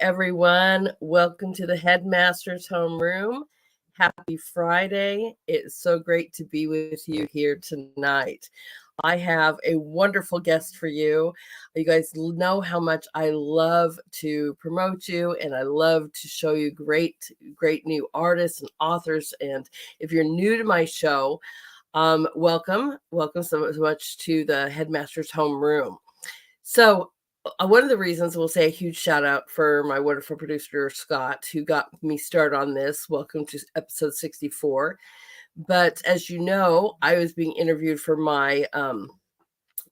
everyone. Welcome to the Headmaster's Homeroom. Happy Friday. It's so great to be with you here tonight. I have a wonderful guest for you. You guys know how much I love to promote you, and I love to show you great new artists and authors. And if you're new to my show, welcome so much to the Headmaster's Homeroom. So one of the reasons we'll say a huge shout out for my wonderful producer, Scott, who got me started on this. Welcome to episode 64. But as you know, I was being interviewed for my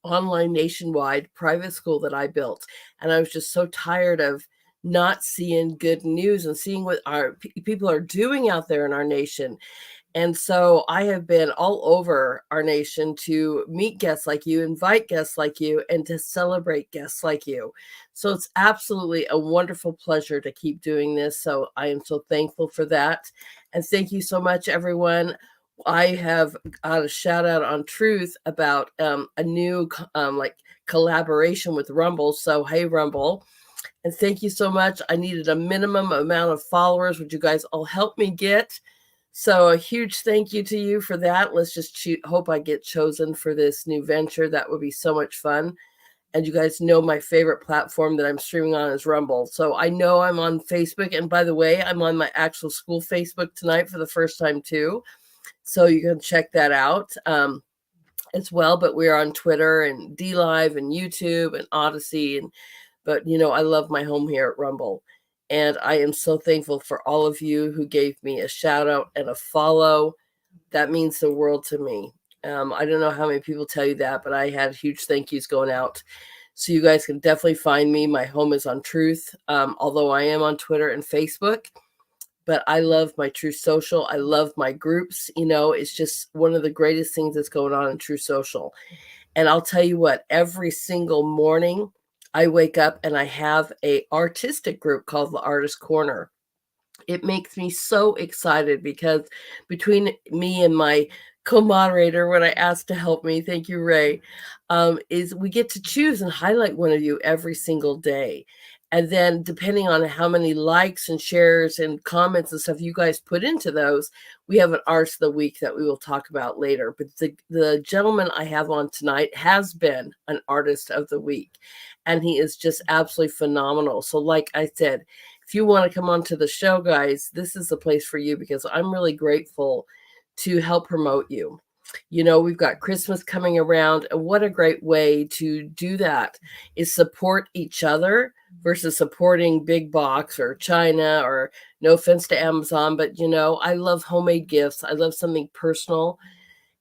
online nationwide private school that I built. And I was just so tired of not seeing good news and seeing what our people are doing out there in our nation. And so I have been all over our nation to meet guests like you, invite guests like you, and to celebrate guests like you. So it's absolutely a wonderful pleasure to keep doing this. So I am so thankful for that. And thank you so much, everyone. I have got a shout out on Truth about a new collaboration with Rumble. So, hey, Rumble. And thank you so much. I needed a minimum amount of followers, which you guys all helped me get. So a huge thank you to you for that. Let's just hope I get chosen for this new venture. That would be so much fun. And you guys know my favorite platform that I'm streaming on is Rumble. So I know I'm on Facebook. And by the way, I'm on my actual school Facebook tonight for the first time too. So you can check that out as well. But we're on Twitter and DLive and YouTube and Odyssey. But you know, I love my home here at Rumble. And I am so thankful for all of you who gave me a shout out and a follow. That means the world to me. I don't know how many people tell you that, but I had huge thank yous going out. So you guys can definitely find me. My home is on Truth, although I am on Twitter and Facebook. But I love my Truth Social. I love my groups. You know, it's just one of the greatest things that's going on in Truth Social. And I'll tell you what, every single morning, I wake up and I have a artistic group called the Artist Corner. It makes me so excited because between me and my co-moderator, when I asked to help me, thank you, Ray, is we get to choose and highlight one of you every single day. And then depending on how many likes and shares and comments and stuff you guys put into those, we have an Artist of the Week that we will talk about later. But the gentleman I have on tonight has been an Artist of the Week. And he is just absolutely phenomenal. So like I said, if you want to come onto the show, guys, this is the place for you because I'm really grateful to help promote you. You know, we've got Christmas coming around, and what a great way to do that is support each other versus supporting big box or China, or no offense to Amazon, but you know, I love homemade gifts. I love something personal,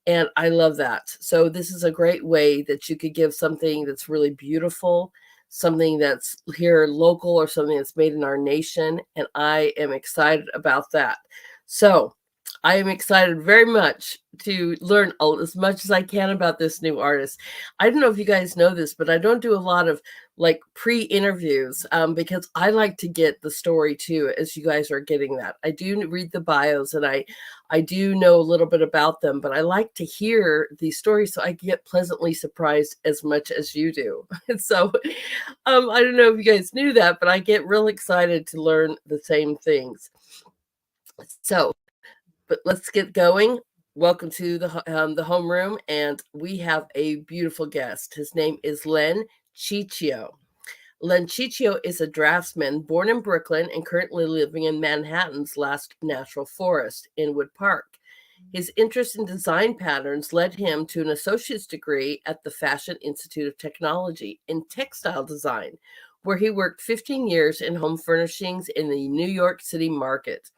and I love that. So this is a great way that you could give something that's really beautiful, something that's here local, or something that's made in our nation, and I am excited about that. So I am excited very much to learn as much as I can about this new artist. I don't know if you guys know this, but I don't do a lot of like pre-interviews because I like to get the story too, as you guys are getting that. I do read the bios and I do know a little bit about them, but I like to hear these stories so I get pleasantly surprised as much as you do. So I don't know if you guys knew that, but I get real excited to learn the same things. So, but let's get going. Welcome to the homeroom, and we have a beautiful guest. His name is Len Cicio. Len Cicio is a draftsman born in Brooklyn and currently living in Manhattan's last natural forest, Inwood Park. His interest in design patterns led him to an associate's degree at the Fashion Institute of Technology in textile design, where he worked 15 years in home furnishings in the New York City market.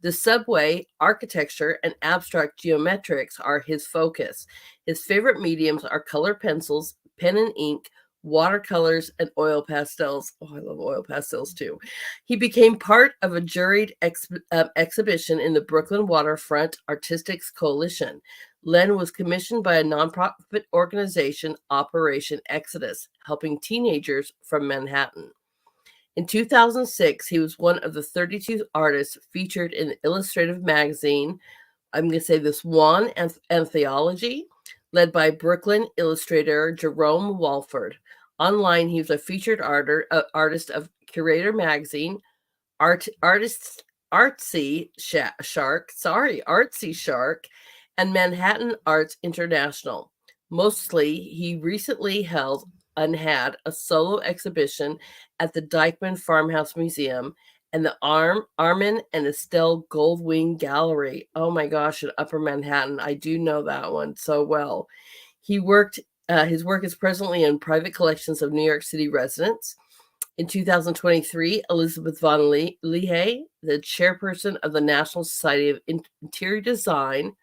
The subway, architecture, and abstract geometrics are his focus. His favorite mediums are color pencils, pen and ink, watercolors, and oil pastels. Oh, I love oil pastels too. He became part of a juried exhibition in the Brooklyn Waterfront Artistics Coalition. Len was commissioned by a nonprofit organization, Operation Exodus, helping teenagers from Manhattan. In 2006, he was one of the 32 artists featured in the illustrative magazine, I'm going to say this one, Anthology, led by Brooklyn illustrator Jerome Walford. Online, he was a featured artist of Curator Magazine, Artsy Shark, and Manhattan Arts International. Mostly, he recently held and had a solo exhibition at the Dyckman Farmhouse Museum and the Armin and Estelle Goldwing Gallery. Oh my gosh, in Upper Manhattan. I do know that one so well. His work is presently in private collections of New York City residents. In 2023, Elizabeth von Lehe, the chairperson of the National Society of Interior Design,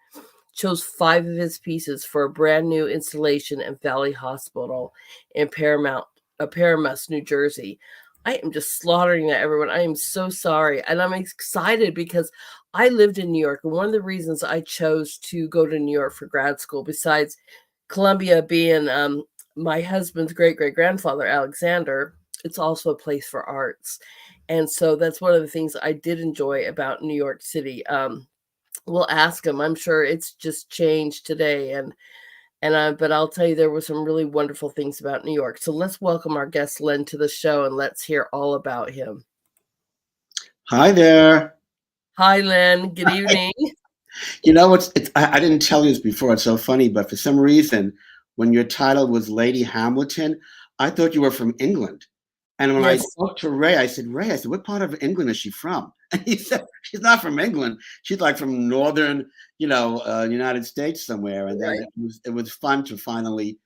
chose 5 of his pieces for a brand new installation at Valley Hospital in Paramus, New Jersey. I am just slaughtering that, everyone. I am so sorry. And I'm excited because I lived in New York. And one of the reasons I chose to go to New York for grad school, besides Columbia being my husband's great-great-grandfather, Alexander, it's also a place for arts. And so that's one of the things I did enjoy about New York City. We'll ask him. I'm sure it's just changed today. But I'll tell you, there were some really wonderful things about New York. So let's welcome our guest, Len, to the show, and let's hear all about him. Hi there. Hi, Len. Good evening. You know, I didn't tell you this before. It's so funny, but for some reason, when your title was Lady Hamilton, I thought you were from England. And when I Yes. spoke to Ray, I said, what part of England is she from? And he said, she's not from England. She's like from northern, United States somewhere. And then Right. it was fun to finally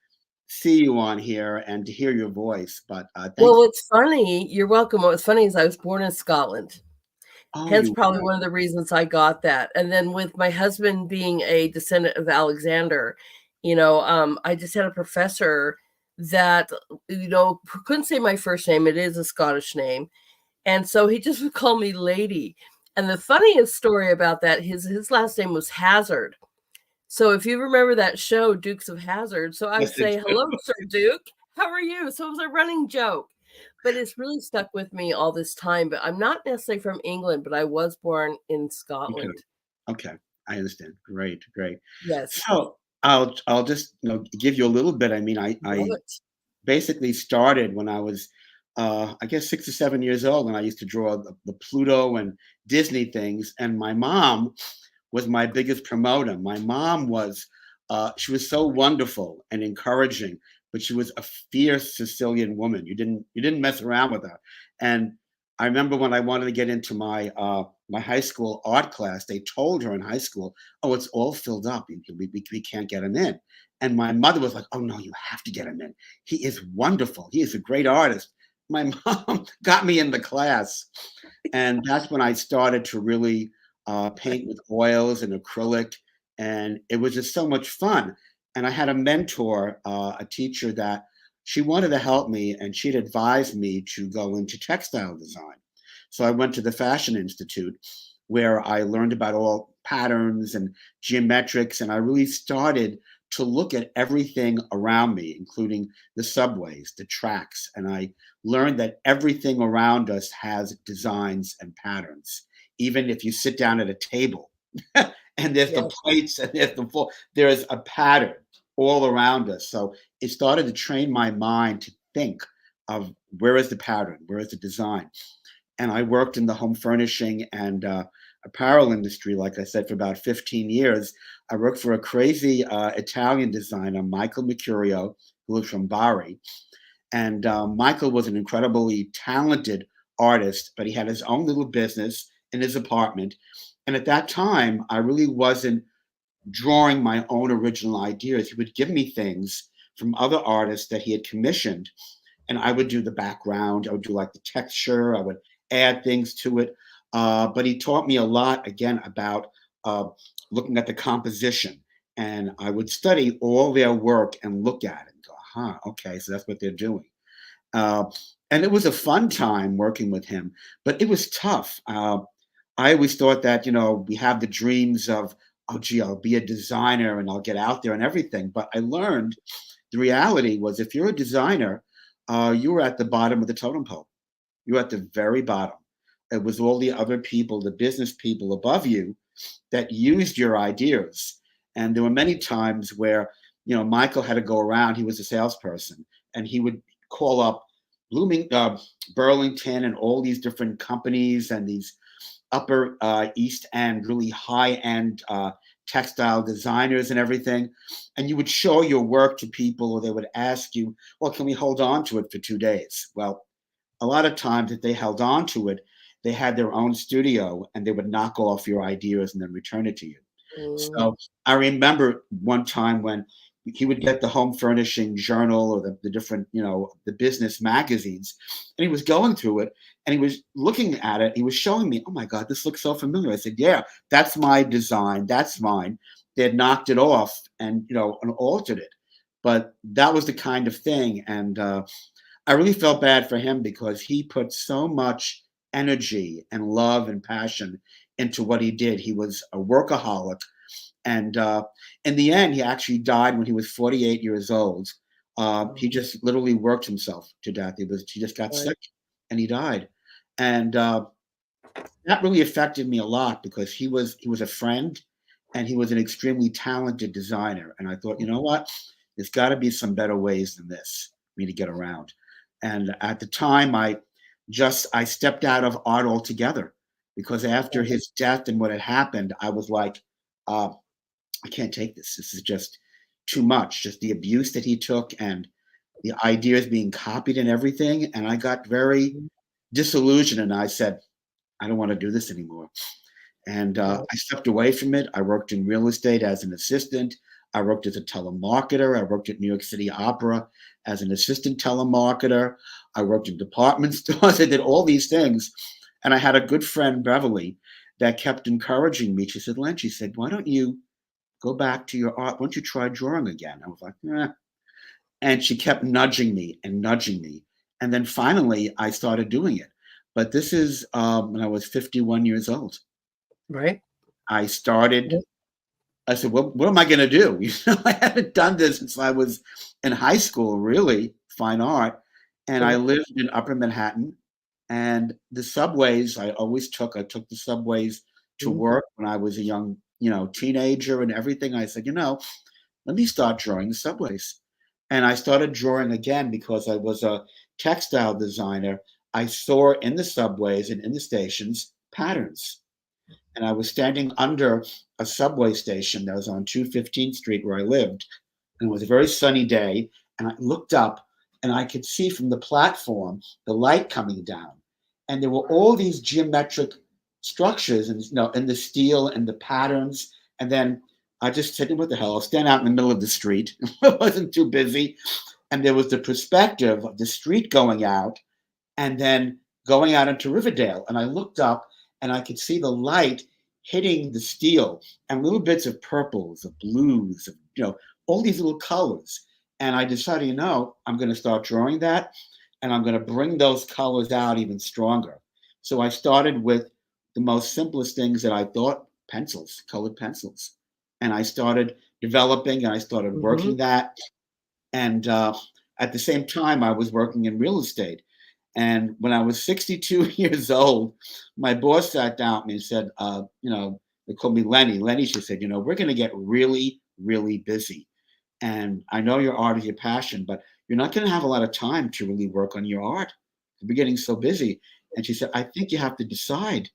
see you on here and to hear your voice. But thank Well, you. what's funny, you're welcome. What's funny is I was born in Scotland. Oh, Hence you probably were. one of the reasons I got that. And then with my husband being a descendant of Alexander, I just had a professor that, couldn't say my first name. It is a Scottish name. And so he just would call me Lady. And the funniest story about that, his last name was Hazard. So if you remember that show, Dukes of Hazzard, so I would Yes, say, hello, Sir Duke, how are you? So it was a running joke. But it's really stuck with me all this time. But I'm not necessarily from England, but I was born in okay. Scotland. Okay. I understand. Great. Yes. So I'll just give you a little bit. I mean, Love I it. basically started when I was I guess 6 or 7 years old, and I used to draw the Pluto and Disney things. And my mom was my biggest promoter. My mom was she was so wonderful and encouraging, but she was a fierce Sicilian woman. You didn't mess around with her. And I remember when I wanted to get into my high school art class, they told her in high school, "Oh, it's all filled up. We can't get him in." And my mother was like, "Oh no, you have to get him in. He is wonderful. He is a great artist." My mom got me in the class, and that's when I started to really paint with oils and acrylic, and it was just so much fun. And I had a mentor, a teacher that she wanted to help me, and she'd advised me to go into textile design. So I went to the Fashion Institute, where I learned about all patterns and geometrics, and I really started to look at everything around me, including the subways, the tracks, and I learned that everything around us has designs and patterns. Even if you sit down at a table and there's the Yes. plates and there's a pattern all around us. So it started to train my mind to think of where is the pattern, where is the design. And I worked in the home furnishing and apparel industry, like I said, for about 15 years. I worked for a crazy Italian designer, Michael Mercurio, who was from Bari. And Michael was an incredibly talented artist, but he had his own little business in his apartment. And at that time, I really wasn't drawing my own original ideas. He would give me things from other artists that he had commissioned, and I would do the background. I would do like the texture. I would add things to it. But he taught me a lot, again, about looking at the composition. And I would study all their work and look at it and go, okay, so that's what they're doing. Uh, and it was a fun time working with him, but it was tough. I always thought that, we have the dreams of, oh, gee, I'll be a designer and I'll get out there and everything. But I learned the reality was if you're a designer, you were at the bottom of the totem pole. You're at the very bottom. It was all the other people, the business people above you that used your ideas. And there were many times where, Michael had to go around, he was a salesperson, and he would call up Burlington and all these different companies and these upper East End, really high end textile designers and everything. And you would show your work to people, or they would ask you, well, can we hold on to it for 2 days? Well, a lot of times if they held on to it, they had their own studio and they would knock off your ideas and then return it to you. So I remember one time when he would get the home furnishing journal or the different, the business magazines, and he was going through it and he was looking at it. He was showing me, oh my God, this looks so familiar. I said, yeah, that's my design. That's mine. They had knocked it off and altered it. But that was the kind of thing. And I really felt bad for him because he put so much energy and love and passion into what he did. He was a workaholic. And in the end, he actually died when he was 48 years old. He just literally worked himself to death. He just got sick and he died. And that really affected me a lot because he was a friend and he was an extremely talented designer. And I thought, you know what? There's got to be some better ways than this for me to get around. And at the time, I stepped out of art altogether because after his death and what had happened, I was like, I can't take this. This is just too much. Just the abuse that he took and the ideas being copied and everything. And I got very disillusioned and I said, I don't want to do this anymore. And I stepped away from it. I worked in real estate as an assistant. I worked as a telemarketer. I worked at New York City Opera as an assistant telemarketer. I worked in department stores. I did all these things. And I had a good friend, Beverly, that kept encouraging me. She said, Len, she said, why don't you go back to your art? Why don't you try drawing again? I was like, eh. And she kept nudging me and nudging me. And then finally, I started doing it. But this is when I was 51 years old. Right. I started. I said, well, what am I going to do? I haven't done this since I was in high school, really, fine art. And I lived in Upper Manhattan. And the subways, I took the subways to work when I was a young, teenager and everything. I said, let me start drawing the subways. And I started drawing again because I was a textile designer. I saw in the subways and in the stations patterns. And I was standing under a subway station that was on 215th Street where I lived. And it was a very sunny day. And I looked up and I could see from the platform the light coming down. And there were all these geometric structures and in the steel and the patterns. And then I just said, what the hell? I'll stand out in the middle of the street. It wasn't too busy. And there was the perspective of the street going out and then going out into Riverdale. And I looked up and I could see the light hitting the steel and little bits of purples, of blues, of, all these little colors. And I decided, I'm going to start drawing that and I'm going to bring those colors out even stronger. So I started with the most simplest things that I thought, pencils, colored pencils. And I started developing and I started working that. And at the same time, I was working in real estate. And when I was 62 years old, my boss sat down with me and said, they called me Lenny. Lenny, she said, we're going to get really, really busy. And I know your art is your passion, but you're not going to have a lot of time to really work on your art. You're getting so busy. And she said, I think you have to decide,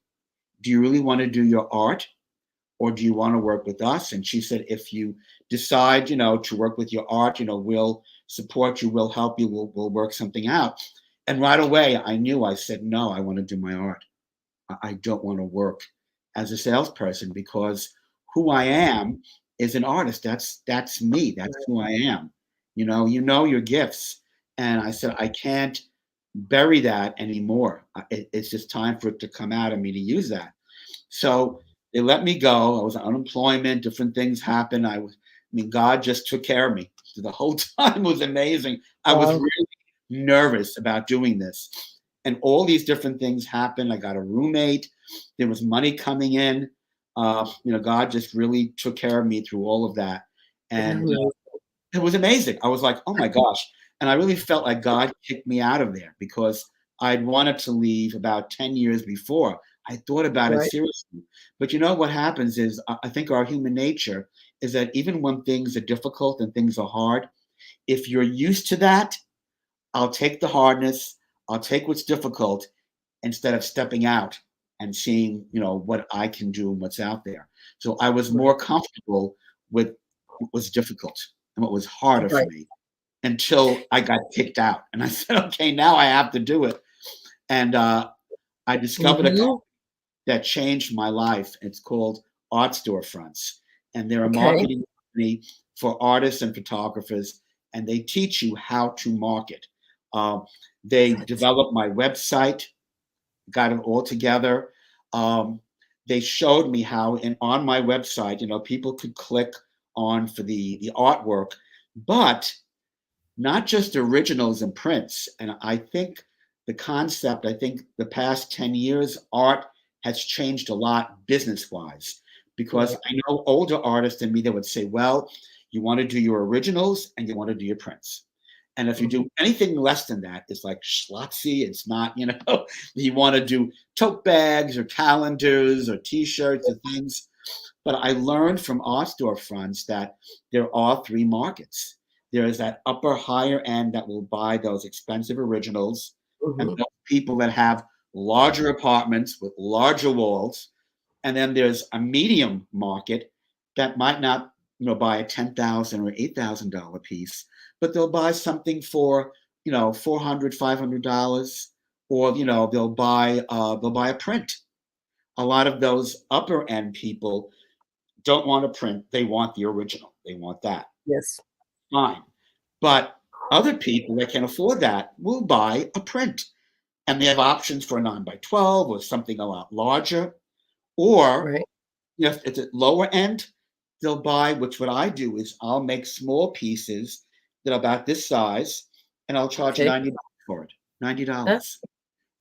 do you really want to do your art or do you want to work with us? And she said, if you decide, to work with your art, we'll support you, we'll help you, we'll work something out. And right away, I said, no, I want to do my art. I don't want to work as a salesperson because who I am is an artist. That's me. That's who I am. You know your gifts. And I said, I can't bury that anymore. It's just time for it to come out of me to use that. So they let me go. I was on unemployment. Different things happened. God just took care of me. So the whole time was amazing. I was really nervous about doing this. And all these different things happened. I got a roommate. There was money coming in. God just really took care of me through all of that. And it was amazing. I was like, oh my gosh. And I really felt like God kicked me out of there because I'd wanted to leave about 10 years before. I thought about it seriously. But what happens is I think our human nature is that even when things are difficult and things are hard, if you're used to that, I'll take the hardness, I'll take what's difficult instead of stepping out and seeing, what I can do and what's out there. So I was more comfortable with what was difficult and what was harder for Right. me until I got kicked out. And I said, okay, now I have to do it. And I discovered a company that changed my life. It's called Art Storefronts. And they're a marketing company for artists and photographers, and they teach you how to market. They developed my website, got it all together. They showed me how on my website, people could click on for the artwork, but not just originals and prints. And I think the past 10 years, art has changed a lot business-wise, because I know older artists than me that would say, well, you want to do your originals and you want to do your prints. And if you do anything less than that, it's like schlotsy. It's not, you want to do tote bags or calendars or T-shirts or things. But I learned from Art Storefronts that there are three markets. There is that upper higher end that will buy those expensive originals, and those people that have larger apartments with larger walls. And then there's a medium market that might not, buy a $10,000 or $8,000 piece, but they'll buy something for, $400, $500, or they'll buy a print. A lot of those upper end people don't want a print; they want the original. They want that. Yes. Fine. But other people that can afford that will buy a print, and they have options for a 9x12 or something a lot larger. Or if it's at lower end, they'll buy, which what I do is I'll make small pieces that are about this size, and I'll charge $90 for it. $90.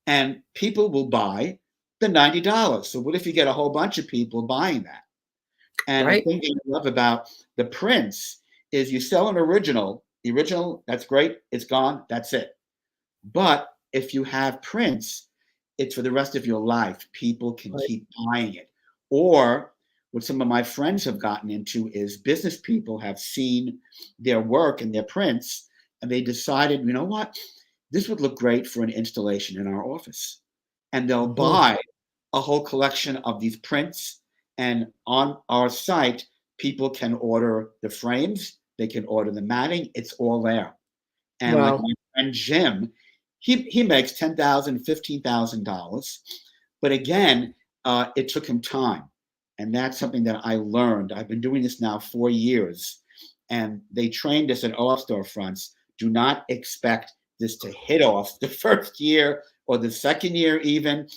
And people will buy the $90. So what if you get a whole bunch of people buying that? And the thing I love about the prints is you sell an original. The original, that's great. It's gone. That's it. But if you have prints, it's for the rest of your life. People can keep buying it. Or what some of my friends have gotten into is business people have seen their work and their prints, and they decided, you know what? This would look great for an installation in our office. And they'll buy a whole collection of these prints. And on our site, people can order the frames, they can order the matting, it's all there. And like my friend Jim, he makes $10,000, $15,000. But again, it took him time. And that's something that I learned. I've been doing this now 4 years. And they trained us at Art Storefronts. Do not expect this to hit off the first year or the second year even.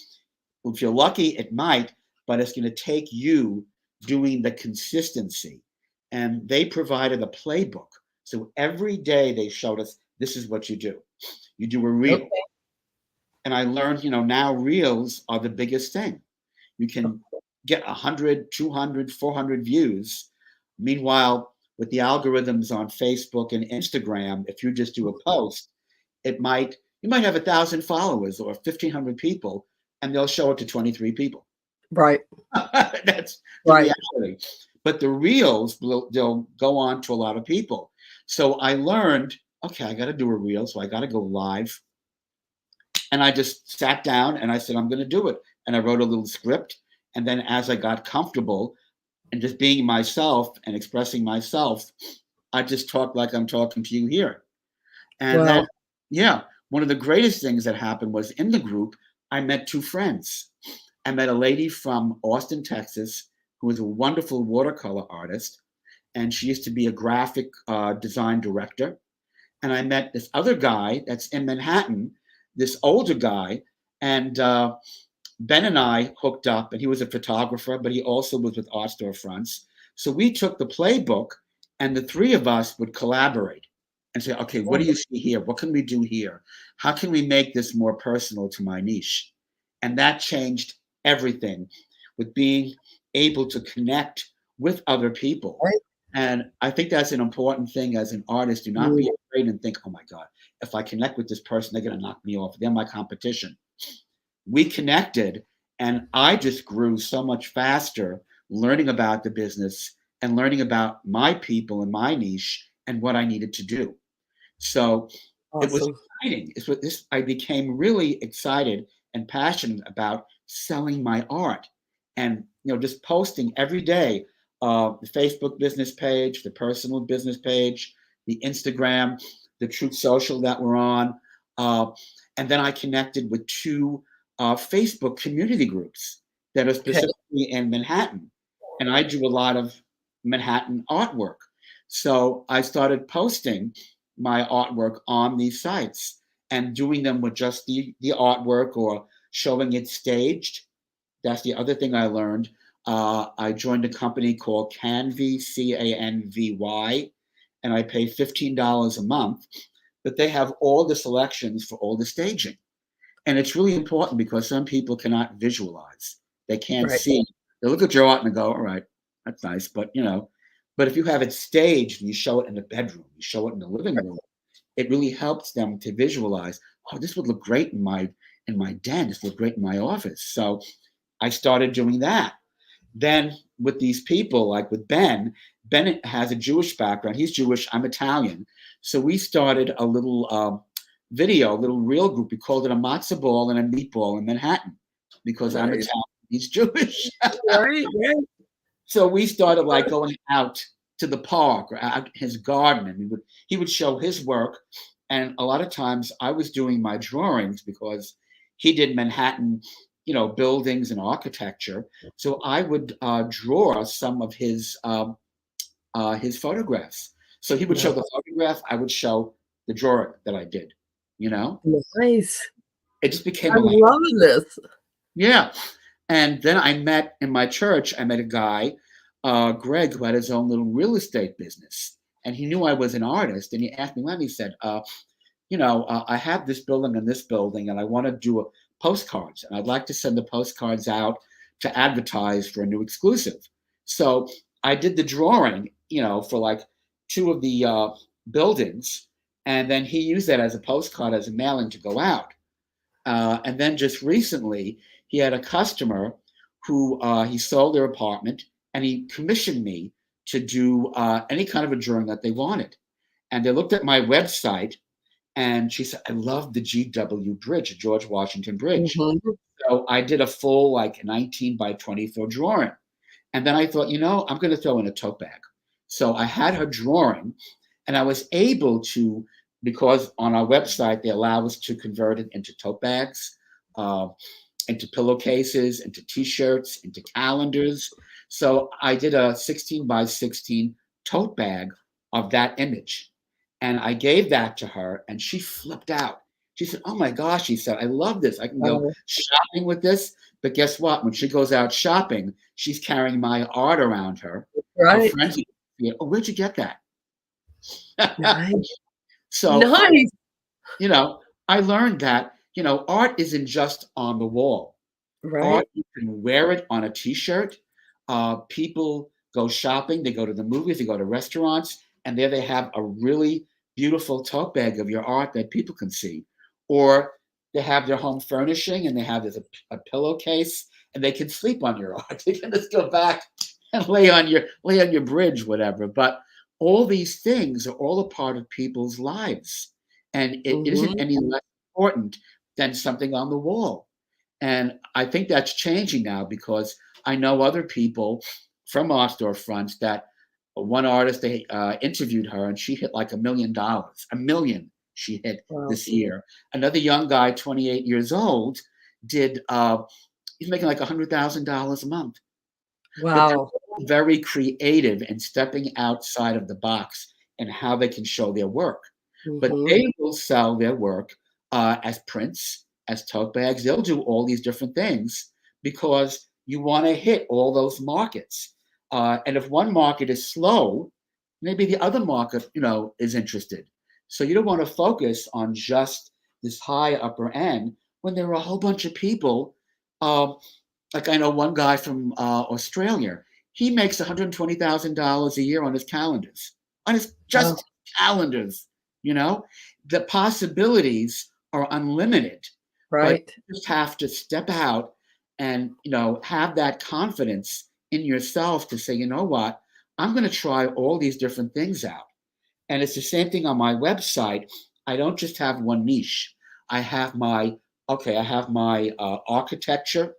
If you're lucky, it might, but it's going to take you doing the consistency. And they provided a playbook. So every day they showed us, this is what you do. You do a reel. Okay. And I learned, now reels are the biggest thing. You can get 100, 200, 400 views. Meanwhile, with the algorithms on Facebook and Instagram, if you just do a post, you might have 1,000 followers or 1,500 people, and they'll show it to 23 people. Right. That's the reality. But the reels, they'll go on to a lot of people. So I learned, okay, I got to do a reel, so I got to go live. And I just sat down and I said, I'm going to do it. And I wrote a little script. And then as I got comfortable and just being myself and expressing myself, I just talked like I'm talking to you here. And then, one of the greatest things that happened was in the group, I met two friends. I met a lady from Austin, Texas, who was a wonderful watercolor artist. And she used to be a graphic design director. And I met this other guy that's in Manhattan, this older guy. And Ben and I hooked up, and he was a photographer, but he also was with Art Storefronts. So we took the playbook, and the three of us would collaborate and say, okay, what do you see here? What can we do here? How can we make this more personal to my niche? And that changed everything with being able to connect with other people. Right. And I think that's an important thing as an artist. Do not be afraid and think, oh my God, if I connect with this person, they're going to knock me off. They're my competition. We connected, and I just grew so much faster learning about the business and learning about my people and my niche and what I needed to do. So It was Awesome. exciting. It's what this I became really excited and passionate about selling my art, and just posting every day, the Facebook business page, the personal business page, the Instagram, the Truth Social that we're on, and then I connected with two Facebook community groups that are Okay. specifically in Manhattan, and I do a lot of Manhattan artwork. So I started posting my artwork on these sites and doing them with just the artwork or showing it staged. That's the other thing I learned. I joined a company called Canvy, Canvy, and I pay $15 a month, but they have all the selections for all the staging. And it's really important because some people cannot visualize. They can't Right. see. They look at your art and go, all right, that's nice. But if you have it staged and you show it in the bedroom, you show it in the living room, it really helps them to visualize, oh, this would look great in my den. This would look great in my office. So I started doing that. Then with these people, like with Ben has a Jewish background. He's Jewish. I'm Italian. So we started a little a little reel group. We called it a matzo ball and a meatball in Manhattan because I'm Nice. Italian. He's Jewish. Right. So we started like going out to the park or out his garden, and he would show his work. And a lot of times I was doing my drawings because he did Manhattan, buildings and architecture. So I would draw some of his photographs. So he would show the photograph, I would show the drawing that I did. Nice. It just became I'm loving this. yeah. And then I met in my church, I met a guy, Greg, who had his own little real estate business. And he knew I was an artist. And he asked me when, he said, I have this building and this building, and I want to do postcards. And I'd like to send the postcards out to advertise for a new exclusive. So I did the drawing, for like two of the buildings. And then he used that as a postcard, as a mailing to go out. And then just recently, he had a customer who he sold their apartment, and he commissioned me to do any kind of a drawing that they wanted. And they looked at my website, and she said, I love the GW Bridge, George Washington Bridge. Mm-hmm. So I did a full 19 by 24 drawing. And then I thought, I'm going to throw in a tote bag. So I had her drawing, and I was able to, because on our website, they allow us to convert it into tote bags, into pillowcases, into T-shirts, into calendars. So I did a 16 by 16 tote bag of that image. And I gave that to her, and she flipped out. She said, oh my gosh, she said, I love this. I can go shopping with this. But guess what? When she goes out shopping, she's carrying my art around her. Right. Her friends, oh, where'd you get that? Nice. So, nice. I learned that, art isn't just on the wall. Right. Art, you can wear it on a T-shirt. People go shopping. They go to the movies. They go to restaurants. And there they have a really beautiful tote bag of your art that people can see. Or they have their home furnishing, and they have a pillowcase, and they can sleep on your art. They can just go back and lay on your bridge, whatever. But all these things are all a part of people's lives. And it isn't any less important than something on the wall. And I think that's changing now, because I know other people from our storefronts that one artist, they interviewed her, and she hit like $1 million. $1 million she hit this year. Another young guy, 28 years old, he's making like $100,000 a month. Wow. Very creative and stepping outside of the box and how they can show their work. But they will sell their work as prints, as tote bags. They'll do all these different things because you want to hit all those markets. And if one market is slow, maybe the other market, is interested. So you don't want to focus on just this high upper end when there are a whole bunch of people. Like I know one guy from Australia. He makes $120,000 a year on his calendars, calendars. The possibilities are unlimited. Right. But you just have to step out and have that confidence in yourself to say, you know what, I'm going to try all these different things out. And it's the same thing on my website. I don't just have one niche. I have my architecture,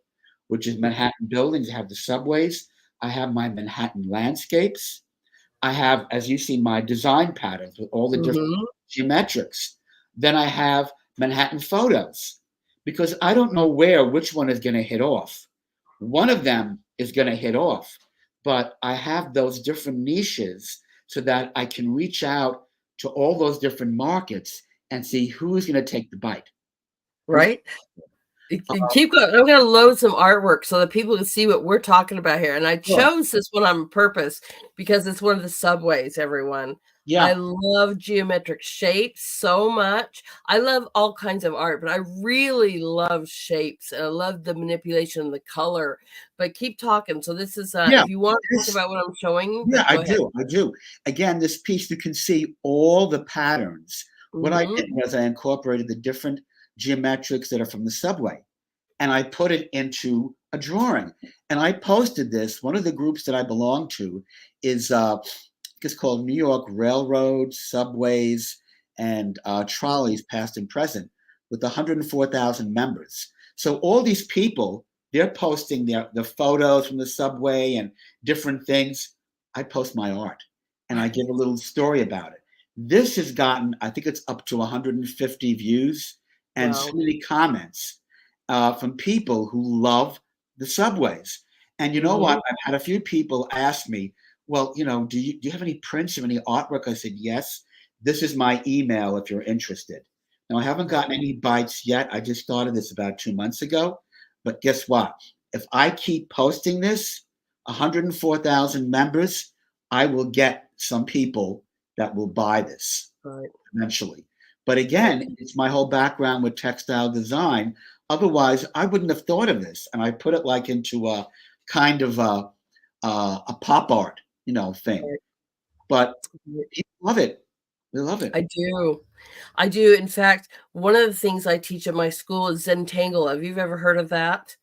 which is Manhattan buildings. I have the subways. I have my Manhattan landscapes. I have, as you see, my design patterns with all the different geometrics. Then I have Manhattan photos, because I don't know which one is going to hit off. One of them is going to hit off, but I have those different niches so that I can reach out to all those different markets and see who's going to take the bite. Right? Keep going. I'm going to load some artwork so that people can see what we're talking about here. And I chose this one on purpose because it's one of the subways, everyone. Yeah. I love geometric shapes so much. I love all kinds of art, but I really love shapes, and I love the manipulation of the color. But keep talking. So this is, if you want to talk about what I'm showing. Yeah, I do. Again, this piece, you can see all the patterns. What I did was I incorporated the different geometrics that are from the subway, and I put it into a drawing. And I posted this. One of the groups that I belong to is it's called New York Railroads, Subways, and Trolleys, past and present, with 104,000 members. So all these people, they're posting the photos from the subway and different things. I post my art, and I give a little story about it. This has gotten, I think it's up to 150 views and so many comments from people who love the subways. And you know what? I've had a few people ask me, well, do you have any prints of any artwork? I said, yes. This is my email if you're interested. Now, I haven't gotten any bites yet. I just started this about 2 months ago. But guess what? If I keep posting this, 104,000 members, I will get some people that will buy this eventually. But again, it's my whole background with textile design. Otherwise, I wouldn't have thought of this. And I put it like into a kind of a pop art, thing. But people love it. They love it. I do. In fact, one of the things I teach at my school is Zentangle. Have you ever heard of that?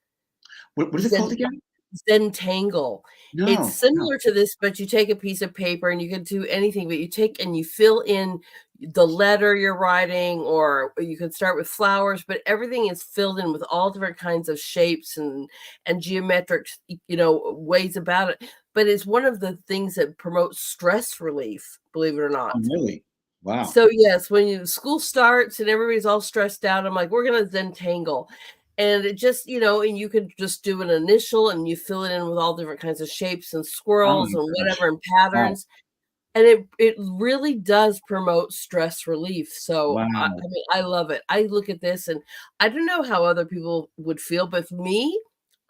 What is it called again? Zentangle. It's similar to this, but you take a piece of paper and you can do anything, but you take and you fill in the letter you're writing, or you can start with flowers, but everything is filled in with all different kinds of shapes and geometric, ways about it. But it's one of the things that promotes stress relief, believe it or not. Oh, really? Wow. So yes, when school starts and everybody's all stressed out, I'm like, we're going to Zentangle. And it just, and you can just do an initial and you fill it in with all different kinds of shapes and squirrels and whatever and patterns. Wow. And it really does promote stress relief. So I love it. I look at this and I don't know how other people would feel, but for me,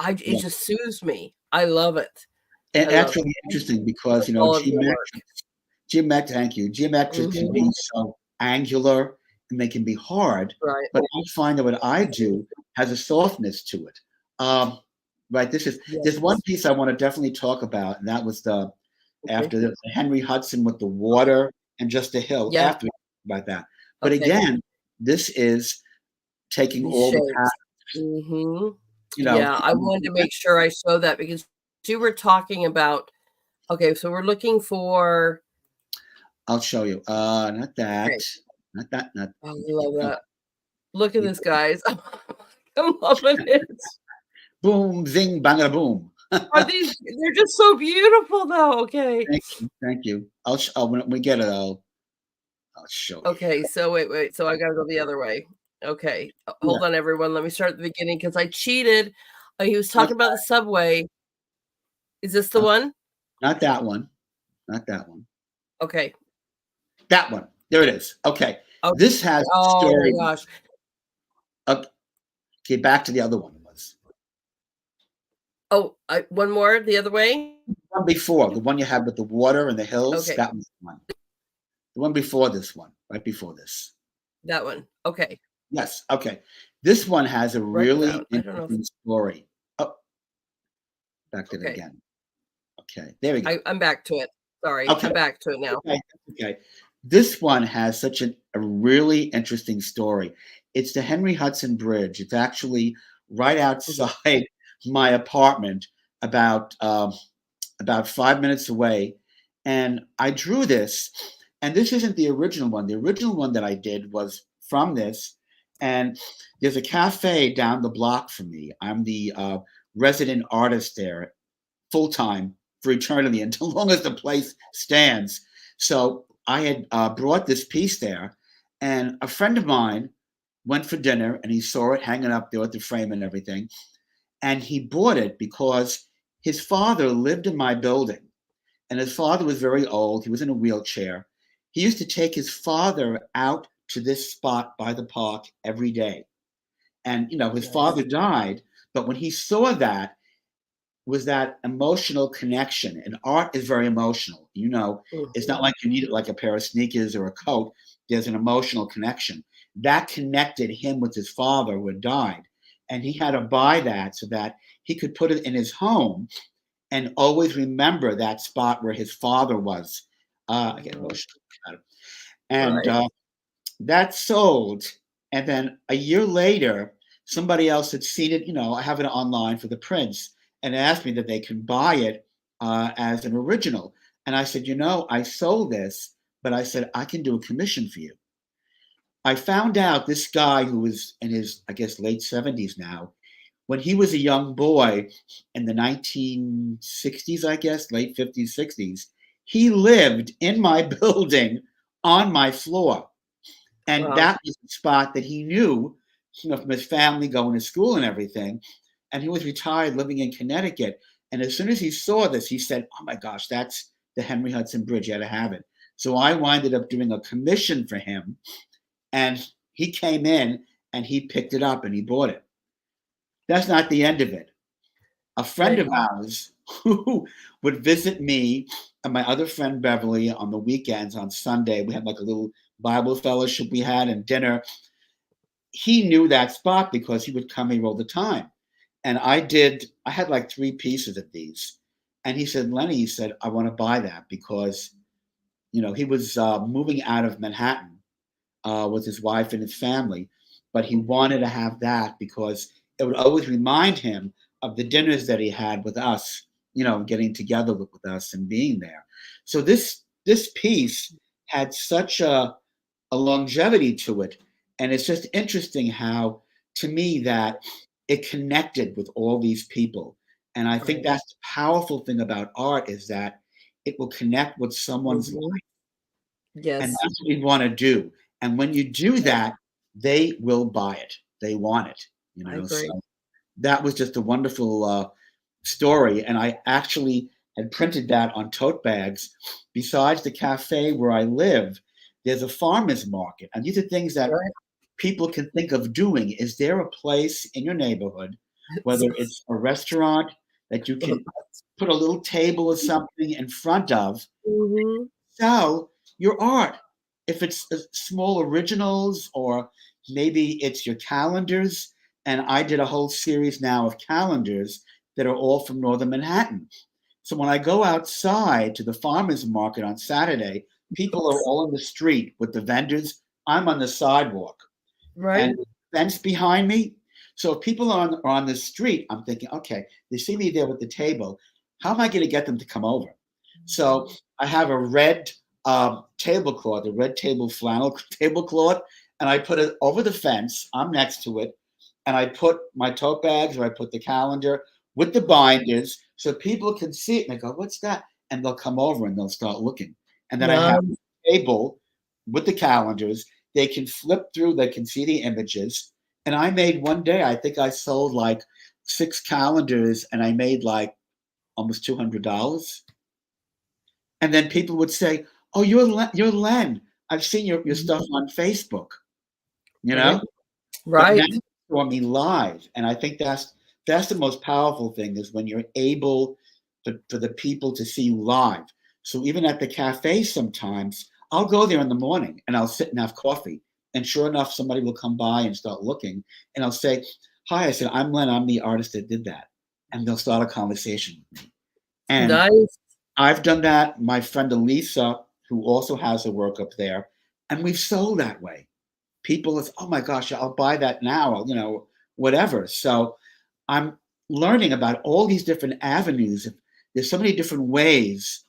it just soothes me. I love it. And actually interesting because, geometrics can be so angular and they can be hard. Right. But I find that what I do has a softness to it. There's one piece I want to definitely talk about, and that was after the Henry Hudson with the water and just a hill. Yeah. After about that, but again, this is taking all the patterns. I wanted to make sure I show that because you were talking about. Okay, so we're looking for. I'll show you. Not that. Okay. Not that. Not. I love that. Look at this, guys. I'm loving it. Boom, zing, banga, boom. They're just so beautiful, though. Okay. Thank you. When we get it, I'll show you. Okay, so wait. So I gotta go the other way. Okay, hold on, everyone. Let me start at the beginning because I cheated. He was talking about the subway. Is this the one? Not that one. Not that one. Okay. That one. There it is. Okay. This has story. Oh my gosh. Okay, back to the other one. One more the other way? One before, the one you had with the water and the hills. Okay. That was the one. The one before this one, right before this. That one. Okay. Yes. Okay. This one has a really interesting story. Oh, back to it again. Okay. There we go. I'm back to it. Sorry. Okay. I'm back to it now. Okay. This one has such a really interesting story. It's the Henry Hudson Bridge. It's actually right outside my apartment, about 5 minutes away. And I drew this And this isn't the original one. The original one that I did was from this. And there's a cafe down the block from me. I'm the resident artist there, full time for eternity, until long as the place stands. So I had brought this piece there, and a friend of mine went for dinner and he saw it hanging up there with the frame and everything. And he bought it because his father lived in my building, and his father was very old. He was in a wheelchair. He used to take his father out to this spot by the park every day. And, his father died, but when he saw that, was that emotional connection. And art is very emotional. It's not like you need it like a pair of sneakers or a coat. There's an emotional connection. That connected him with his father who had died. And he had to buy that so that he could put it in his home and always remember that spot where his father was. I get emotional about it. And that sold. And then a year later, somebody else had seen it. I have it online for the prints, and asked me that they can buy it as an original. And I said, I sold this, but I said, I can do a commission for you. I found out this guy who was in his, I guess, late 70s now, when he was a young boy in the 1960s, I guess, late 50s, 60s, he lived in my building on my floor. And that was the spot that he knew, from his family going to school and everything. And he was retired living in Connecticut. And as soon as he saw this, he said, oh my gosh, that's the Henry Hudson Bridge. You had to have it. So I winded up doing a commission for him. And he came in and he picked it up and he bought it. That's not the end of it. A friend of ours who would visit me and my other friend Beverly on the weekends on Sunday, we had like a little Bible fellowship we had and dinner. He knew that spot because he would come here all the time. And I had like 3 pieces of these. And he said, Lenny, he said, I want to buy that because, he was moving out of Manhattan with his wife and his family, but he wanted to have that because it would always remind him of the dinners that he had with us, getting together with us and being there. So this piece had such a longevity to it. And it's just interesting how, to me, that it connected with all these people. And I think that's the powerful thing about art is that it will connect with someone's life. Yes. And that's what we want to do. And when you do that, they will buy it. They want it. So that was just a wonderful story. And I actually had printed that on tote bags. Besides the cafe where I live, there's a farmer's market. And these are things that people can think of doing. Is there a place in your neighborhood, whether it's a restaurant that you can put a little table or something in front of, sell your art? If it's small originals or maybe it's your calendars. And I did a whole series now of calendars that are all from Northern Manhattan. So when I go outside to the farmer's market on Saturday, people are all in the street with the vendors. I'm on the sidewalk. And the fence behind me. So if people are on the street, I'm thinking, okay, they see me there with the table. How am I going to get them to come over? So I have a red tablecloth, a red table flannel tablecloth, and I put it over the fence. I'm next to it. And I put my tote bags, or I put the calendar with the binders so people can see it and they go, what's that? And they'll come over and they'll start looking. And then I have a table with the calendars. They can flip through, they can see the images. And I made one day, I think I sold like 6 calendars and I made like almost $200. And then people would say, oh, you're Len. I've seen your stuff on Facebook, But now you saw me live. And I think that's the most powerful thing is when you're able for the people to see you live. So even at the cafe sometimes, I'll go there in the morning and I'll sit and have coffee. And sure enough, somebody will come by and start looking. And I'll say, hi, I said, I'm Len. I'm the artist that did that. And they'll start a conversation with me. And I've done that. My friend Elisa, who also has a work up there, and we've sold that way. People is, oh my gosh, I'll buy that now, whatever. So I'm learning about all these different avenues. There's so many different ways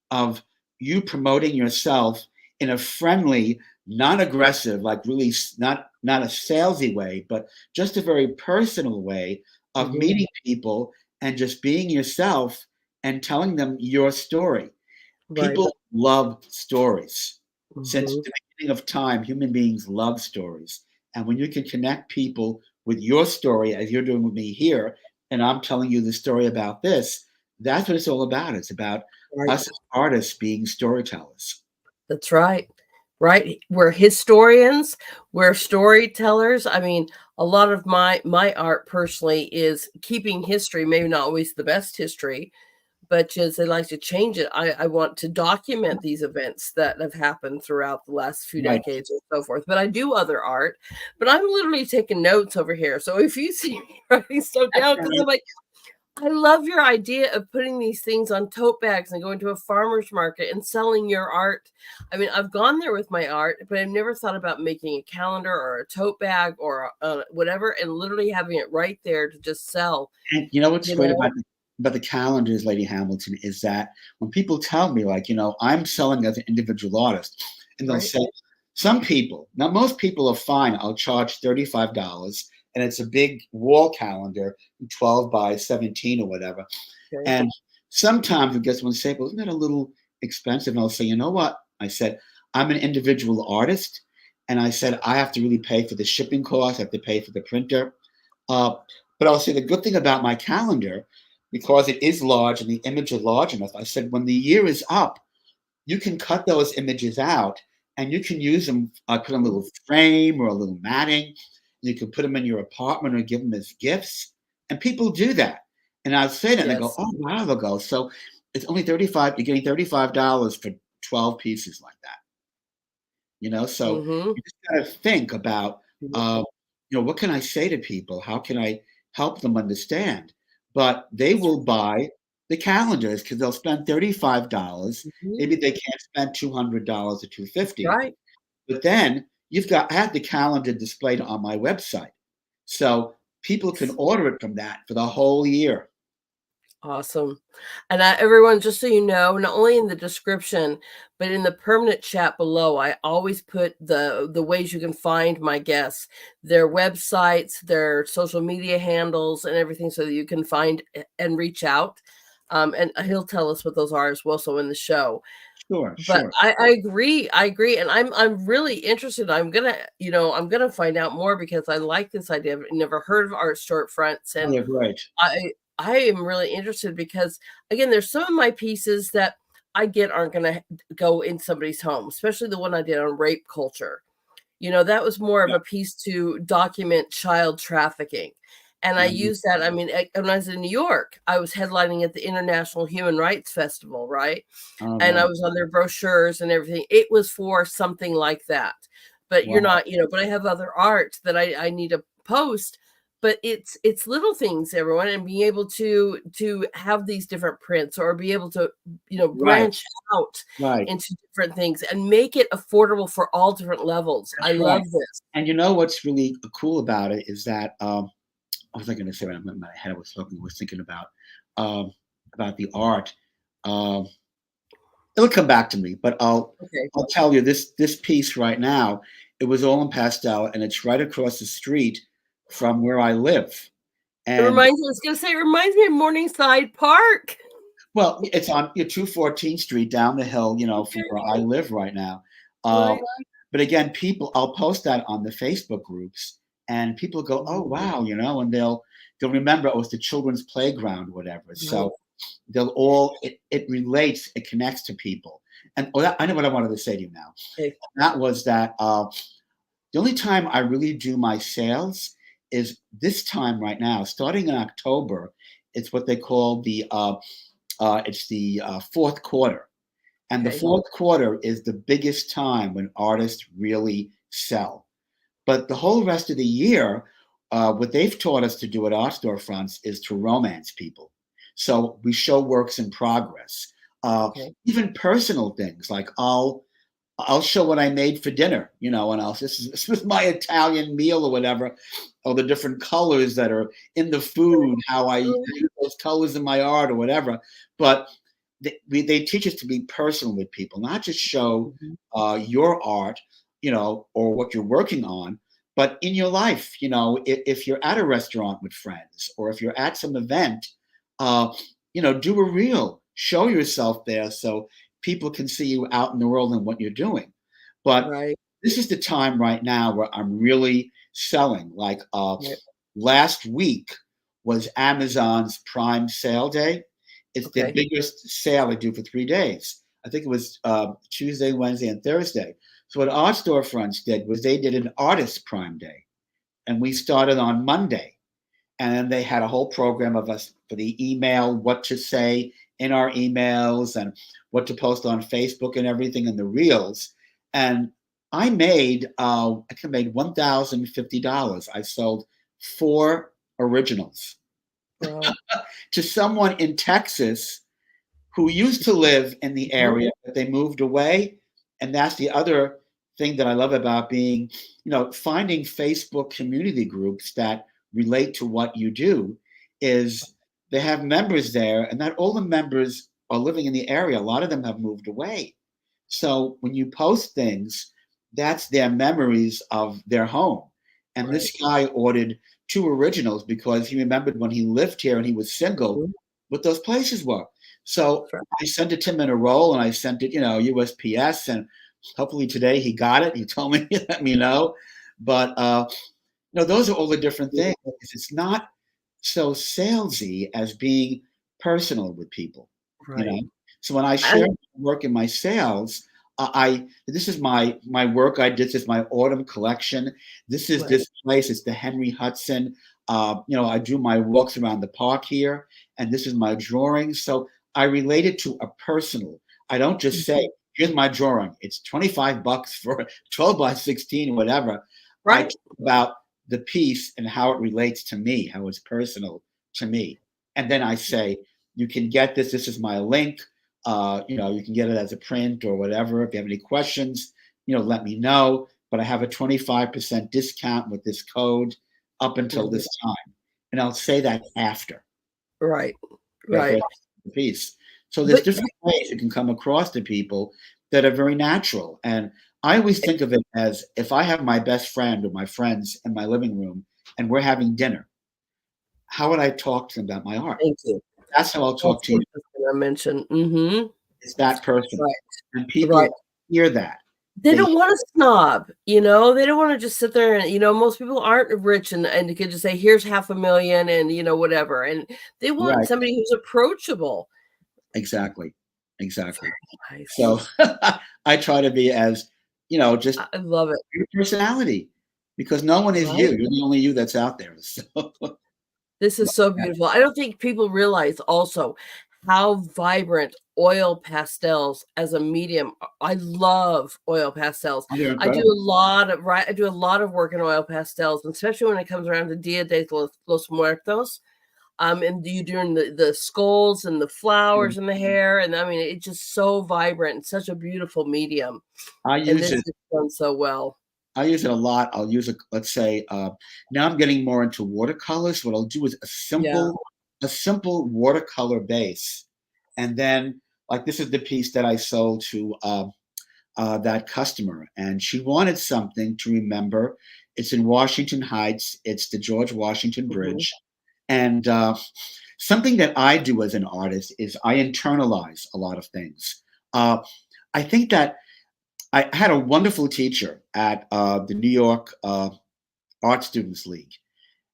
of you promoting yourself in a friendly, non-aggressive, like really not a salesy way, but just a very personal way of meeting people and just being yourself and telling them your story. Right. People love stories. Since Mhm. the beginning of time, human beings love stories. And when you can connect people with your story, as you're doing with me here, and I'm telling you the story about this, that's what it's all about. It's about Right. us as artists being storytellers. That's right. Right. We're historians, we're storytellers. I mean, a lot of my art personally is keeping history, maybe not always the best history, but just I like to change it. I want to document these events that have happened throughout the last few Right. decades and so forth. But I do other art, but I'm literally taking notes over here. So if you see me writing stuff down, because I'm like, I love your idea of putting these things on tote bags and going to a farmer's market and selling your art. I mean, I've gone there with my art, but I've never thought about making a calendar or a tote bag or whatever and literally having it right there to just sell, And you know what's you great know? about the calendars, Lady Hamilton, is that when people tell me, like, I'm selling as an individual artist, and they'll Right. say, some people, now most people are fine. I'll charge $35, and it's a big wall calendar, 12 by 17 or whatever. Okay. And sometimes it gets one say, well, isn't that a little expensive? And I'll say, you know what? I said, I'm an individual artist. And I said, I have to really pay for the shipping costs. I have to pay for the printer. Uh, but I'll say the good thing about my calendar, because it is large and the image is large enough, I said, when the year is up, you can cut those images out and you can use them. I put a little frame or a little matting. You can put them in your apartment or give them as gifts. And people do that. And I'll say that and they go, Yes. oh, wow, they'll go. So it's only 35, you're getting $35 for 12 pieces like that. So Mm-hmm. you just gotta think about, what can I say to people? How can I help them understand? But they will buy the calendars because they'll spend $35. Mhm. Maybe they can't spend $200 or 250. Right. But then I have the calendar displayed on my website. So people can order it from that for the whole year. Awesome. And everyone, just so you know, not only in the description, but in the permanent chat below, I always put the ways you can find my guests, their websites, their social media handles, and everything, so that you can find and reach out. And he'll tell us what those are as well. So in the show, Sure, but sure. I agree. I agree, and I'm really interested. I'm gonna find out more because I like this idea. I've never heard of art storefronts, Oh, and they're great. I am really interested because, again, there's some of my pieces that I get aren't going to go in somebody's home, especially the one I did on rape culture. That was more of Yeah. a piece to document child trafficking. And I Mhm. used that. I mean, when I was in New York, I was headlining at the International Human Rights Festival, right? Oh, And I wow. was on their brochures and everything. It was for something like that. But you're Wow. not, but I have other art that I need to post. But it's little things, everyone, and being able to have these different prints or be able to, Right, branch out right. into different things and make it affordable for all different levels. I That's right. love this. And you know what's really cool about it is that, what was I gonna say when I'm in my head was thinking about the art. Um, It'll come back to me, but Okay. I'll tell you this piece right now, it was all in pastel, and it's right across the street from where I live. And, I was gonna say, it reminds me of Morningside Park. well, it's on 214th Street down the hill, from Okay. where I live right now. Uh, Right. but again, I'll post that on the Facebook groups, and people go, "Oh, wow," and they'll remember it was the children's playground or whatever. Right. So it relates, it connects to people. And I know what I wanted to say to you now. Okay. That was that the only time I really do my sales is this time right now, starting in October. It's what they call the fourth quarter. And the Okay. fourth quarter is the biggest time when artists really sell. But the whole rest of the year, what they've taught us to do at art storefronts is to romance people. So we show works in progress, Okay. even personal things like I'll show what I made for dinner, and this was my Italian meal or whatever, or the different colors that are in the food, how I use those colors in my art or whatever. But they teach us to be personal with people, not just show Mhm. your art, or what you're working on, but in your life. If you're at a restaurant with friends, or if you're at some event, do a reel, show yourself there so people can see you out in the world and what you're doing. But Right. this is the time right now where I'm really selling. Like Right. last week was Amazon's Prime Sale Day. It's the Okay. biggest sale they do for 3 days. I think it was Tuesday, Wednesday, and Thursday. So what our storefronts did was they did an artist Prime Day, and we started on Monday. And then they had a whole program of us for the email, what to say in our emails, and what to post on Facebook and everything, and the reels. And I made $1,050. I sold 4 originals Wow. to someone in Texas who used to live in the Mhm. area, but they moved away. And that's the other thing that I love about being, finding Facebook community groups that relate to what you do, is they have members there, and not all the members are living in the area. A lot of them have moved away. So when you post things, that's their memories of their home. And Right. this guy ordered 2 originals because he remembered when he lived here and he was single, Mhm. what those places were. So Right. I sent it to him in a roll, and I sent it, USPS, and hopefully today he got it. He told me, let me know. But those are all the different things. Beautiful. It's not so salesy as being personal with people, you know. Right. So when I share And my work in my sales, this is my work I did. This is my autumn collection. This is right. this place. It's the Henry Hudson. I do my walks around the park here, and this is my drawing. So I relate it to a personal. I don't just say, Mhm. "Here's my drawing. It's $25 for 12 by 16, whatever." I Right. talk about the piece and how it relates to me, how it's personal to me. And then I say, you can get this. This is my link. You can get it as a print or whatever. If you have any questions, let me know. But I have a 25% discount with this code up until Mhm. this time. And I'll say that after, Right. after I Right. the piece. So there's But different ways you can come across to people that are very natural. And I always think of it as, if I have my best friend or my friends in my living room and we're having dinner, how would I talk to them about my art? thank you. That's how I'll talk That's to what you. I was gonna mention. Mhm. It's that personal. Right. And Right. people hear that. They They don't wanna snob, they don't wanna just sit there and most people aren't rich and you could just say, "Here's half a million," and, whatever, and they want right, somebody who's approachable. exactly, exactly. Nice. So I try to be as, just I love it. your personality, because no one is you. Right? You're the only you that's out there. So This is so beautiful. I don't think people realize also how vibrant oil pastels as a medium I love oil pastels. they're I do incredible. a lot of I do a lot of work in oil pastels, and especially when it comes around to Dia de los Muertos. And you doing the skulls and the flowers in the hair, and I mean, it's just so vibrant and such a beautiful medium. I And use this it is done so well. I use it a lot. I'll use it, let's say, now I'm getting more into watercolors. What I'll do is Yeah. a simple watercolor base. And then, like, this is the piece that I sold to that customer, and she wanted something to remember. It's in Washington Heights. It's the George Washington Mhm. Bridge. And something that I do as an artist is I internalize a lot of things. Uh, I think that I had a wonderful teacher at the New York Art Students League.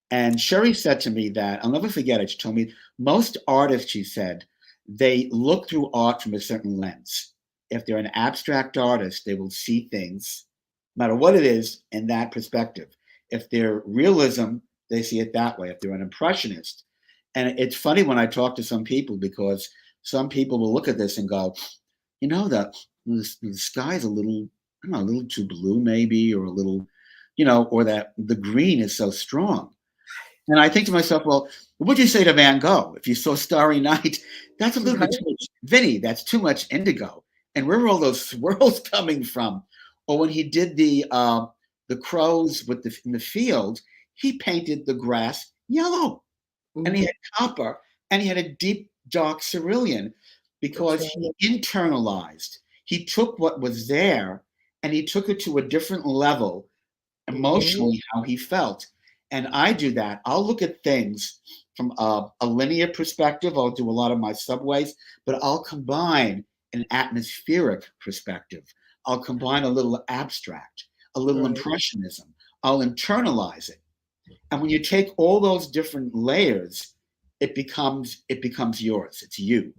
And Sherry said to me that, I'll never forget it. She told me most artists, she said, they look through art from a certain lens. If they're an abstract artist, they will see things, no matter what it is, in that perspective. If they're realism, they see it that way. If they're an impressionist. And it's funny when I talk to some people, because some people will look at this and go, the sky's a little, I don't know, a little too blue, maybe, or a little, or that the green is so strong. And I think to myself, well, what would you say to Van Gogh if you saw Starry Night? That's a little bit Right? too much. Vinny, that's too much indigo. And where are all those swirls coming from? Or when he did the crows in the field, he painted the grass yellow, and he Mhm. had copper, and he had a deep dark cerulean. because he internalized. He took what was there and he took it to a different level emotionally, how he felt. And I do that. I'll look at things from a linear perspective. I'll do a lot of my subways, but I'll combine an atmospheric perspective. I'll combine a little abstract, a little impressionism. I'll internalize it. And when you take all those different layers, it becomes yours. It's you.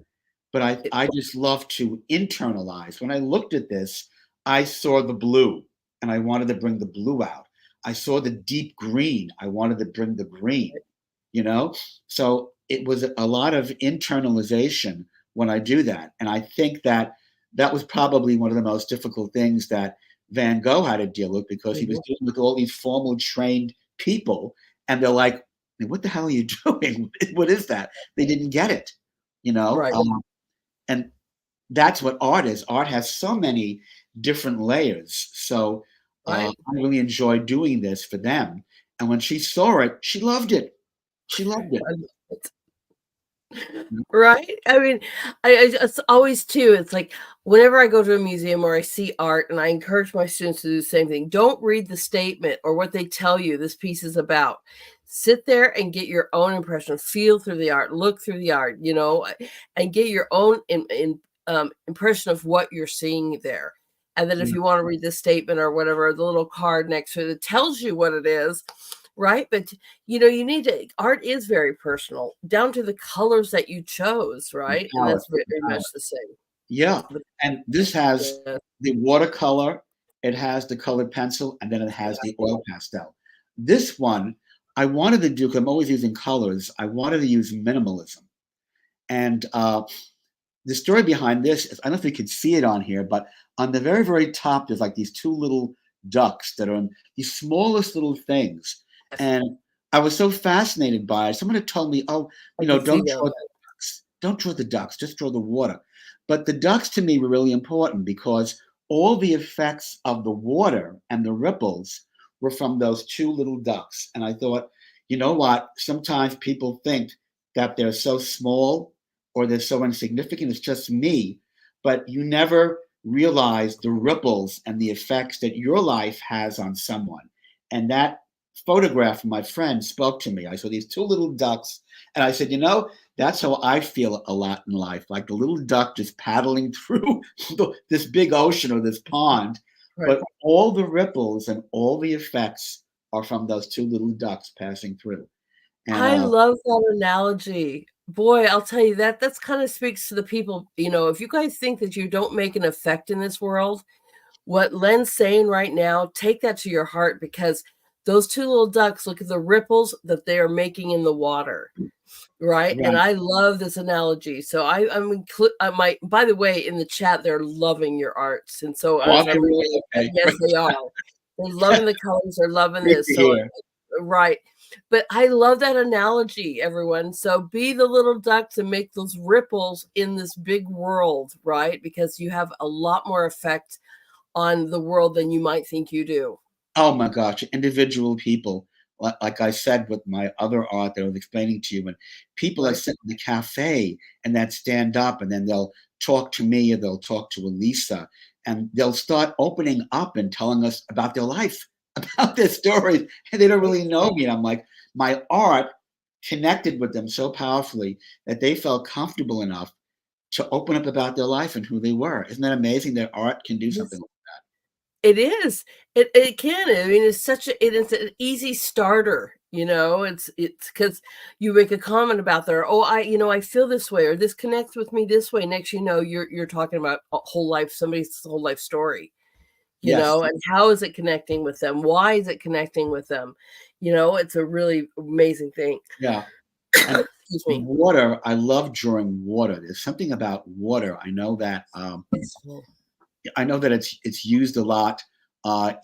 But I just love to internalize. When I looked at this, I saw the blue and I wanted to bring the blue out. I saw the deep green. I wanted to bring the green, you know? So it was a lot of internalization when I do that. And I think that that was probably one of the most difficult things that Van Gogh had to deal with, because he was dealing with all these formal trained people and they're like, what the hell are you doing? What is that? They didn't get it, you know? Right. And that's what art is. Art has so many different layers. So I really enjoyed doing this for them. And when she saw it, she loved it. She loved it. Right? I mean, I just always too, it's like whenever I go to a museum or I see art, and I encourage my students to do the same thing, don't read the statement or what they tell you this piece is about. Sit there and get your own impression, feel through the art, look through the art, you know, and get your own impression of what you're seeing there. And then if you want to read the statement or whatever, the little card next to it that tells you what it is, right? But you know, you need to, art is very personal, down to the colors that you chose, right? And that's very much the same. Yeah. And this has the watercolor, it has the colored pencil, and then it has the oil pastel. This one, I wanted to do, because I'm always using colors, I wanted to use minimalism. And the story behind this is, I don't know if you can see it on here, but on the very, very top, there's like these two little ducks that are in these smallest little things. And I was so fascinated by it. Someone had told me, oh, you know, don't draw the ducks. Don't draw the ducks, just draw the water. But the ducks to me were really important, because all the effects of the water and the ripples were from those two little ducks. And I thought, you know what? Sometimes people think that they're so small or they're so insignificant. It's just me. But you never realize the ripples and the effects that your life has on someone. And that photograph of my friend spoke to me. I saw these two little ducks, and I said, you know, that's how I feel a lot in life, like the little duck just paddling through this big ocean or this pond. But all the ripples and all the effects are from those two little ducks passing through. And I love that analogy. Boy, I'll tell you, that's kind of speaks to the people, you know, if you guys think that you don't make an effect in this world, what Len's saying right now, take that to your heart, because those two little ducks, look at the ripples that they are making in the water. Right. And I love this analogy. So by the way, in the chat, they're loving your arts. And so yes, they are. They're loving the colors, they're loving this. So right. But I love that analogy, everyone. So be the little ducks and make those ripples in this big world, right? Because you have a lot more effect on the world than you might think you do. Oh my gosh, individual people. Like I said with my other art that I was explaining to you, when people are sitting in the cafe and that stand up and then they'll talk to me or they'll talk to Elisa, and they'll start opening up and telling us about their life, about their stories, and they don't really know me. And I'm like, my art connected with them so powerfully that they felt comfortable enough to open up about their life and who they were. Isn't that amazing that art can do something like that? It is. It can. I mean, it's it's an easy starter, you know. It's because you make a comment about there. Oh, I feel this way, or this connects with me this way. Next, you know, you're talking about a whole life, somebody's whole life story, you know, and how is it connecting with them? Why is it connecting with them? You know, it's a really amazing thing. Yeah. And water, I love drawing water. There's something about water. I know that it's used a lot,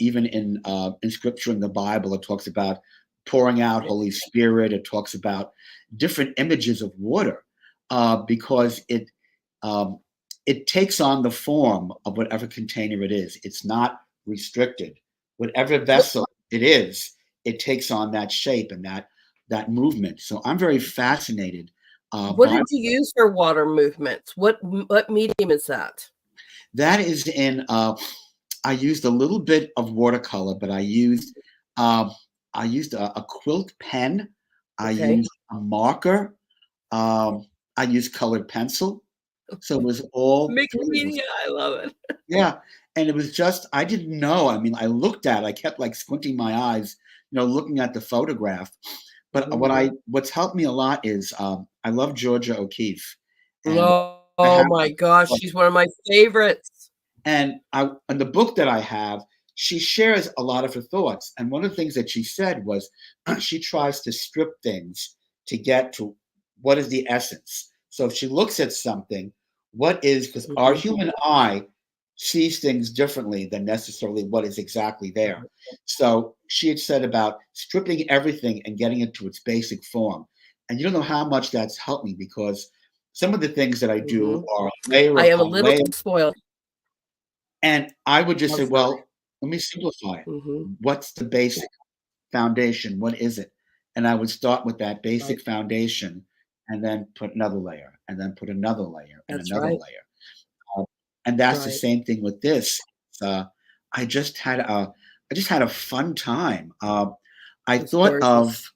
even in scripture in the Bible. It talks about pouring out Holy Spirit. It talks about different images of water, because it takes on the form of whatever container it is. It's not restricted. Whatever vessel it is, it takes on that shape and that movement. So I'm very fascinated What did you use for water movements? What medium is that? That is in. I used a little bit of watercolor, but I used a quilt pen. I Okay. used a marker. I used colored pencil. So it was all Mixed through. media, I love it. Yeah, and it was just I didn't know. I mean, I looked at it, I kept like squinting my eyes, looking at the photograph. But what's helped me a lot is I love Georgia O'Keeffe, and I Oh have my gosh, like, she's one of my favorites. and in the book that I have, she shares a lot of her thoughts. And one of the things that she said was she tries to strip things to get to what is the essence. So if she looks at something, what is, because our human eye sees things differently than necessarily what is exactly there. So she had said about stripping everything and getting it to its basic form. And you don't know how much that's helped me, because some of the things that I do are layer I am a upon little layer. spoiled. And I would just say, Love well, let me simplify it. that. What's the basic foundation? What is it? And I would start with that Right. basic foundation and then put another layer and then put another layer and That's another right. layer. And that's the Right. same thing with this. I just had a fun time. I It's thought of, gorgeous.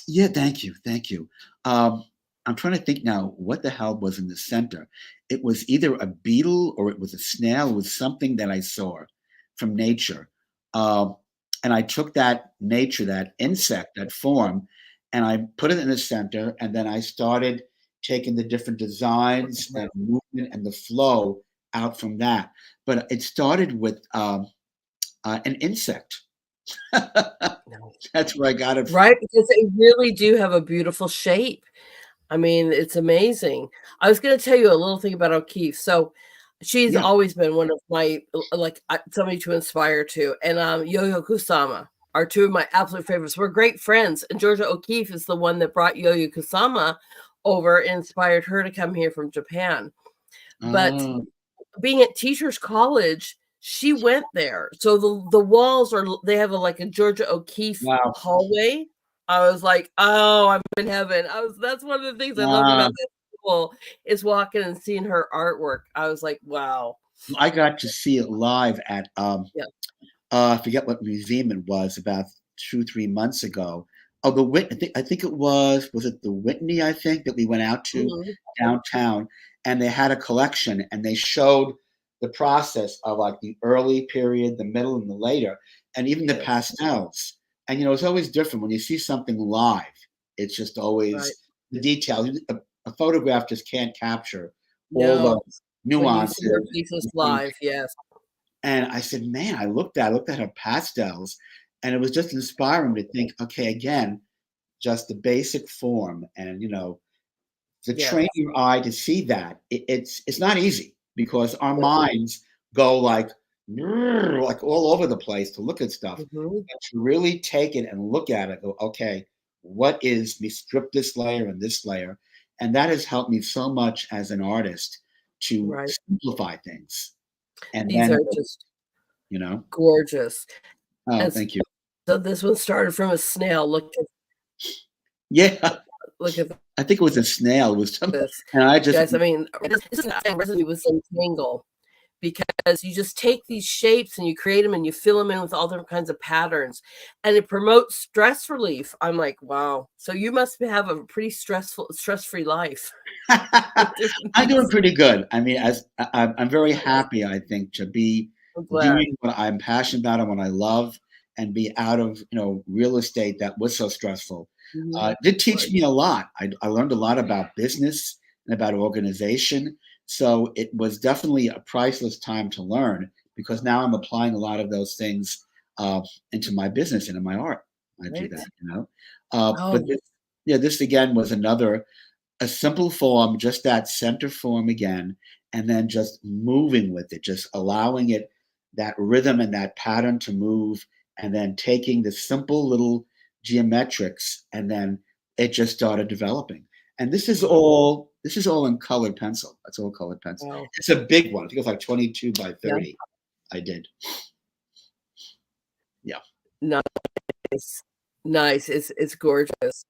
yeah, thank you, thank you. I'm trying to think now, what the hell was in the center? It was either a beetle or it was a snail. It was something that I saw from nature. And I took that nature, that insect, that form, and I put it in the center. And then I started taking the different designs and movement and the flow out from that. But it started with an insect. That's where I got it from. Right, because they really do have a beautiful shape. I mean, it's amazing. I was gonna tell you a little thing about O'Keeffe. So, she's Yeah. always been one of my like, somebody to inspire to, and, Yo-Yo Kusama are 2 of my absolute favorites. We're great friends, and Georgia O'Keeffe is the one that brought Yo-Yo Kusama over and inspired her to come here from Japan. But Oh, being at Teachers College, she went there. So the walls they have like a Georgia O'Keeffe wow. hallway. I was like, "Oh, I'm in heaven." That's one of the things I love Uh, about this school is walking and seeing her artwork. I was like, "Wow." I got to see it live at Yeah. I forget what museum it was, about 2, 3 months ago. Oh, I think it was it the Whitney, I think, that we went out to Mhm. downtown, and they had a collection and they showed the process of like the early period, the middle, and the later, and even the Yes. pastels. And it's always different when you see something live. It's just Right. always the details. A photograph just can't capture all No. those When you see her nuances pieces and things. live, yes. And I said, man, I looked at her pastels, and it was just inspiring to think, okay, again, just the basic form, and to Yes. train your eye to see that it's not easy, because our No. minds go like all over the place to look at stuff, Mhm. but to really take it and look at it, go, okay, what is me strip this layer and this layer, and that has helped me so much as an artist to Right. simplify things, and These then are just you know. gorgeous. Oh, And thank you. so this one started from a snail. Yeah, Look at I think it was a snail. It was something, this. and I just Guys, I mean, this is not saying recipe with some tangle because you just take these shapes and you create them and you fill them in with all different kinds of patterns and it promotes stress relief. I'm like, wow. So you must have a pretty stress-free life with doing I'm doing these. pretty good. I mean, I'm very Nice. happy, I think, to be I'm glad. doing what I'm passionate about and what I love, and be out of real estate that was so stressful. Mhm. Did teach Right. me a lot. I learned a lot about business and about organization. So it was definitely a priceless time to learn, because now I'm applying a lot of those things into my business and in my art. I do Right. that. Oh, But this again was a simple form, just that center form again, and then just moving with it, just allowing it that rhythm and that pattern to move, and then taking the simple little geometrics, and then it just started developing. And this is all in colored pencil. That's all colored pencil. wow. It's a big one. I think it was like 22 by Yeah. 30. I did. Yeah. Nice. Nice. It's gorgeous.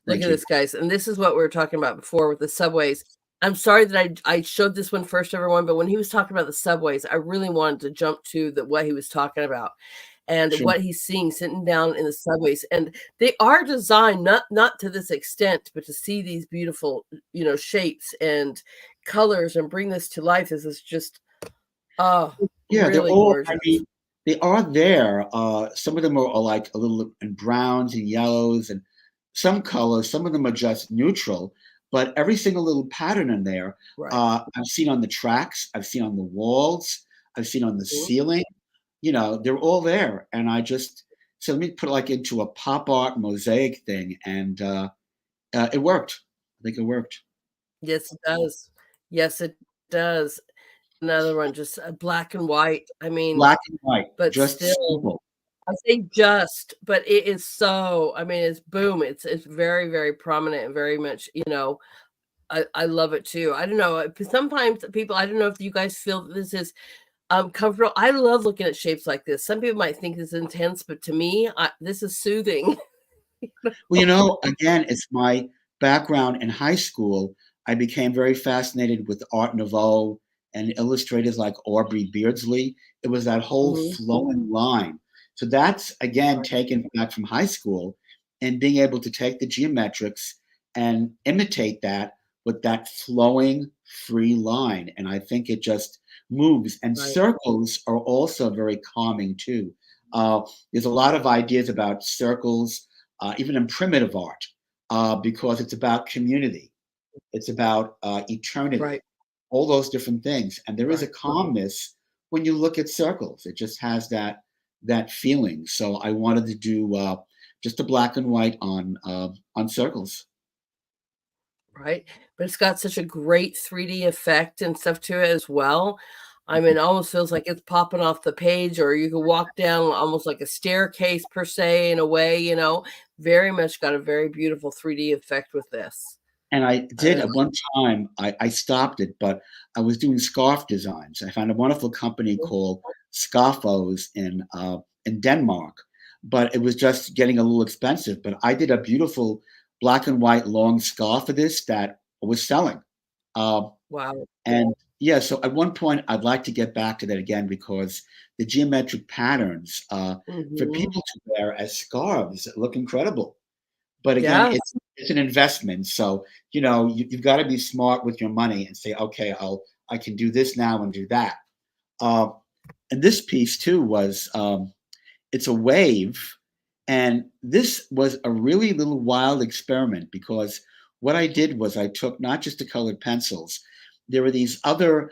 Look Thank at you. this, guys. And this is what we were talking about before with the subways. I'm sorry that I showed this one first, everyone, but when he was talking about the subways, I really wanted to jump to what he was talking about and Sure. what he's seeing sitting down in the subways. And they are designed not to this extent, but to see these beautiful, shapes and colors and bring this to life. This is just Yeah, they're really all, gorgeous. I mean, they are there. Some of them are like a little in browns and yellows and some colors. Some of them are just neutral, but every single little pattern in there, Right. I've seen on the tracks, I've seen on the walls, I've seen on the Mhm. ceiling. They're all there. And so let me put it like into a pop art mosaic thing, and it worked. I think it worked. Yes, it does. Yes, it does. Another one, just black and white. I mean, Black and white, but just still, simple. I say just, but it is so, I mean, it's boom. It's very, very prominent and very much, I love it too. I don't know. Sometimes people, I don't know if you guys feel that this is comfortable. I love looking at shapes like this. Some people might think it's intense, but to me, this is soothing. Well, again, it's my background in high school. I became very fascinated with Art Nouveau and illustrators like Aubrey Beardsley. It was that whole Mhm. flowing line. So that's again Right, taken back from high school and being able to take the geometrics and imitate that with that flowing free line. And I think it just moves. And right, circles are also very calming too. There's a lot of ideas about circles even in primitive art, because it's about community, it's about eternity, right, all those different things. And there is a right. calmness when you look at circles. It just has that feeling. So I wanted to do just a black and white on circles. Right, but it's got such a great 3D effect and stuff to it as well. I mean, it almost feels like it's popping off the page, or you can walk down almost like a staircase per se in a way, very much got a very beautiful 3D effect with this. And I did Uh, at one time, I stopped it, but I was doing scarf designs. I found a wonderful company called Scarfos in Denmark, but it was just getting a little expensive. But I did a beautiful black and white long scarf for this that was selling. Uh, wow. and yeah, so at one point, I'd like to get back to that again because the geometric patterns for Mhm. people to wear as scarves look incredible. But again, Yes. it's an investment. So, you've got to be smart with your money and say, okay, I can do this now and do that. Uh, and this piece too was it's a wave, and this was a really little wild experiment because what I did was I took not just the colored pencils. There were these other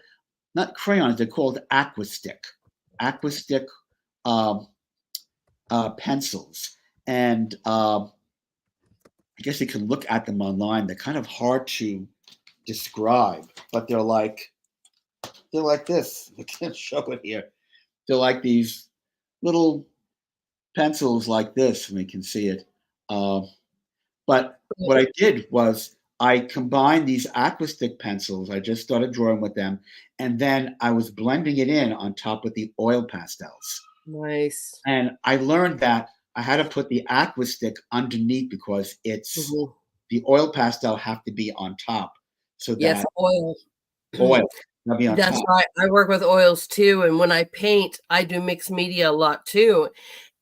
not crayons. They're called aqua stick um, pencils, and I guess you can look at them online. They're kind of hard to describe, but they're like this. I can't show it here. They're like these little pencils like this, and we can see it. Uh, but what I did was I combined these aquastick pencils. I just started drawing with them, and then I was blending it in on top of the oil pastels. Nice. And I learned that I had to put the aquastick underneath because it's Mhm. the oil pastel have to be on top so Yes, that oil. oil will be on That's top. right. I work with oils too, and when I paint, I do mixed media a lot too,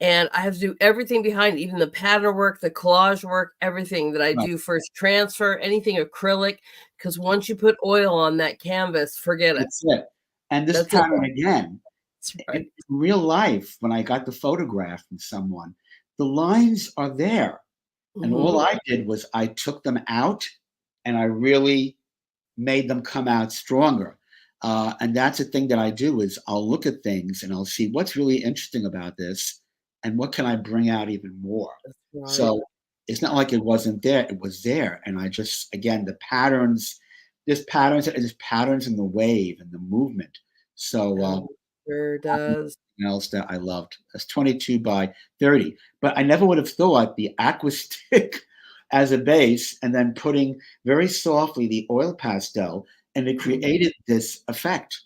and I have to do everything behind, even the pattern work, the collage work, everything that I Right. do first transfer, anything acrylic, because once you put oil on that canvas, forget it. That's it. And this That's it. pattern again, That's in right. real life, when I got the photograph from someone, the lines are there. And all Mhm. I did was I took them out and I really made them come out stronger. And that's the thing that I do is I'll look at things and I'll see what's really interesting about this and what can I bring out even more. That's right. So it's not like it wasn't there; it was there. And I just again the patterns, there's patterns in the wave and the movement. So Sure something does. else that I loved. That's 22 by 30. But I never would have thought the aqua stick as a base and then putting very softly the oil pastel, and it Mhm. created this effect.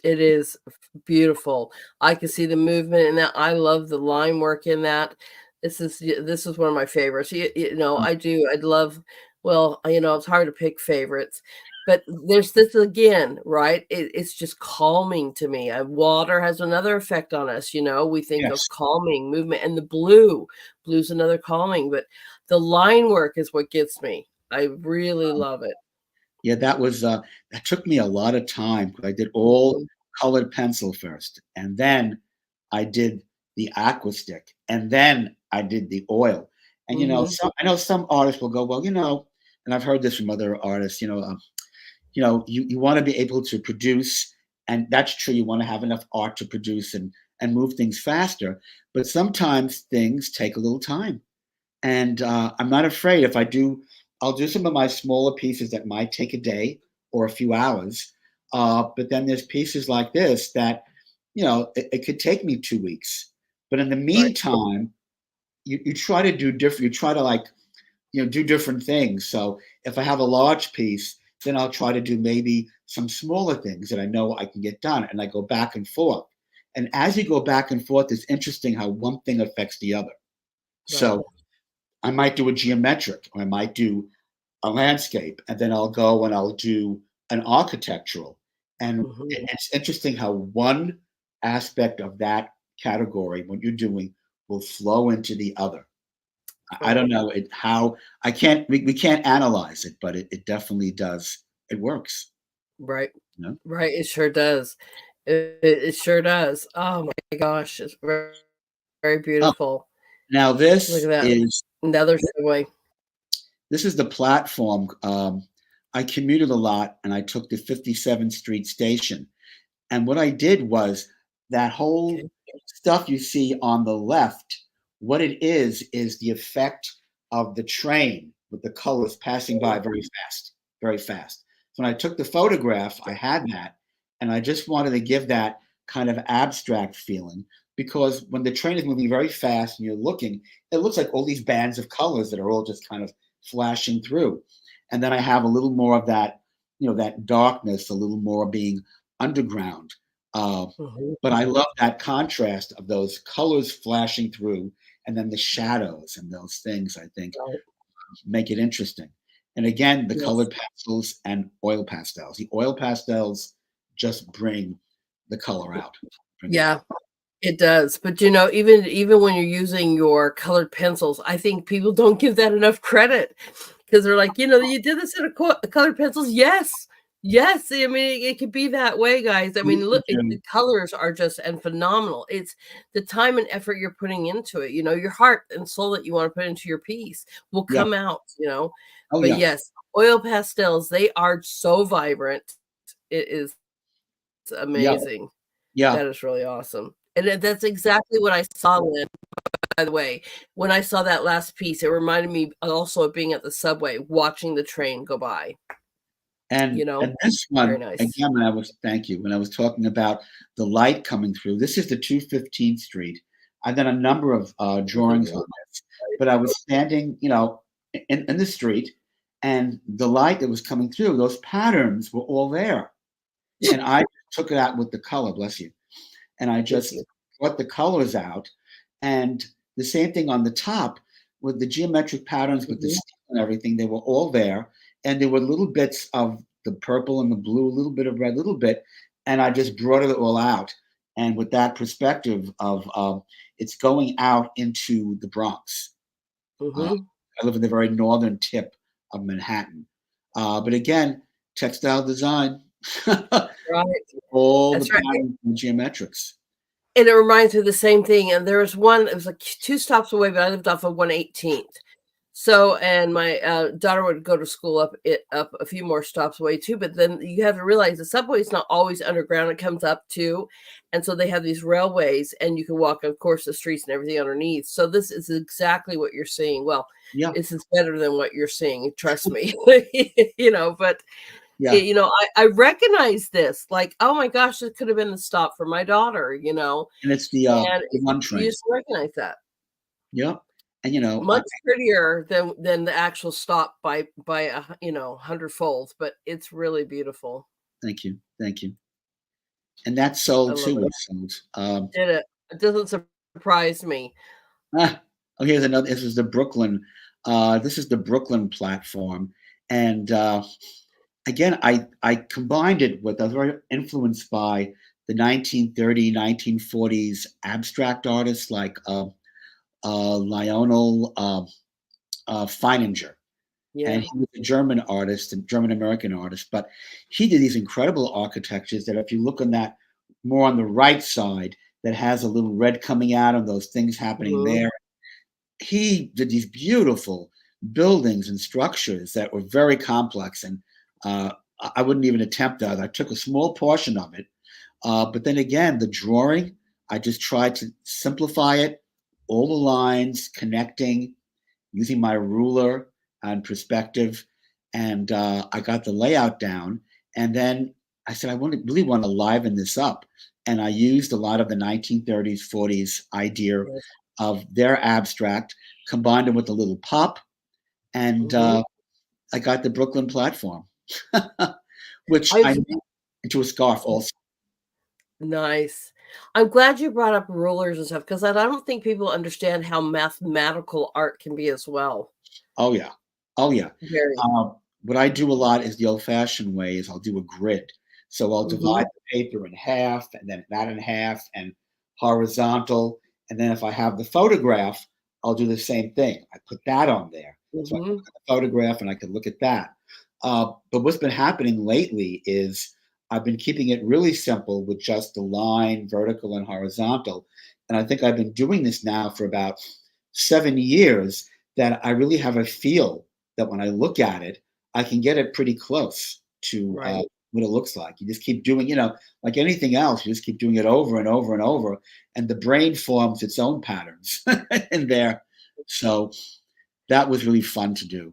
It is beautiful. I can see the movement in that. I love the line work in that. This is one of my favorites. I'd love. Well, it's hard to pick favorites, but there's this again, right? It's just calming to me. Water has another effect on us. We think of Yes. calming movement, and the blue's another calming. But the line work is what gets me. I really love it. Yeah, that took me a lot of time. I did all Mhm, colored pencil first, and then I did the aqua stick, and then I did the oil. And mhm, I know some artists will go, well, and I've heard this from other artists, you want to be able to produce, and that's true. You want to have enough art to produce and move things faster, but sometimes things take a little time. And I'm not afraid if I'll do some of my smaller pieces that might take a day or a few hours. But then there's pieces like this that, it could take me 2 weeks. But in the right. meantime, you try to do different, you try to do different things. So if I have a large piece, then I'll try to do maybe some smaller things that I know I can get done. And I go back and forth. And as you go back and forth, it's interesting how one thing affects the other. Right. So I might do a geometric, or I might do a landscape, and then I'll go and I'll do an architectural. And Mhm, it's interesting how one aspect of that category, what you're doing, will flow into the other. I right. don't know how I can't we can't analyze it, but it definitely does. It works. Right. You know? Right, it sure does. It sure does. Oh my gosh, it's very, very Oh, beautiful. now Look at that. Another segue. this is the platform. I commuted a lot, and I took the 57th Street station. And what I did was that whole Okay. stuff you see on the left, what it is the effect of the train with the colors passing by very fast, very fast. So when I took the photograph, I had that, and I just wanted to give that kind of abstract feeling because when the train is moving very fast and you're looking, it looks like all these bands of colors that are all just kind of flashing through. And then I have a little more of that, that darkness, a little more being underground. Uh, Mhm. but I love that contrast of those colors flashing through and then the shadows and those things, I think, Right. make it interesting. And again, the Yes. colored pastels and oil pastels. The oil pastels just bring the color out, bring it Yeah, out. it does, but, even when you're using your colored pencils, I think people don't give that enough credit because 'cause they're like, "You did this in colored pencils?" Yes. Yes, I mean, it could be that way, guys. I mean, look, the colors are just and phenomenal. It's the time and effort you're putting into it, your heart and soul that you wanna put into your piece will Yeah. come out. Oh, But yeah. yes, oil pastels, they are so vibrant. It is Yeah. amazing. Yeah. That is really awesome. And that's exactly what I saw, Lynn, by the way. When I saw that last piece, it reminded me also of being at the subway, watching the train go by, you know? And this Very one, nice. again, thank you, when I was talking about the light coming through, this is the 215th Street. I've done a number of drawings Mhm. on this, but I was standing, in the street, and the light that was coming through, those patterns were all there. And I took it out with the color, bless you. And I Thank just you. brought the colors out. And the same thing on the top with the geometric patterns with the Mhm. steel and everything, they were all there. And there were little bits of the purple and the blue, a little bit of red, a little bit. And I just brought it all out. And with that perspective of it's going out into the Bronx. Uh, Mhm. I live in the very northern tip of Manhattan. But again, textile design, Right. all the That's right. patterns and geometrics. And it reminds me of the same thing, and there was one it was, like, 2 stops away, but I lived off of 118th. So and my, daughter would go to school up a few more stops away too, but then you have to realize the subway is not always underground, it comes up too, and so they have these railways, and you can walk, of course, the streets and everything underneath. So this is exactly what you're seeing. Well, Yeah, this is better than what you're seeing, trust me. But yeah. I recognize this, like, "Oh my gosh, this could have been the stop for my daughter," And it's and the one you train. just recognize that. Yep. And, Much prettier than the actual stop by hundredfold, but it's really beautiful. thank you, thank you. And that I sold love too, it. it sold. Did it. It doesn't surprise me. Oh, here's another. This is the Brooklyn. This is the Brooklyn platform, and again, I combined it with. I was very influenced by the 1930s, 1940s abstract artists like Lionel Feininger. Yeah. And he was a German artist and German American artist, but he did these incredible architectures that if you look on that more on the right side, that has a little red coming out of those things happening Mhm. there. He did these beautiful buildings and structures that were very complex, and I wouldn't even attempt that. I took a small portion of it, but then again, the drawing, I just tried to simplify it, all the lines connecting, using my ruler and perspective, and I got the layout down. And then I said, really want to liven this up. And I used a lot of the 1930s, 40s idea Yes. of their abstract, combined it with a little pop, and Mhm. I got the Brooklyn platform, which I I've made into a scarf also. Nice. I'm glad you brought up rulers and stuff because I don't think people understand how mathematical art can be as well. Oh yeah, oh yeah. Very. What I do a lot is the old-fashioned way is I'll do a grid. So I'll Mhm. divide the paper in half, and then that in half, and horizontal. And then if I have the photograph, I'll do the same thing. I put that on there, so I can Mhm. look at the photograph and I can look at that. But what's been happening lately is I've been keeping it really simple with just the line, vertical and horizontal. And I think I've been doing this now for about 7 years, that I really have a feel that when I look at it, I can get it pretty close to Right. what it looks like. You just keep doing, like anything else, you just keep doing it over and over and over, and the brain forms its own patterns in there. So that was really fun to do.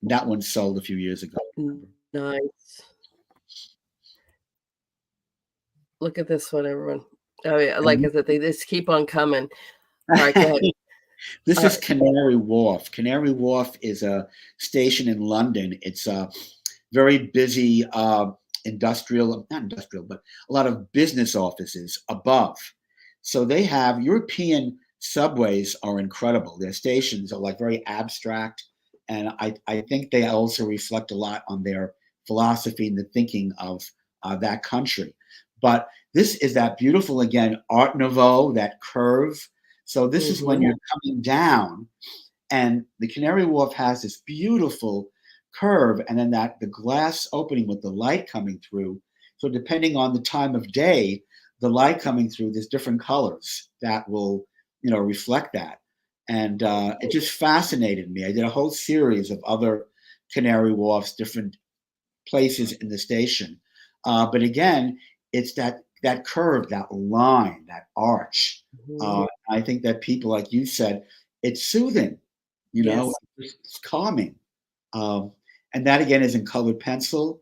That one sold a few years ago. Nice. Look at this one, everyone. Oh yeah, like I said, they just keep on coming. All right, go ahead. This All is right. Canary Wharf. Canary Wharf is a station in London. It's a very busy industrial, not industrial, but a lot of business offices above. So they have European subways are incredible. Their stations are like very abstract. And I think they also reflect a lot on their philosophy and the thinking of that country. But this is that beautiful, again, Art Nouveau, that curve. So this is when Mhm. you're coming down, and the Canary Wharf has this beautiful curve, and then that the glass opening with the light coming through. So depending on the time of day, the light coming through, there's different colors that will, reflect that. And it just fascinated me. I did a whole series of other Canary Wharfs, different places in the station. But again, it's that curve, that line, that arch. Mhm. I think that people, like you said, it's soothing, Yes. it's calming. Um, and that again is in colored pencil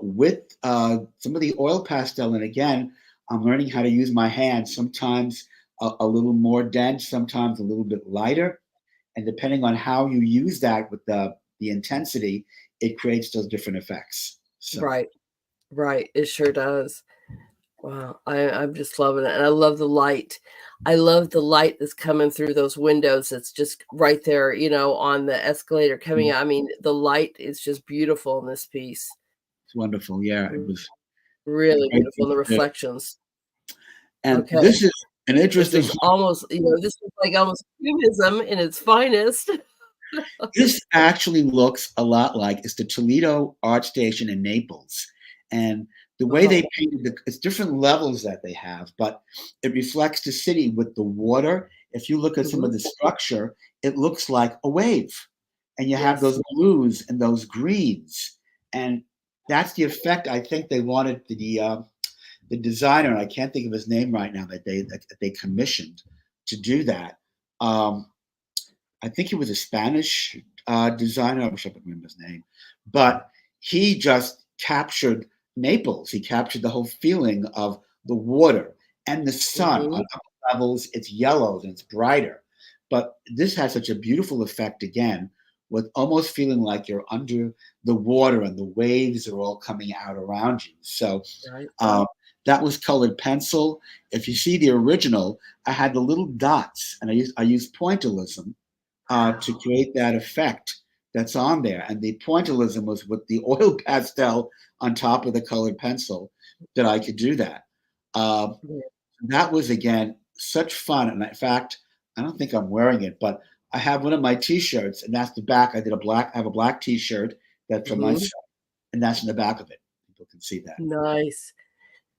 with some of the oil pastel. And again, I'm learning how to use my hands. Sometimes a little more dense, sometimes a little bit lighter. And depending on how you use that with the intensity, it creates those different effects. So Right. Right. It sure does. Wow. I'm just loving it. And I love the light. I love the light that's coming through those windows. It's just right there, on the escalator coming out. I mean, the light is just beautiful in this piece. it's wonderful. Yeah, it R- was a Really great beautiful. thing And the to do. reflections. And Okay. this is an This interesting. is almost, this is like almost cubism in its finest. This actually looks a lot like it's the Toledo Art Station in Naples, and the way Oh. they painted it's different levels that they have, but it reflects the city with the water. If you look at some Mhm. of the structure, it looks like a wave, and you have Yes. those blues and those greens, and that's the effect I think they wanted the designer. And I can't think of his name right now that they commissioned to do that. Um, I think he was a Spanish designer. I wish I could remember his name, but he just captured Naples. He captured the whole feeling of the water and the sun. On Mhm. upper levels, it's yellow and it's brighter, but this has such a beautiful effect again, with almost feeling like you're under the water and the waves are all coming out around you. So Right. uh, That was colored pencil. If you see the original, I had the little dots, and I used pointillism to create that effect that's on there. And the pointillism was with the oil pastel on top of the colored pencil that I could do that. That was, again, such fun. And in fact, I don't think I'm wearing it, but I have one of my T-shirts, and that's the back. I have a black T-shirt that's from myself, and that's in the back of it. People can see that. Nice.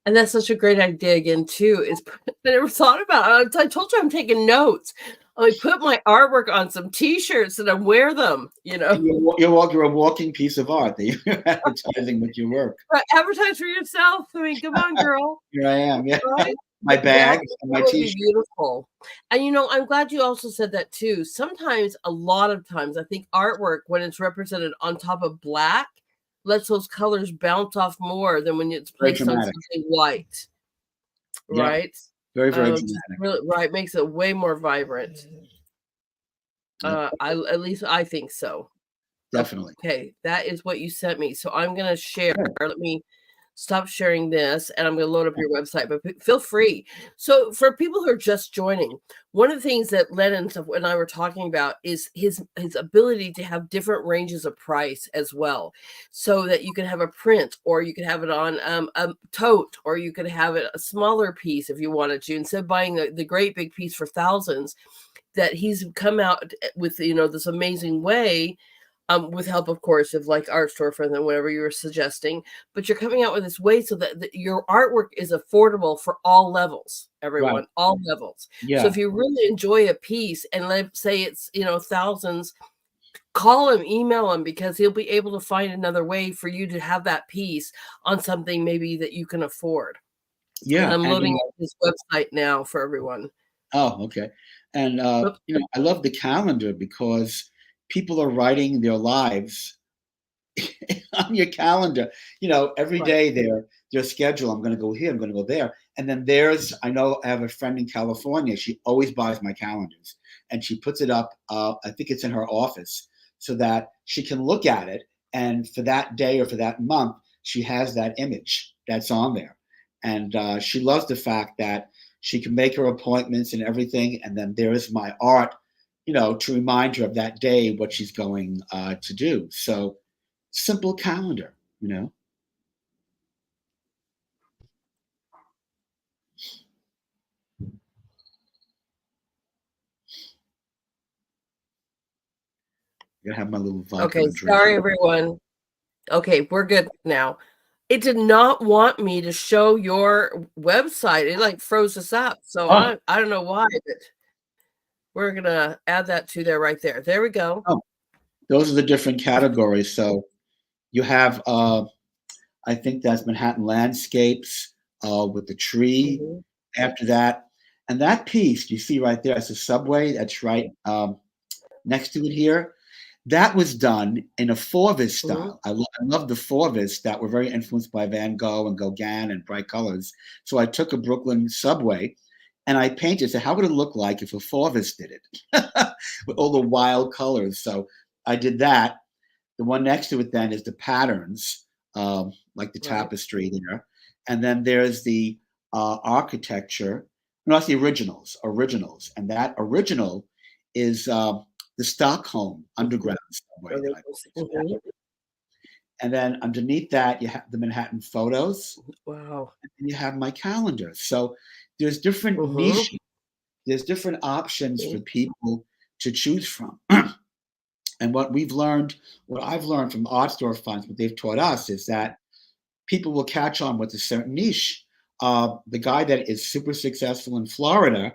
And that's such a great idea again, too. I never thought about it. I told you I'm taking notes. I put my artwork on some T-shirts and I wear them, you know. You're a walking piece of art that you're advertising with your work. Right, advertise for yourself. I mean, come on, girl. Here I am. Yeah. Right? My bag and my T-shirt. Beautiful. And you know, I'm glad you also said that too. Sometimes, a lot of times, I think artwork, when it's represented on top of black, lets those colors bounce off more than when it's placed on something white. Yeah. Right? Very, very dramatic. Really, right, makes it way more vibrant. At least I think so. Definitely. Okay, that is what you sent me. So I'm going to share. Sure. Let me stop sharing this, and I'm going to load up your website, but feel free. So for people who are just joining, one of the things that Len and I were talking about is his ability to have different ranges of price as well, so that you can have a print, or you could have it on a tote, or you could have it a smaller piece if you wanted to, instead of buying the great big piece for thousands. That he's come out with, you know, this amazing way. With help, of course, of like Art Storefront and whatever you were suggesting, but you're coming out with this way so that your artwork is affordable for all levels, everyone, right. All levels. Yeah. So if you really enjoy a piece, and let's say it's, you know, thousands, call him, email him, because he'll be able to find another way for you to have that piece on something maybe that you can afford. Yeah. And I'm loading up his website now for everyone. Oh, okay. And, you know, I love the calendar because people are writing their lives on your calendar. You know, every day their schedule. I'm going to go here. I'm going to go there. And then I know I have a friend in California. She always buys my calendars, and she puts it up. I think it's in her office, so that she can look at it. And for that day or for that month, she has that image that's on there. And she loves the fact that she can make her appointments and everything. And then there is my art, you know, to remind her of that day, what she's going to do. So simple calendar, you know. I gotta have my little vodka. Okay, sorry everyone. Okay, we're good now. It did not want me to show your website. It like froze us up. So I don't know why, but we're gonna add that to there right there. There we go. Oh, those are the different categories. So you have I think that's Manhattan landscapes with the tree after that. And that piece you see right there, it's a subway that's right next to it here. That was done in a Fauvism style. I love the Fauvists that were very influenced by Van Gogh and Gauguin and bright colors. So I took a Brooklyn subway and I painted. So how would it look like if a Fauvist did it with all the wild colors? So I did that. The one next to it then is the patterns, like the tapestry there. And then there's the architecture. No, that's the originals. And that original is the Stockholm Underground subway. And then underneath that, you have the Manhattan photos. Wow. And you have my calendar. So there's different niches. There's different options for people to choose from. And what I've learned from art storefronts, what they've taught us, is that people will catch on with a certain niche. The guy that is super successful in Florida,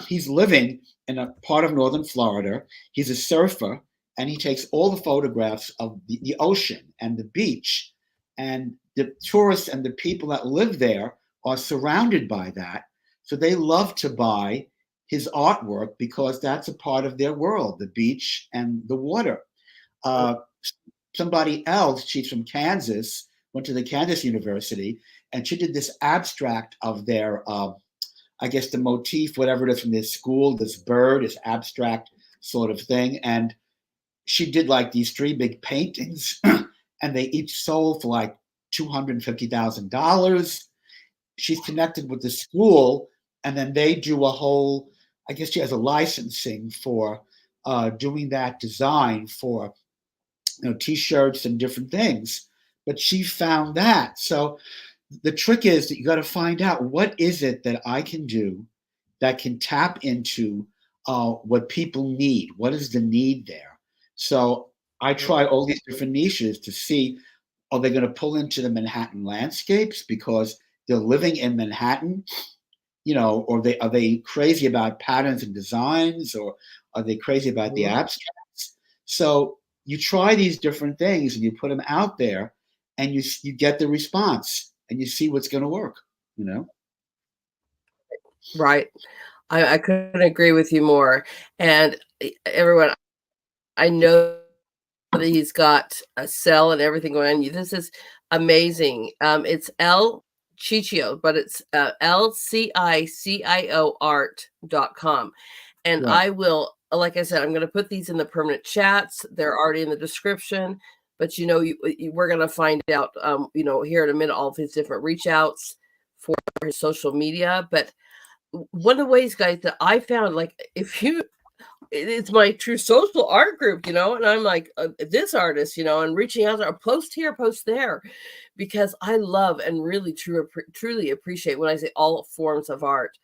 he's living in a part of northern Florida. He's a surfer, and he takes all the photographs of the ocean and the beach. And the tourists and the people that live there are surrounded by that. So they love to buy his artwork because that's a part of their world, the beach and the water. Somebody else, she's from Kansas, went to the Kansas University, and she did this abstract of their I guess the motif, whatever it is from this school, this bird, this abstract sort of thing. And she did like these 3 big paintings and they each sold for like $250,000. she's connected with the school, and then they do a whole. I guess she has a licensing for doing that design for T-shirts and different things. But she found that. So the trick is that you got to find out what is it that I can do that can tap into what people need. What is the need there? So I try all these different niches to see, are they going to pull into the Manhattan landscapes because they're living in Manhattan, or are they crazy about patterns and designs, or are they crazy about the abstracts? So you try these different things and you put them out there, and you get the response, and you see what's going to work. Right. I couldn't agree with you more. And everyone, I know that he's got a cell and everything going on. This is amazing. It's L Cicio, but it's LCICIO art.com. And Right. I will, like I said, I'm going to put these in the permanent chats. They're already in the description, but we're going to find out, here in a minute, all of his different reach outs for his social media. But one of the ways, guys, that I found, like, it's my True Social art group, and I'm like, this artist, and reaching out to a post here, post there, because I love and really truly appreciate when I say all forms of art.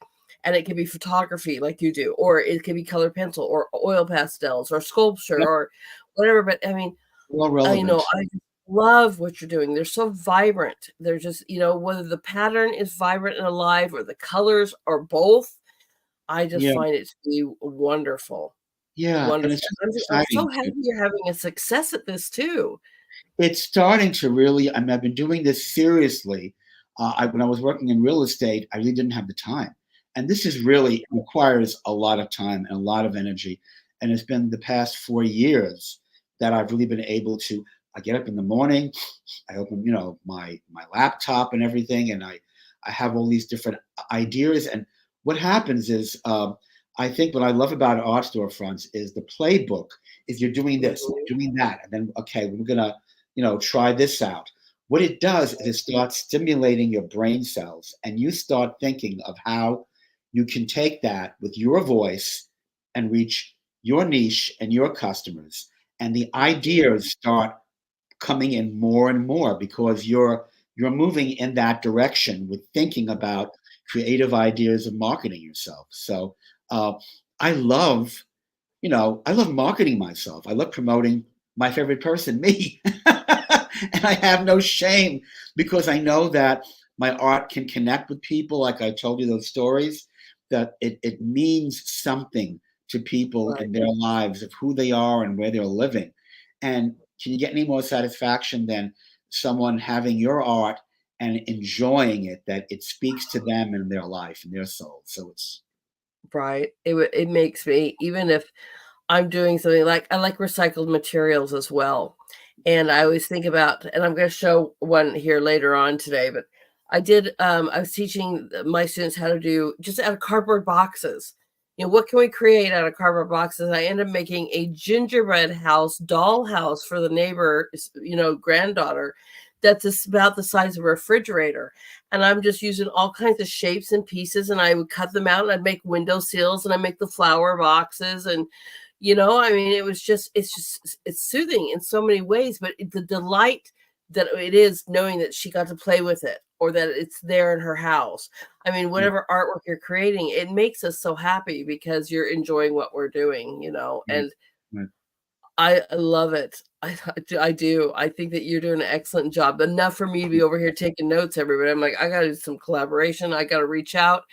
And it can be photography like you do, or it can be color pencil or oil pastels or sculpture Yep. or whatever. But I mean, Well relevant. I love what you're doing. They're so vibrant. They're just, whether the pattern is vibrant and alive or the colors or both, I just Yeah. find it to be wonderful. Yeah. And Wonderful. it's just I'm so exciting happy too. you're having a success at this too. It's starting to really. I mean, I've been doing this seriously. When I was working in real estate, I really didn't have the time, and this is really requires a lot of time and a lot of energy. And it's been the past 4 years that I've really been able to. I get up in the morning, I open, my laptop and everything, and I have all these different ideas. And what happens is, I think what I love about art storefronts is the playbook. Is you're doing this, Mhm. you're doing that, and then okay, we're gonna try this out. What it does is it starts stimulating your brain cells, and you start thinking of how you can take that with your voice and reach your niche and your customers. And the ideas start coming in more and more because you're moving in that direction with thinking about creative ideas of marketing yourself. So uh, I love I love marketing myself. I love promoting my favorite person, me. And I have no shame because I know that my art can connect with people. Like I told you those stories, that it means something to people Right. in their lives of who they are and where they're living. And can you get any more satisfaction than someone having your art and enjoying it, that it speaks to them and their life and their soul? So it's Right. It makes me, even if I'm doing something like, I like recycled materials as well. And I always think about, and I'm going to show one here later on today, but I was teaching my students how to do just out of cardboard boxes. What can we create out of cardboard boxes? I ended up making a gingerbread house, doll house for the neighbor, granddaughter, that's about the size of a refrigerator. And I'm just using all kinds of shapes and pieces, and I would cut them out and I'd make window sills and I make the flower boxes. And I mean, it's soothing in so many ways, but the delight that it is knowing that she got to play with it or that it's there in her house. I mean, yeah, whatever artwork you're creating, it makes us so happy because you're enjoying what we're doing, right, and right. I love it. I do. I think that you're doing an excellent job. Enough for me to be over here taking notes, everybody. I'm like, I got to do some collaboration. I got to reach out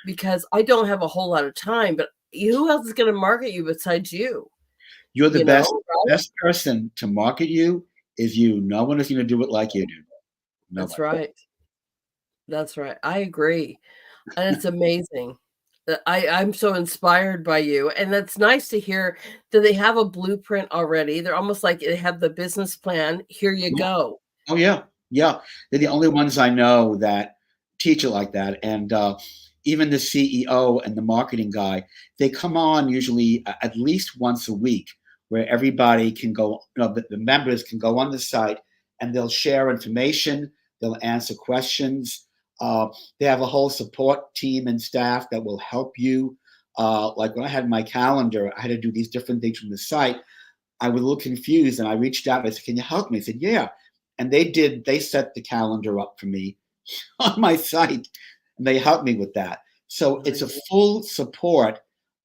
because I don't have a whole lot of time, but who else is going to market you besides you? You're the Right? best person to market you is you. No one is going to do it like you do. That's Nobody. right. That's right. I agree. And it's amazing. I'm so inspired by you. And that's nice to hear that they have a blueprint already. They're almost like they have the business plan. Here you Yeah. go. Oh yeah, yeah. They're the only ones I know that teach it like that. And even the CEO and the marketing guy, they come on usually at least once a week, where everybody can go. The members can go on the site and they'll share information. They'll answer questions. They have a whole support team and staff that will help you. Like when I had my calendar, I had to do these different things from the site. I was a little confused, and I reached out and I said, "Can you help me?" I said, "Yeah." And they did. They set the calendar up for me on my site, and they helped me with that. So it's a full support.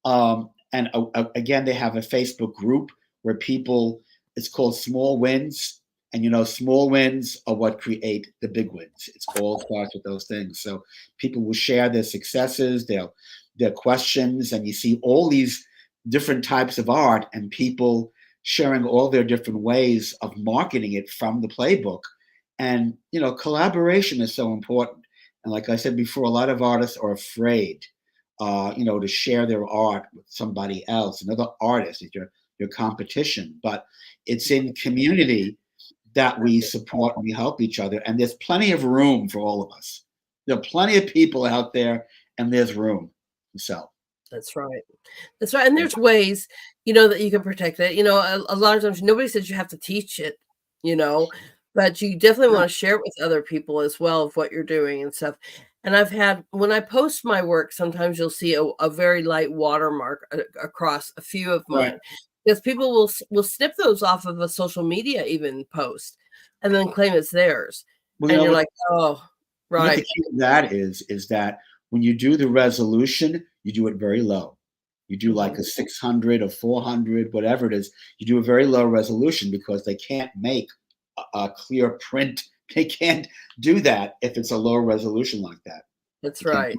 And again, they have a Facebook group where people, it's called Small Wins. And, small wins are what create the big wins. It's all starts with those things. So people will share their successes, their questions, and you see all these different types of art and people sharing all their different ways of marketing it from the playbook. And, collaboration is so important. And like I said before, a lot of artists are afraid, to share their art with somebody else, another artist, it's your competition. But it's in community that we support and we help each other. And there's plenty of room for all of us. There are plenty of people out there, and there's room to sell. That's right. That's right. And there's ways, that you can protect it. A lot of times nobody says you have to teach it, but you definitely want to share it with other people as well of what you're doing and stuff. And when I post my work, sometimes you'll see a very light watermark across a few of mine. Right. Because people will snip those off of a social media even post and then claim it's theirs. Well, and you're like, oh, right. The key to that is that when you do the resolution, you do it very low. You do like a 600 or 400, whatever it is. You do a very low resolution because they can't make a clear print. They can't do that if it's a low resolution like that. That's right.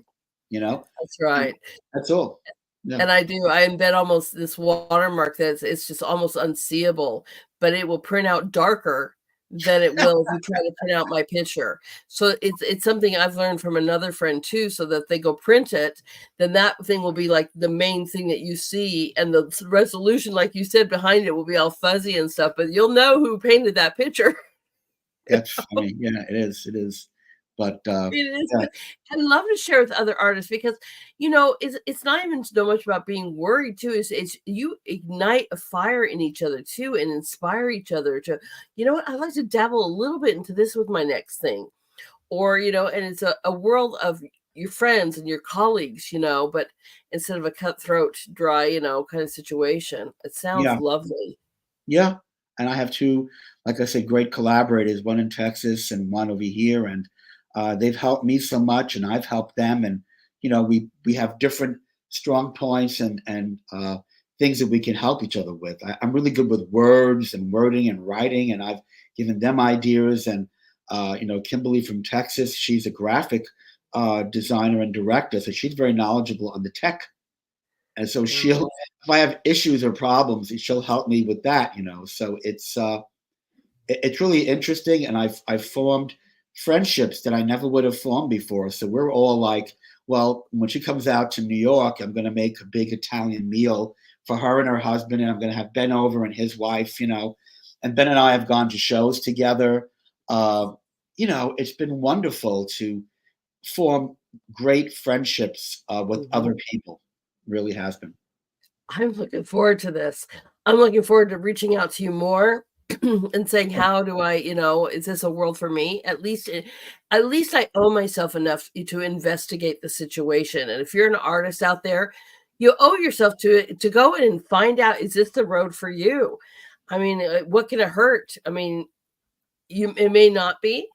That's right. That's all. Yeah. And I embed almost this watermark that it's just almost unseeable, but it will print out darker than it will if you try to print out my picture. So it's something I've learned from another friend too, so that they go print it, then that thing will be like the main thing that you see, and the resolution, like you said, behind it will be all fuzzy and stuff, but you'll know who painted that picture. That's funny. Yeah, it is. It is. But it is. Yeah. I love to share with other artists because, it's not even so much about being worried too. It's you ignite a fire in each other too and inspire each other to, what, I'd like to dabble a little bit into this with my next thing. Or, and it's a world of your friends and your colleagues, but instead of a cutthroat, dry, kind of situation. It sounds lovely. Yeah. And I have two, like I said, great collaborators, one in Texas and one over here. And they've helped me so much, and I've helped them. And we have different strong points and things that we can help each other with. I'm really good with words and wording and writing, and I've given them ideas. And Kimberly from Texas, she's a graphic designer and director, so she's very knowledgeable on the tech. And so if I have issues or problems, she'll help me with that. So it's really interesting, and I've formed friendships that I never would have formed before. So we're all like, well, when she comes out to New York, I'm going to make a big Italian meal for her and her husband, and I'm going to have Ben over and his wife, and Ben and I have gone to shows together. It's been wonderful to form great friendships with other people. It really has been. I'm looking forward to this. I'm looking forward to reaching out to you more and saying, how do I, is this a world for me? At least I owe myself enough to investigate the situation. And if you're an artist out there, you owe yourself to go in and find out, is this the road for you? I mean, what can it hurt? I mean, it may not be,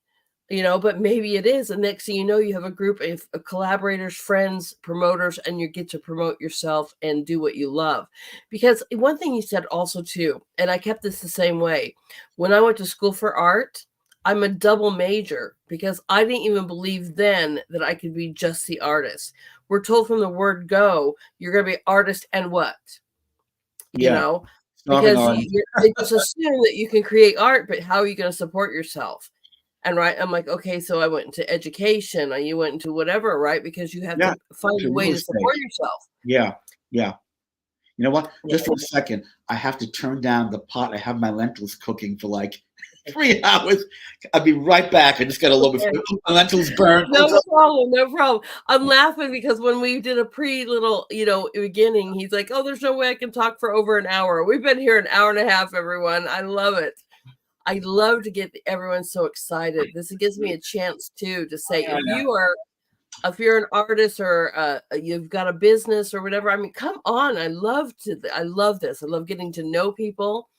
but maybe it is. And next thing you know, you have a group of collaborators, friends, promoters, and you get to promote yourself and do what you love. Because one thing you said also too, and I kept this the same way, when I went to school for art, I'm a double major because I didn't even believe then that I could be just the artist. We're told from the word go, you're going to be artist and what? Because they just assume that you can create art, but how are you going to support yourself? And I'm like, okay, so I went into education, or you went into whatever, right? Because you have to find a way to support yourself. Yeah. You know what? Just for a second, I have to turn down the pot. I have my lentils cooking for like 3 hours. I'll be right back. I just got a little bit. My lentils burned. No problem. I'm laughing because when we did a beginning, he's like, oh, there's no way I can talk for over an hour. We've been here an hour and a half, everyone. I love it. I love to get everyone so excited. This gives me a chance too to say, if you're an artist or you've got a business or whatever, I mean, come on. I love this. I love getting to know people.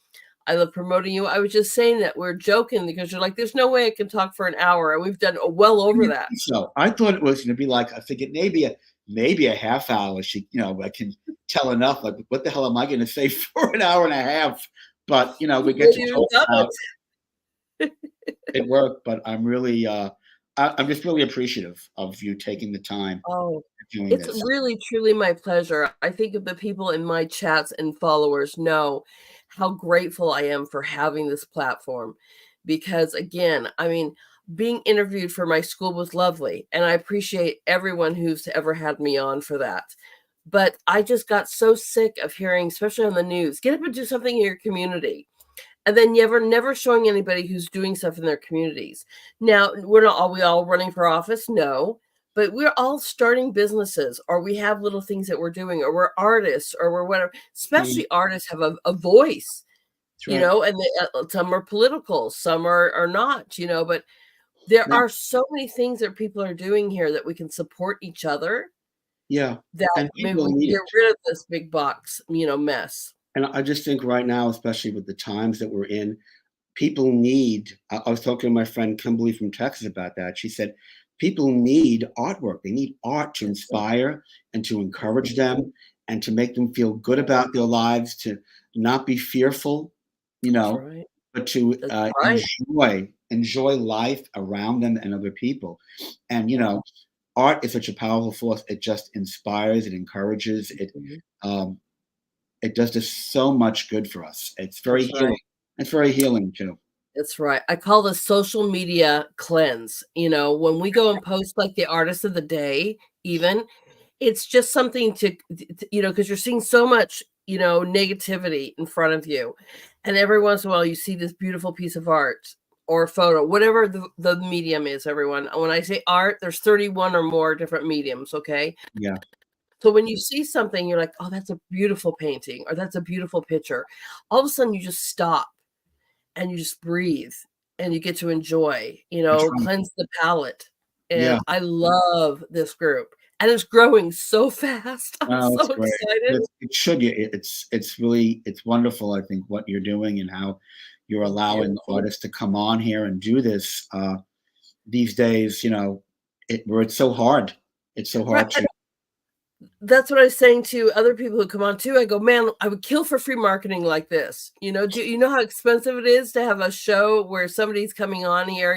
I love promoting you. I was just saying that we're joking because you're like, there's no way I can talk for an hour. And we've done well over that. So I thought it was going to be like, I figured maybe a half hour. I can tell enough. Like, what the hell am I going to say for an hour and a half? But, we get to talk about it worked. But I'm really, I'm just really appreciative of you taking the time. Oh, doing it's this. really, truly my pleasure. I think of the people in my chats and followers know how grateful I am for having this platform. Because again, I mean, being interviewed for my school was lovely. And I appreciate everyone who's ever had me on for that. But I just got so sick of hearing, especially on the news, get up and do something in your community. And then never showing anybody who's doing stuff in their communities. Now, are we all running for office? No. But we're all starting businesses, or we have little things that we're doing, or we're artists, or we're whatever. Especially artists have a voice, Right. and some are political, some are not, but there are so many things that people are doing here that we can support each other. Yeah. That And maybe people we can need get it. rid of this big box, mess. And I just think right now, especially with the times that we're in, people need, I was talking to my friend Kimberly from Texas about that. She said, people need artwork. They need art to inspire and to encourage them and to make them feel good about their lives, to not be fearful, Right. but to Right. enjoy life around them and other people. And, art is such a powerful force. It just inspires, it encourages, it does just so much good for us. It's very That's healing. right. It's very healing too. That's right. I call this social media cleanse. When we go and post like the artist of the day, even, it's just something to because you're seeing so much, negativity in front of you. And every once in a while you see this beautiful piece of art or photo, whatever the medium is, everyone. When I say art, there's 31 or more different mediums, okay? Yeah. So when you see something, you're like, oh, that's a beautiful painting or that's a beautiful picture. All of a sudden you just stop and you just breathe and you get to enjoy, cleanse the palate. Yeah. And I love this group. And it's growing so fast. I'm Oh, so it's great. excited. It should. It's really, it's wonderful. I think what you're doing and how you're allowing artists to come on here and do this these days. Where it's so hard. It's so hard to. That's what I was saying to other people who come on too. I go, man, I would kill for free marketing like this. Do you know how expensive it is to have a show where somebody's coming on here,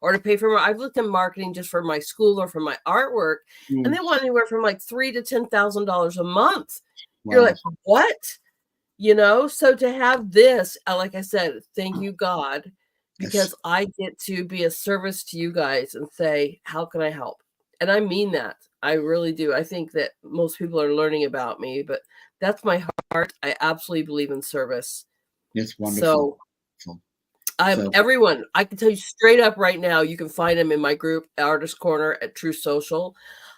or to pay for? I've looked at marketing just for my school or for my artwork, and they want anywhere from like $3,000 to $10,000 a month. Wow. You're like, what? So to have this, like I said, thank you, God, because I get to be a service to you guys and say, how can I help? And I mean that. I really do. I think that most people are learning about me, but that's my heart. I absolutely believe in service. It's wonderful. Everyone, I can tell you straight up right now, you can find them in my group, Artist Corner at True Social.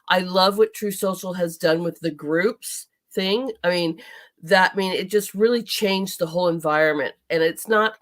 I love what True Social has done with the groups thing. It just really changed the whole environment. And it's not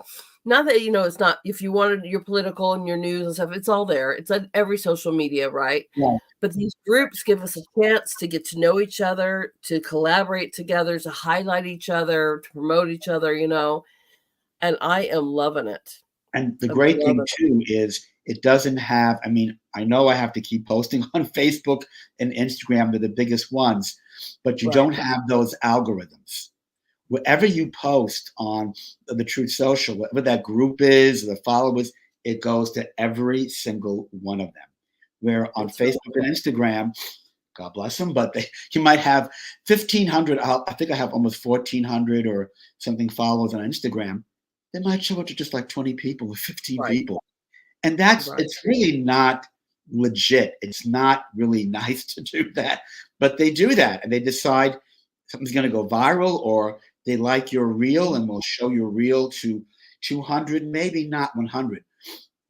that, it's not, if you wanted your political and your news and stuff, it's all there. It's on every social media, right? Yeah. But these groups give us a chance to get to know each other, to collaborate together, to highlight each other, to promote each other, and I am loving it. And the great thing too is it doesn't have, I know I have to keep posting on Facebook and Instagram, they're the biggest ones, but you don't have those algorithms. Wherever you post on the Truth Social, whatever that group is, the followers, it goes to every single one of them. Where on Facebook and Instagram, God bless them, but you might have 1,500. I think I have almost 1,400 or something followers on Instagram. They might show it to just like 20 people or 15 people. And it's really not legit. It's not really nice to do that, but they do that and they decide something's going to go viral or they like your reel and will show your reel to 200, maybe not 100.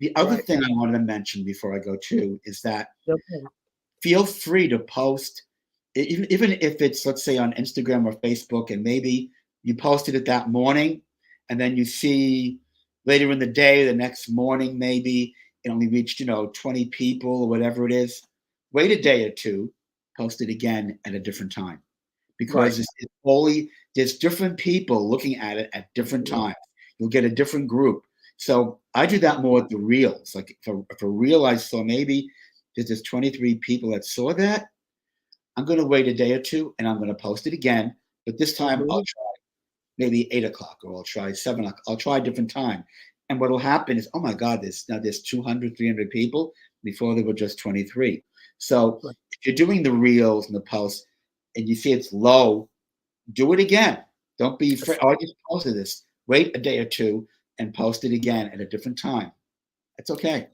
The other thing I wanted to mention before I go to is that feel free to post, even if it's, let's say, on Instagram or Facebook, and maybe you posted it that morning, and then you see, later in the day, the next morning, maybe it only reached, 20 people or whatever it is. Wait a day or two, post it again at a different time. Because Right. it's only, there's different people looking at it at different Mhm. times. You'll get a different group. So I do that more with the reels. Like if a reel I saw, maybe there's just 23 people that saw that, I'm going to wait a day or two and I'm going to post it again. But this time I'll Mhm. try maybe 8 o'clock, or I'll try 7 o'clock. I'll try a different time. And what will happen is, oh my God, there's 200, 300 people. Before there were just 23. So Right. if you're doing the reels and the posts and you see it's low, do it again. Don't be afraid. Oh, I just posted this. Wait a day or two and post it again at a different time. It's okay.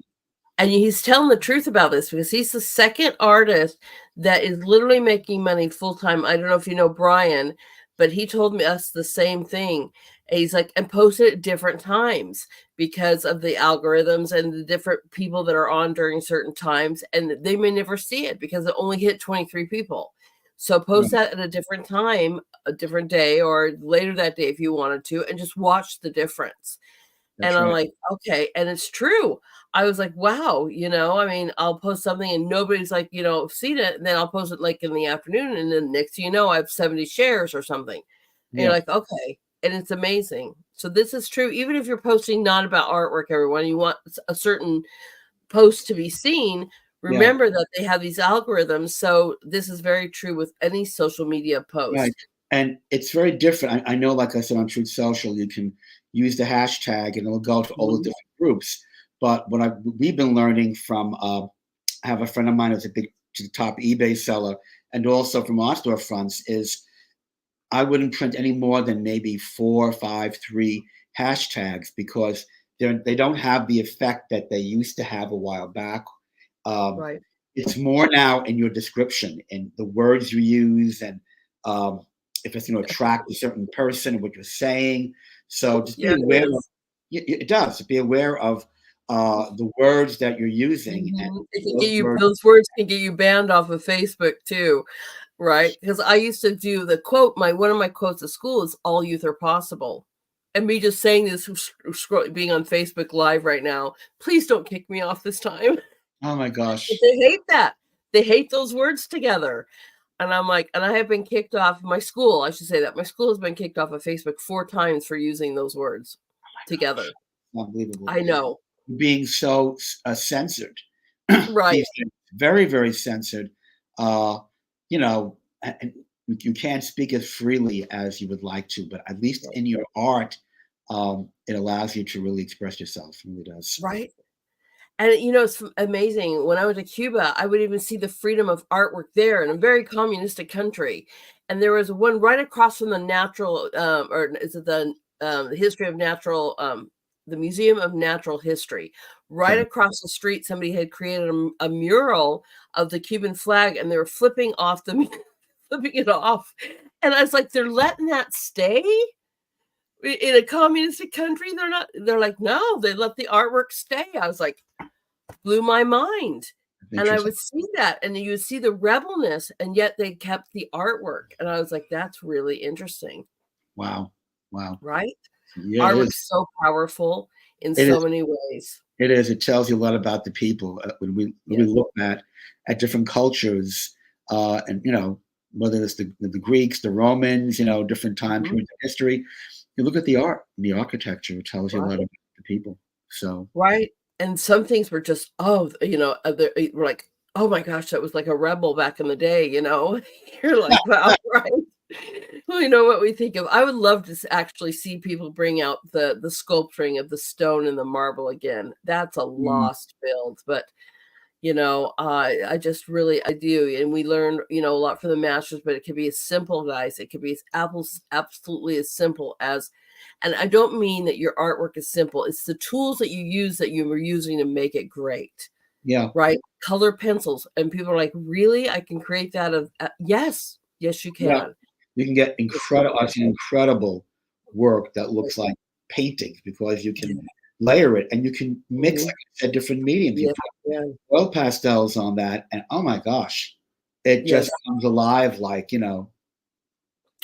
And he's telling the truth about this because he's the second artist that is literally making money full time. I don't know if you know Brian, but he told me us the same thing. And he's like, and post it at different times because of the algorithms and the different people that are on during certain times. And they may never see it because it only hit 23 people. So post Right. that at a different time, a different day, or later that day if you wanted to, and just watch the difference. And That's I'm right. like, okay. And it's true. I was like, wow, I mean, I'll post something and nobody's like, seen it. And then I'll post it like in the afternoon. And then next thing you know, I have 70 shares or something. And you're Yeah. like, okay. And it's amazing. So this is true. Even if you're posting not about artwork, everyone, you want a certain post to be seen, Yeah. remember that they have these algorithms. So this is very true with any social media Right. post. And it's very different. I know, like I said, on Truth Social, you can use the hashtag and it'll go to all the Mhm. different groups. But we've been learning from, I have a friend of mine who's a big to the top eBay seller, and also from our storefronts, is I wouldn't print any more than maybe 4, 5, 3 hashtags because they don't have the effect that they used to have a while back. Um, Right. it's more now in your description and the words you use, and um, if it's attract a certain person and what you're saying. So just be Yeah, aware it of is. it. Does be aware of the words that you're using, and Mhm. It can those get you words. those words can get you banned off of Facebook too, right? Because I used to do the quote, one of my quotes at school is "All youth are possible." And me just saying this, being on Facebook Live right now, please don't kick me off this time. Oh my But gosh! they hate that. They hate those words together. And I'm like, and I have been kicked off my school. I should say that my school has been kicked off of Facebook 4 times for using those words together. Unbelievable. I know. Being so censored Right. these days, very, very censored. Uh, and you can't speak as freely as you would like to, but at least in your art, it allows you to really express yourself. It really does. Right. And it's amazing. When I went to Cuba, I would even see the freedom of artwork there in a very communistic country. And there was one right across from the natural, or is it the history of natural, the Museum of Natural History. Right Okay. across the street, somebody had created a mural of the Cuban flag, and they were flipping off flipping it off. And I was like, they're letting that stay in a communistic country. They're not. They're like, no, they let the artwork stay. I was like, blew my mind. And I Interesting. would see that, and you would see the rebelness, and yet they kept the artwork. And I was like, that's really interesting, Wow. Wow. right? Yeah, it is. Artwork's so powerful in It so is. many ways. It is. It tells you a lot about the people when we Yeah. look at different cultures, and whether it's the Greeks, the Romans, different time Mhm. periods of history. You look at the art and the architecture. It tells you a lot Right. about the people. So Right. And some things were just, we're like, oh my gosh, that was like a rebel back in the day, You're like, wow, right. Well, you know what we think of. I would love to actually see people bring out the sculpturing of the stone and the marble again. That's a mm, lost build, but I just really I do, and we learn a lot from the masters. But it can be as simple, guys. It could be as absolutely as simple as, and I don't mean that your artwork is simple. It's the tools that you use that you were using to make it great, yeah, right? Color pencils, and people are like, really? I can create that of yes, yes, you yeah. can. You can get Yes, you incredible, I've can. seen incredible work that Right. looks like paintings because you Yeah. can layer it and you can mix, Mhm. like I said, different mediums. You Yeah. put Yeah. oil pastels on that, and oh my gosh, it just Yes. comes alive like,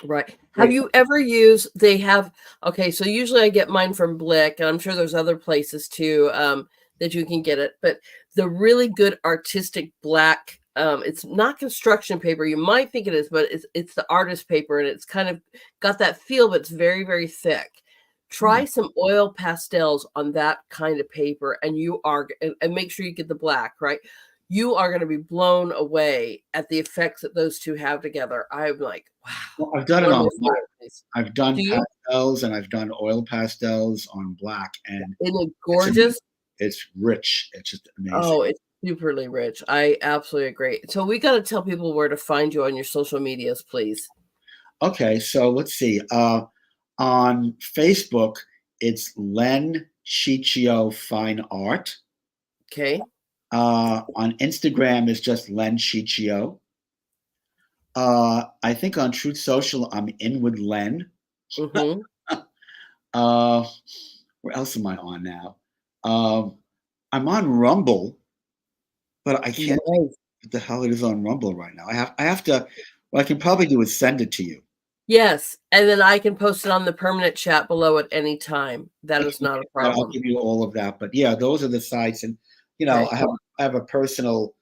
Right. Have you ever used, okay, so usually I get mine from Blick, and I'm sure there's other places too that you can get it, but the really good artistic black, it's not construction paper. You might think it is, but it's the artist paper, and it's kind of got that feel, but it's very, very thick. Try some oil pastels on that kind of paper, and and make sure you get the black, right? You are going to be blown away at the effects that those two have together. I'm like, wow. Well, I've done it on black. I've done Do you? pastels and I've done oil pastels on black, and Isn't it gorgeous? It's rich. It's just amazing. Oh, it's superly rich. I absolutely agree. So we got to tell people where to find you on your social medias, please. Okay, so let's see. On Facebook, it's Len Cicio Fine Art. Okay. On Instagram, it's just Len Cicio. I think on Truth Social, I'm Inwood Len. Mm-hmm. Where else am I on now? I'm on Rumble, but I can't think what the hell it is on Rumble right now. I have to. What I can probably do is send it to you. Yes, and then I can post it on the permanent chat below at any time. That is not a problem. I'll give you all of that. But yeah, those are the sites, and I have a personal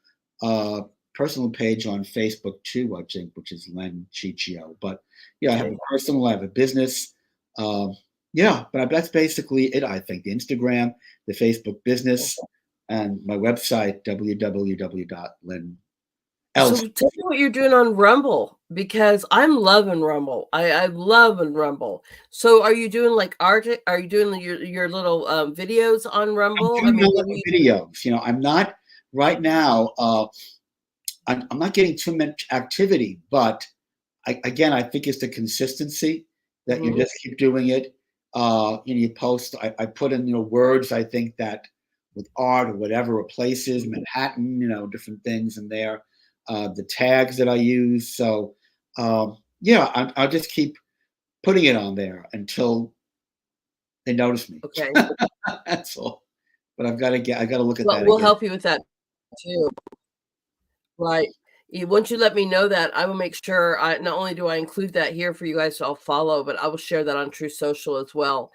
page on Facebook too, I think, which is Len Cicio. But yeah, I have a personal, I have a business. Yeah, but that's basically it, I think. The Instagram, the Facebook business, and my website, www.len. So tell me what you're doing on Rumble, because I'm loving Rumble. I love Rumble. So are you doing like art? Are you doing your little videos on Rumble? I'm doing videos. I'm not right now. I'm not getting too much activity, but I think it's the consistency that you just keep doing it. You post. I put in words. I think that with art or whatever, or places, Manhattan, different things in there. The tags that I use. So yeah, I'll just keep putting it on there until they notice me. Okay, that's all. But I got to look at that. We'll help you with that too. Right. Once you let me know that, I will make sure not only do I include that here for you guys to all follow, but I will share that on True Social as well,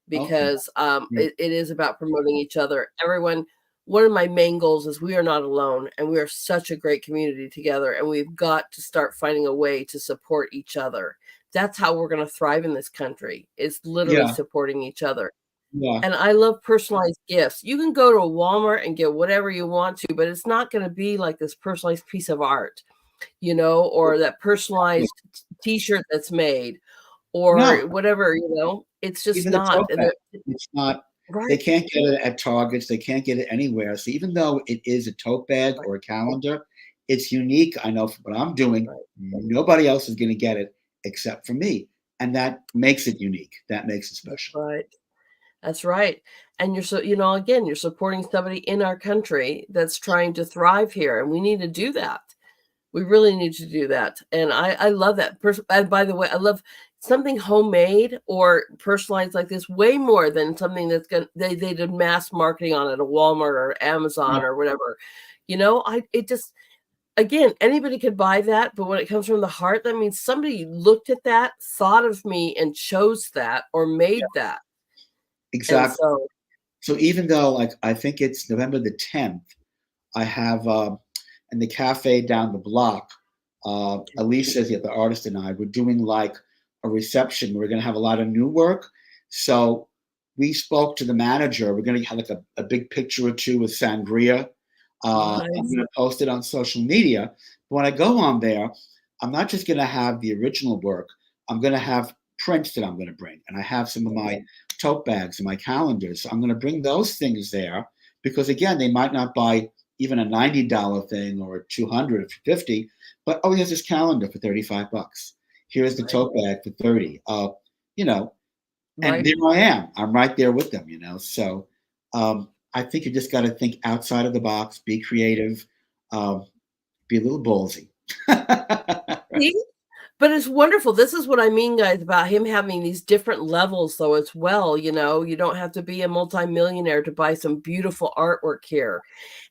because it is about promoting each other. Everyone, one of my main goals is we are not alone, and we are such a great community together, and we've got to start finding a way to support each other. That's how we're going to thrive in this country, is literally supporting each other. Yeah. And I love personalized gifts. You can go to a Walmart and get whatever you want to, but it's not going to be like this personalized piece of art, or that personalized t-shirt that's made, or whatever, it's just even not. It's not. Right. They can't get it at Targets. They can't get it anywhere. So even though it is a tote bag or a calendar, it's unique. I know for what I'm doing, nobody else is going to get it except for me. And that makes it unique. That makes it special. Right. That's right. And again, you're supporting somebody in our country that's trying to thrive here. And we need to do that. We really need to do that. And I love that. And by the way, I love something homemade or personalized like this way more than something that's they did mass marketing on at a Walmart or Amazon or whatever. Again, anybody could buy that, but when it comes from the heart, that means somebody looked at that, thought of me, and chose that or made that. Exactly. So even though I think it's November the 10th, I have in the cafe down the block, Elise says, the artist and I, we're doing like a reception. We're going to have a lot of new work. So we spoke to the manager. We're going to have like a big picture or two with sangria. Nice. I'm going to post it on social media. But when I go on there, I'm not just going to have the original work. I'm going to have prints that I'm going to bring. And I have some of my tote bags and my calendars. So I'm going to bring those things there because, again, they might not buy even a $90 thing or $200 or $50, but here's this calendar for $35. Here's the tote bag for $30. And there I am. I'm right there with them. So I think you just got to think outside of the box, be creative, be a little ballsy. But it's wonderful. This is what I mean, guys, about him having these different levels, though, as well. You know, you don't have to be a multimillionaire to buy some beautiful artwork here.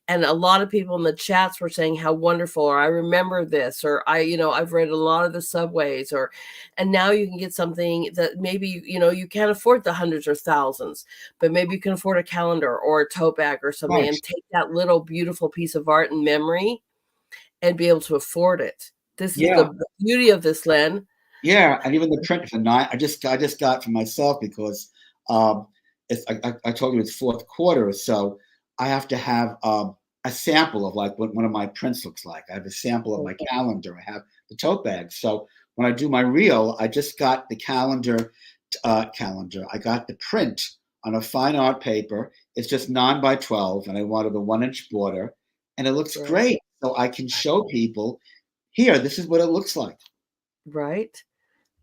And a lot of people in the chats were saying how wonderful, or I remember this, or I've read a lot of the subways, and now you can get something that maybe, you can't afford the hundreds or thousands, but maybe you can afford a calendar or a tote bag or something, Right. and take that little beautiful piece of art and memory and be able to afford it. This is Yeah. the beauty of this, Len. Yeah, and even the print for nine, I just got for myself because I told you it's fourth quarter, so I have to have a sample of like what one of my prints looks like. I have a sample of my calendar. I have the tote bag. So when I do my reel, I just got the calendar. I got the print on a fine art paper. It's just 9 by 12, and I wanted a 1-inch border, and it looks great. So I can show people, here, this is what it looks like. Right.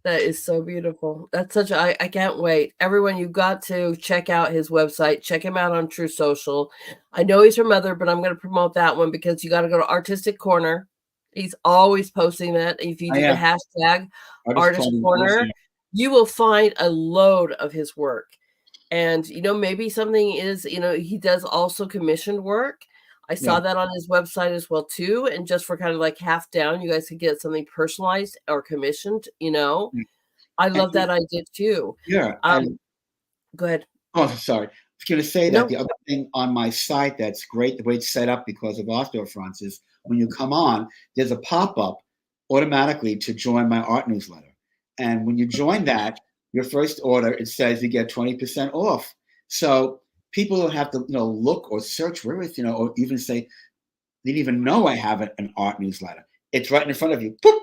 That is so beautiful. That's I can't wait. Everyone, you've got to check out his website. Check him out on True Social. I know he's her mother, but I'm going to promote that one because you got to go to Artistic Corner. He's always posting that. If you do the hashtag Artist Corner, you will find a load of his work. And, maybe something is, he does also commissioned work. I saw that on his website as well, too. And just for kind of like half down, you guys could get something personalized or commissioned, I love that idea, too. Yeah. Go ahead. Oh, sorry. I was going to say that the other thing on my site that's great, the way it's set up because of storefronts, is when you come on, there's a pop-up automatically to join my art newsletter. And when you join that, your first order, it says you get 20% off. So people don't have to, look or search where it's, or even say, they didn't even know I have an art newsletter. It's right in front of you. Boop!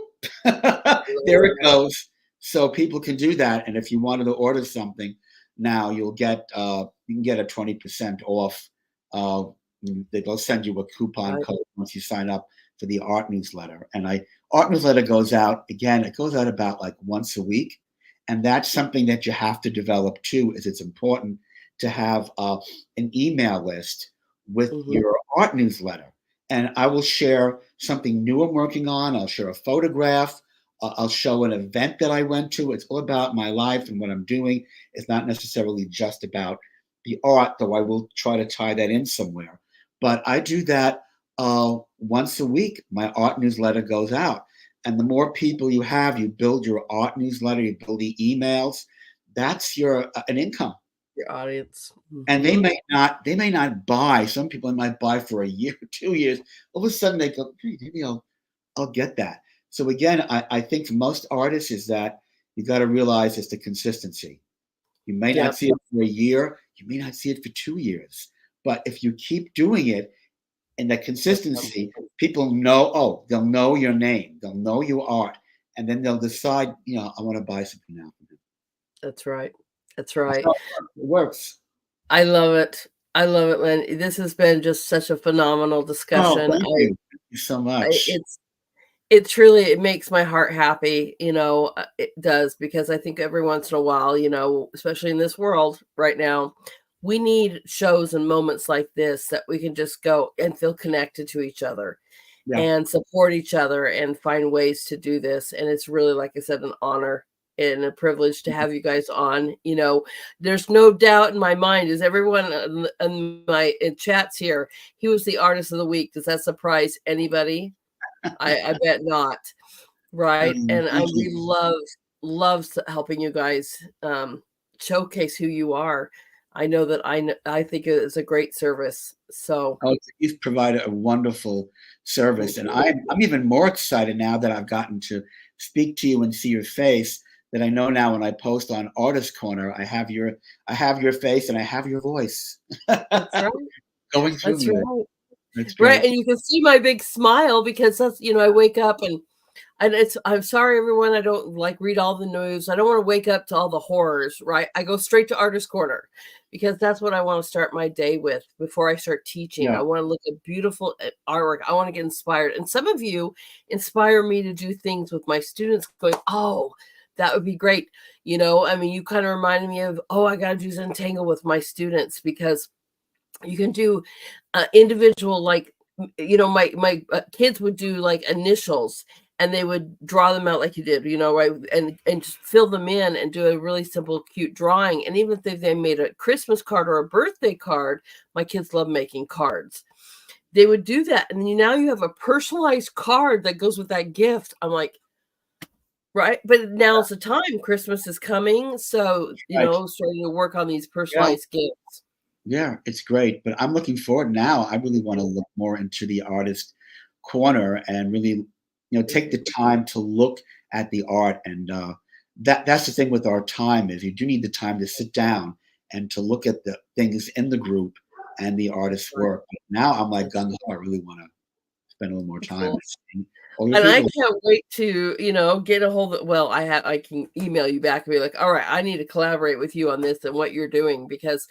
There it goes. So people can do that. And if you wanted to order something, now you'll get you can get a 20% off. They'll send you a coupon code once you sign up for the art newsletter. And art newsletter goes out again. It goes out about like once a week, and that's something that you have to develop too. Is it's important to have an email list with your art newsletter. And I will share something new I'm working on. I'll share a photograph. I'll show an event that I went to. It's all about my life and what I'm doing. It's not necessarily just about the art, though I will try to tie that in somewhere. But I do that once a week. My art newsletter goes out. And the more people you have, you build your art newsletter, you build the emails. That's an income. Your audience. And they may not buy. Some people might buy for a year, 2 years. All of a sudden they go, hey, maybe I'll get that. So again, I think for most artists is that you got to realize it's the consistency. You may not see it for a year. You may not see it for 2 years. But if you keep doing it and the consistency, people know, they'll know your name. They'll know your art. And then they'll decide, I want to buy something now. That's right. That's right. It works. I love it. I love it, Len. This has been just such a phenomenal discussion. Thank you. Thank you so much. It makes my heart happy, it does, because I think every once in a while, especially in this world right now, we need shows and moments like this that we can just go and feel connected to each other and support each other and find ways to do this. And it's really, like I said, an honor and a privilege to have you guys on. There's no doubt in my mind, is everyone in my chats here, he was the artist of the week. Does that surprise anybody? I bet not. Right. And we love helping you guys showcase who you are. I know that I think it's a great service. So you've provided a wonderful service. And I'm even more excited now that I've gotten to speak to you and see your face, that I know now when I post on Artist Corner, I have your face and I have your voice. That's right. Going through That's me. right. That's great. Right. And you can see my big smile because that's, I wake up and I'm sorry, everyone. I don't read all the news. I don't want to wake up to all the horrors, right? I go straight to Artist Corner because that's what I want to start my day with before I start teaching. I want to look at beautiful artwork. I want to get inspired. And some of you inspire me to do things with my students going, oh, that would be great. You kind of reminded me of, I got to do Zentangle with my students, because you can do individual, my kids would do initials, and they would draw them out like you did, right, and just fill them in and do a really simple, cute drawing. And even if they made a Christmas card or a birthday card, my kids love making cards. They would do that, and now you have a personalized card that goes with that gift. I'm like, right, but now's the time. Christmas is coming, so starting to work on these personalized gifts. Yeah, it's great. But I'm looking forward now. I really want to look more into the artist corner and really, take the time to look at the art. And that's the thing with our time is you do need the time to sit down and to look at the things in the group and the artist's work. But now I'm like gung ho. I really want to spend a little more time. And I can't wait to, get a hold of, I can email you back and be like, all right, I need to collaborate with you on this and what you're doing, because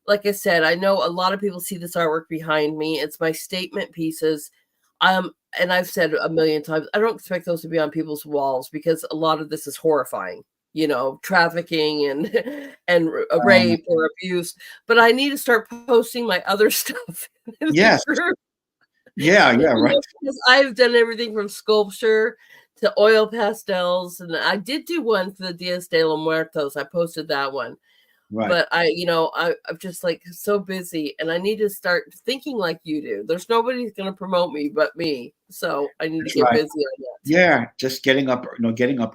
like I said, I know a lot of people see this artwork behind me. It's my statement pieces. And I've said a million times, I don't expect those to be on people's walls because a lot of this is horrifying, trafficking and rape or abuse. But I need to start posting my other stuff. Yes. Yeah, right. Because I've done everything from sculpture to oil pastels, and I did do one for the Dias de los Muertos. I posted that one. Right. But I'm just like so busy, and I need to start thinking like you do. There's nobody going to promote me but me, so I need to get busy on that. Yeah, just getting up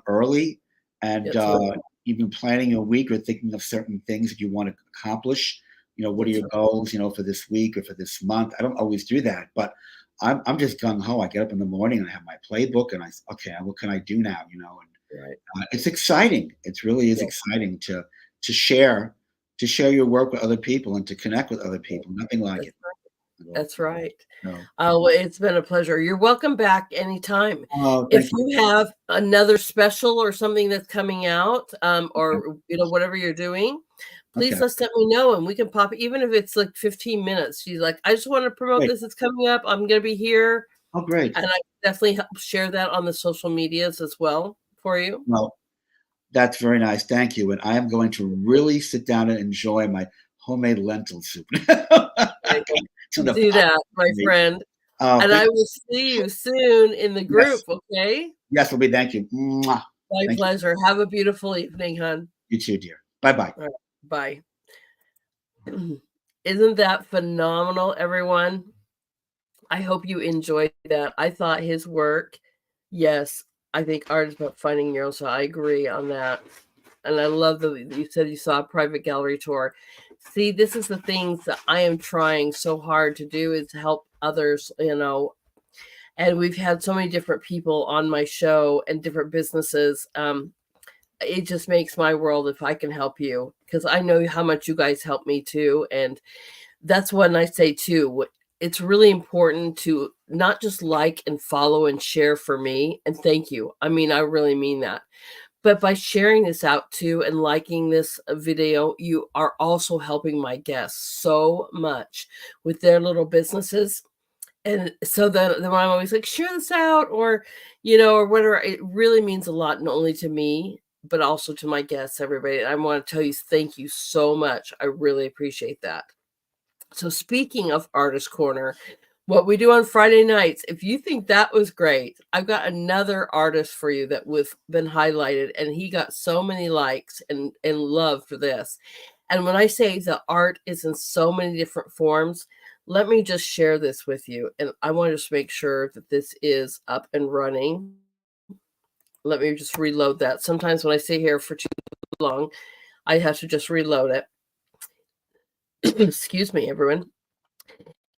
early, and even planning a week or thinking of certain things that you want to accomplish. What are your goals? For this week or for this month. I don't always do that, but I'm just gung ho. I get up in the morning and I have my playbook, and what can I do now? And it's exciting. It really is exciting to share your work with other people and to connect with other people. Nothing like it. That's right. No. Well, it's been a pleasure. You're welcome back anytime. Oh, if you have another special or something that's coming out, or whatever you're doing, please let me know, and we can pop, even if it's like 15 minutes. She's like, I just want to promote this. It's coming up. I'm going to be here. Oh, great. And I definitely help share that on the social medias as well for you. Well, that's very nice. Thank you. And I am going to really sit down and enjoy my homemade lentil soup. Do that, my friend. And I will see you soon in the group, okay? Yes, Libby. Thank you. Mwah. My pleasure. Have a beautiful evening, hon. You too, dear. Bye-bye. All right, bye. Isn't that phenomenal, everyone? I hope you enjoyed that. I thought his work, yes, I think art is about finding your own, so I agree on that. And I love that you said you saw a private gallery tour. See, this is the things that I am trying so hard to do, is to help others, and we've had so many different people on my show and different businesses. It just makes my world if I can help you, because I know how much you guys help me too. And that's when I say too, it's really important to not just like and follow and share for me. And thank you. I mean, I really mean that. But by sharing this out too and liking this video, you are also helping my guests so much with their little businesses. And so then I'm always like, share this out, or, or whatever. It really means a lot, not only to me, but also to my guests, everybody. And I want to tell you, thank you so much. I really appreciate that. So speaking of Artist Corner, what we do on Friday nights, if you think that was great, I've got another artist for you that was been highlighted, and he got so many likes and love for this. And when I say the art is in so many different forms, let me just share this with you. And I want to just make sure that this is up and running. Let me just reload that. Sometimes when I stay here for too long, I have to just reload it. Excuse me, everyone.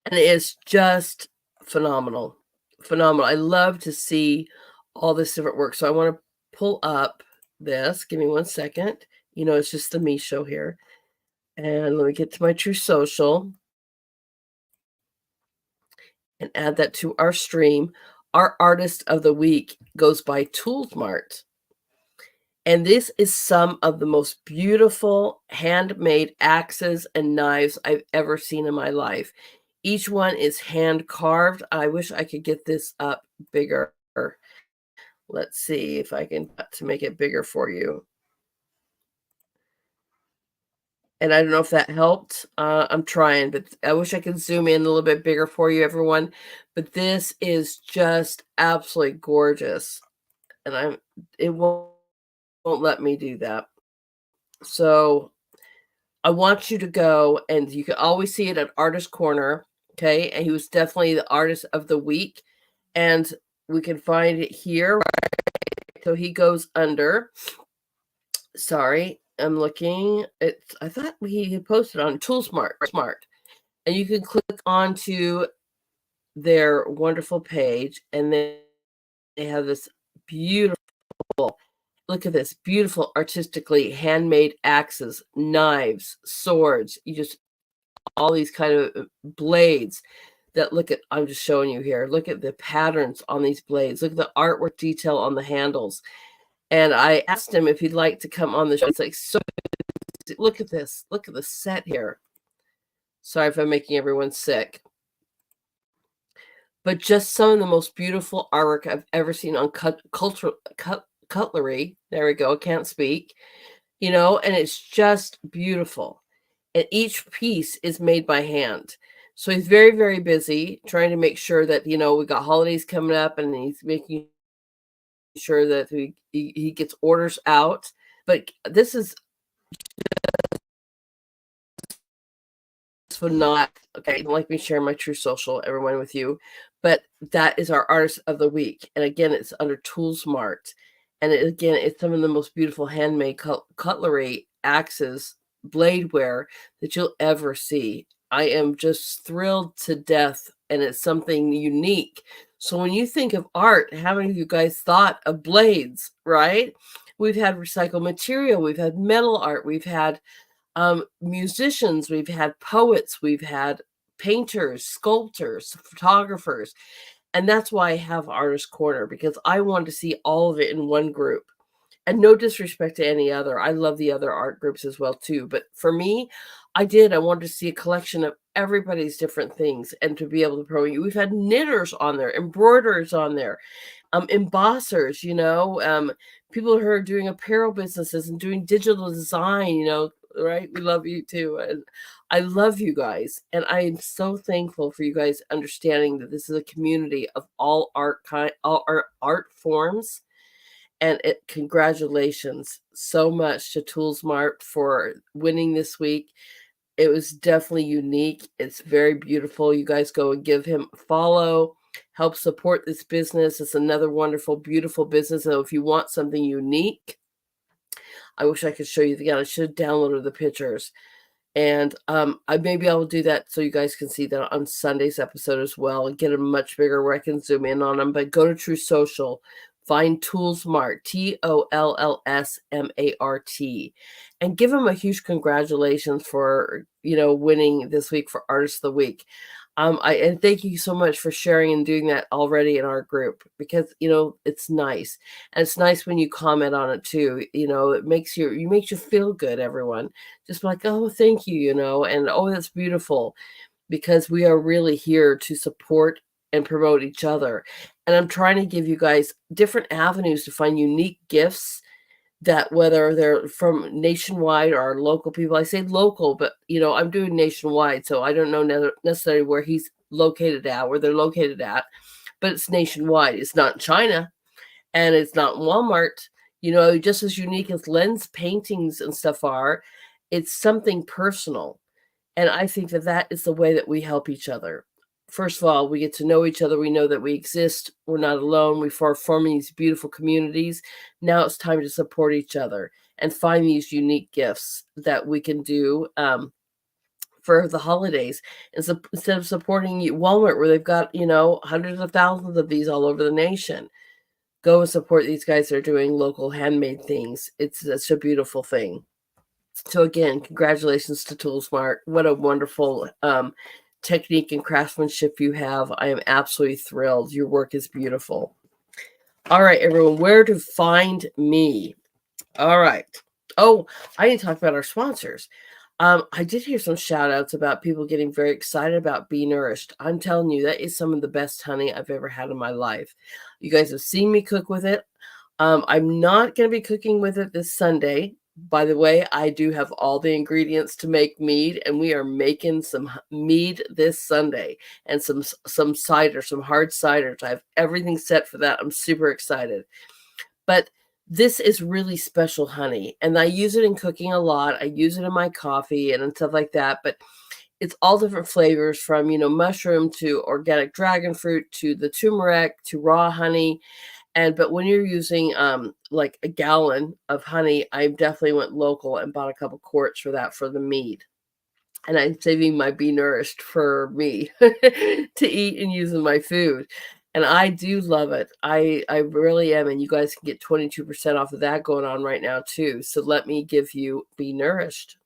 And it's just phenomenal. Phenomenal. I love to see all this different work. So I want to pull up this. Give me 1 second. It's just the me show here. And let me get to my True Social and add that to our stream. Our artist of the week goes by Toolsmart. And this is some of the most beautiful handmade axes and knives I've ever seen in my life. Each one is hand carved. I wish I could get this up bigger. Let's see if I can to make it bigger for you. And I don't know if that helped. I'm trying, but I wish I could zoom in a little bit bigger for you, everyone. But this is just absolutely gorgeous. And it won't let me do that. So I want you to go, and you can always see it at Artist Corner. Okay. And he was definitely the artist of the week. And we can find it here. So he goes under. Sorry, I'm looking. I thought he had posted on ToolSmart. And you can click onto their wonderful page, and then they have this beautiful, look at this, beautiful artistically handmade axes, knives, swords. You just, all these kind of blades that, look at, I'm just showing you here. Look at the patterns on these blades. Look at the artwork detail on the handles. And I asked him if he'd like to come on the show. It's like, so look at this. Look at the set here. Sorry if I'm making everyone sick. But just some of the most beautiful artwork I've ever seen on cutlery. There we go. Can't speak. You know, and it's just beautiful. And each piece is made by hand. So he's very, very busy trying to make sure that, you know, we got holidays coming up, and he's making sure that he gets orders out. But this is not okay. I don't like me sharing my True Social, everyone, with you, but that is our artist of the week. And again, it's under ToolSmart. And again, it's some of the most beautiful handmade cutlery, axes, bladeware that you'll ever see. I am just thrilled to death, and it's something unique. So when you think of art, how many of you guys thought of blades, right? We've had recycled material, we've had metal art, we've had musicians, we've had poets, we've had painters, sculptors, photographers. And that's why I have Artist Corner, because I wanted to see all of it in one group. And no disrespect to any other. I love the other art groups as well too. But for me, I wanted to see a collection of everybody's different things and to be able to promote you. We've had knitters on there, embroiderers on there, embossers, you know, people who are doing apparel businesses and doing digital design, you know, right? We love you too. And I love you guys. And I am so thankful for you guys understanding that this is a community of all art forms. And congratulations so much to ToolSmart for winning this week. It was definitely unique. It's very beautiful. You guys go and give him a follow. Help support this business. It's another wonderful, beautiful business. So if you want something unique, I wish I could show you again. I should have downloaded the pictures. And maybe I'll do that so you guys can see that on Sunday's episode as well, and get them much bigger where I can zoom in on them. But go to True Social, find ToolSmart, TOLLSMART, and give them a huge congratulations for, you know, winning this week for Artist of the Week. And thank you so much for sharing and doing that already in our group, because, you know, it's nice. And it's nice when you comment on it too. You know, it makes you feel good, everyone. Just like, oh, thank you, you know, and oh, that's beautiful, because we are really here to support and promote each other. And I'm trying to give you guys different avenues to find unique gifts, that whether they're from nationwide or local people. I say local, but, you know, I'm doing nationwide, so I don't know necessarily where he's located at, where they're located at, but it's nationwide. It's not in China, and it's not in Walmart. You know, just as unique as Len's paintings and stuff are, it's something personal. And I think that that is the way that we help each other. First of all, we get to know each other. We know that we exist. We're not alone. We are forming these beautiful communities. Now it's time to support each other and find these unique gifts that we can do for the holidays. And so instead of supporting Walmart, where they've got, you know, hundreds of thousands of these all over the nation, go and support these guys that are doing local handmade things. It's such a beautiful thing. So again, congratulations to ToolSmart. What a wonderful technique and craftsmanship you have. I am absolutely thrilled. Your work is beautiful. All right, everyone, where to find me? All right. Oh, I didn't talk about our sponsors. I did hear some shout outs about people getting very excited about Be Nourished. I'm telling you, that is some of the best honey I've ever had in my life. You guys have seen me cook with it. I'm not going to be cooking with it this Sunday. By the way, I do have all the ingredients to make mead, and we are making some mead this Sunday, and some cider, some hard ciders. I have everything set for that. I'm super excited. But this is really special honey, and I use it in cooking a lot. I use it in my coffee and stuff like that, but it's all different flavors, from, mushroom to organic dragon fruit to the turmeric to raw honey. But when you're using like a gallon of honey, I definitely went local and bought a couple quarts for that for the mead. And I'm saving my Be Nourished for me to eat and use in my food. And I do love it. I really am. And you guys can get 22% off of that going on right now too. So let me give you Be Nourished.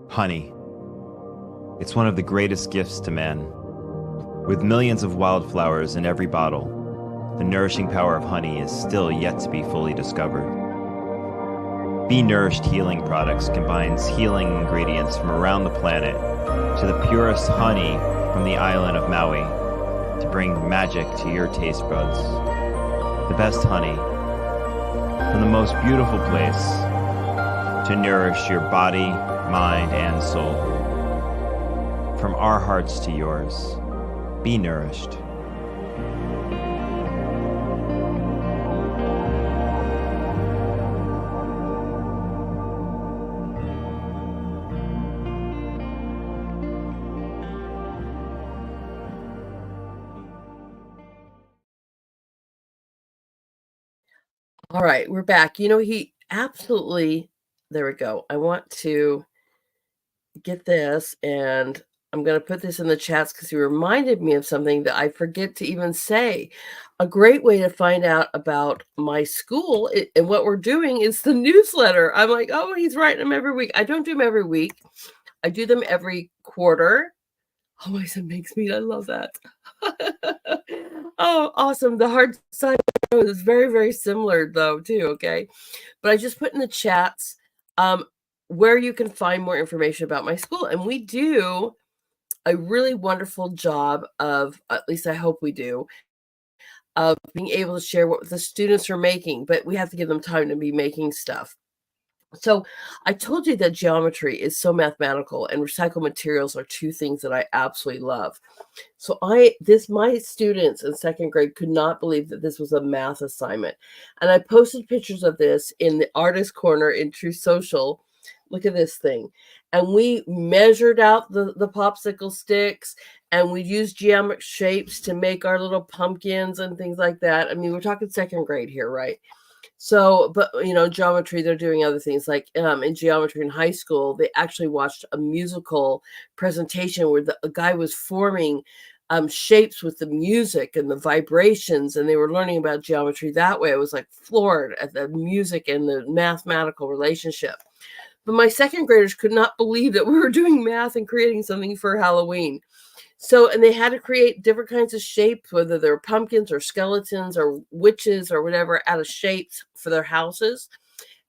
Honey. It's one of the greatest gifts to man. With millions of wildflowers in every bottle, the nourishing power of honey is still yet to be fully discovered. Be Nourished Healing Products combines healing ingredients from around the planet to the purest honey from the island of Maui to bring magic to your taste buds. The best honey from the most beautiful place to nourish your body, mind, and soul. From our hearts to yours. Be nourished. All right, we're back. He absolutely, there we go. I want to get this, and I'm going to put this in the chats because he reminded me of something that I forget to even say. A great way to find out about my school and what we're doing is the newsletter. I'm like, oh, he's writing them every week. I don't do them every week. I do them every quarter. Oh, my son makes meat. I love that. Oh, awesome. The hard side is very, very similar though, too. Okay. But I just put in the chats where you can find more information about my school. And we do a really wonderful job of, at least I hope we do, of being able to share what the students are making, but we have to give them time to be making stuff. So I told you that geometry is so mathematical, and recycled materials are two things that I absolutely love. So my students in second grade could not believe that this was a math assignment. And I posted pictures of this in the artist corner in True Social. Look at this thing. And we measured out the popsicle sticks, and we used geometric shapes to make our little pumpkins and things like that. I mean, we're talking second grade here, right? So, but geometry, they're doing other things like in geometry in high school, they actually watched a musical presentation where a guy was forming shapes with the music and the vibrations, and they were learning about geometry that way. I was like floored at the music and the mathematical relationship. But my second graders could not believe that we were doing math and creating something for Halloween. So, and they had to create different kinds of shapes, whether they're pumpkins or skeletons or witches or whatever, out of shapes for their houses.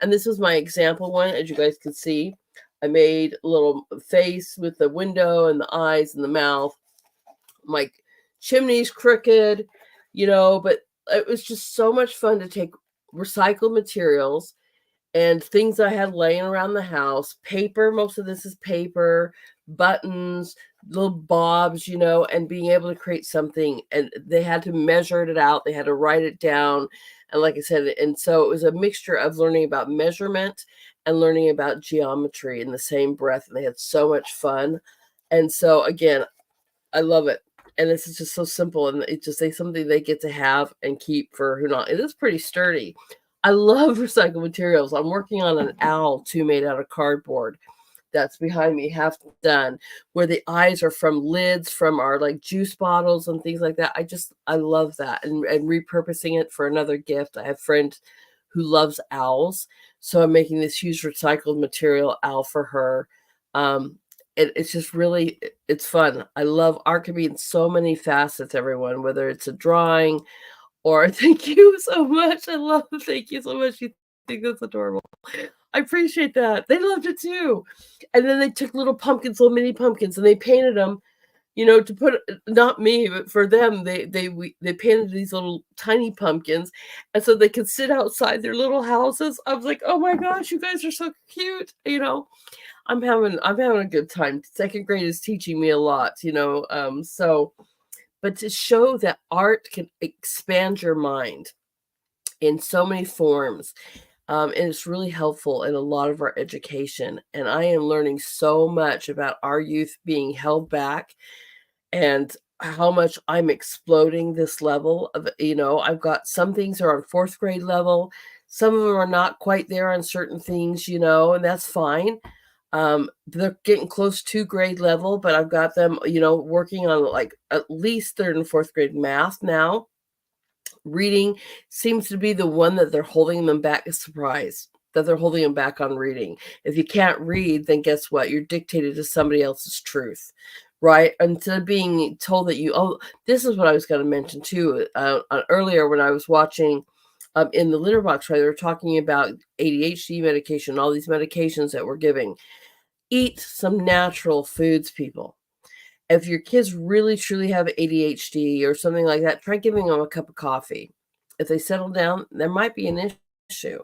And this was my example one, as you guys can see. I made a little face with the window and the eyes and the mouth. My chimney's crooked, but it was just so much fun to take recycled materials and things I had laying around the house, paper, most of this is paper, buttons, little bobs, and being able to create something. And they had to measure it out. They had to write it down. And like I said, and so it was a mixture of learning about measurement and learning about geometry in the same breath. And they had so much fun. And so again, I love it. And this is just so simple. And it's just something they get to have and keep for who not. It is pretty sturdy. I love recycled materials. I'm working on an owl too, made out of cardboard. That's behind me, half done, where the eyes are from lids from our like juice bottles and things like that. I love that, and repurposing it for another gift. I have a friend who loves owls, so I'm making this huge recycled material owl for her. It's just really, it's fun. I love art can be in so many facets, everyone, whether it's a drawing or thank you so much. I love it. Thank you so much. You think that's adorable. I appreciate that. They loved it too. And then they took little pumpkins, little mini pumpkins, and they painted them. to put, not me, but for them, they painted these little tiny pumpkins, and so they could sit outside their little houses. I was like, oh my gosh, you guys are so cute. I'm having a good time. Second grade is teaching me a lot, but to show that art can expand your mind in so many forms. And it's really helpful in a lot of our education. And I am learning so much about our youth being held back and how much I'm exploding this level of, I've got some things are on fourth grade level. Some of them are not quite there on certain things, and that's fine. They're getting close to grade level, but I've got them, working on like at least third and fourth grade math now. Reading seems to be the one that they're holding them back. A surprise that they're holding them back on reading. If you can't read, then guess what? You're dictated to somebody else's truth, right? Instead of being told that this is what I was going to mention too. Earlier when I was watching in the litter box, right, they were talking about ADHD medication, all these medications that we're giving. Eat some natural foods, people. If your kids really truly have ADHD or something like that, try giving them a cup of coffee. If they settle down, there might be an issue.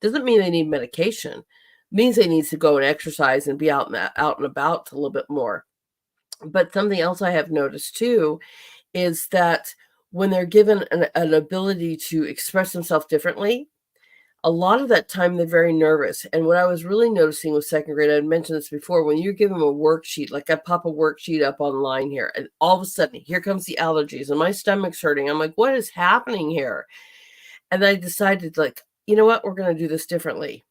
Doesn't mean they need medication. It means they need to go and exercise and be out and about a little bit more. But something else I have noticed too is that when they're given an ability to express themselves differently, a lot of that time they're very nervous. And what I was really noticing with second grade, I had mentioned this before, when you give them a worksheet, like I pop a worksheet up online here, and all of a sudden, here comes the allergies and my stomach's hurting. I'm like, what is happening here? And I decided, like, you know what? We're going to do this differently.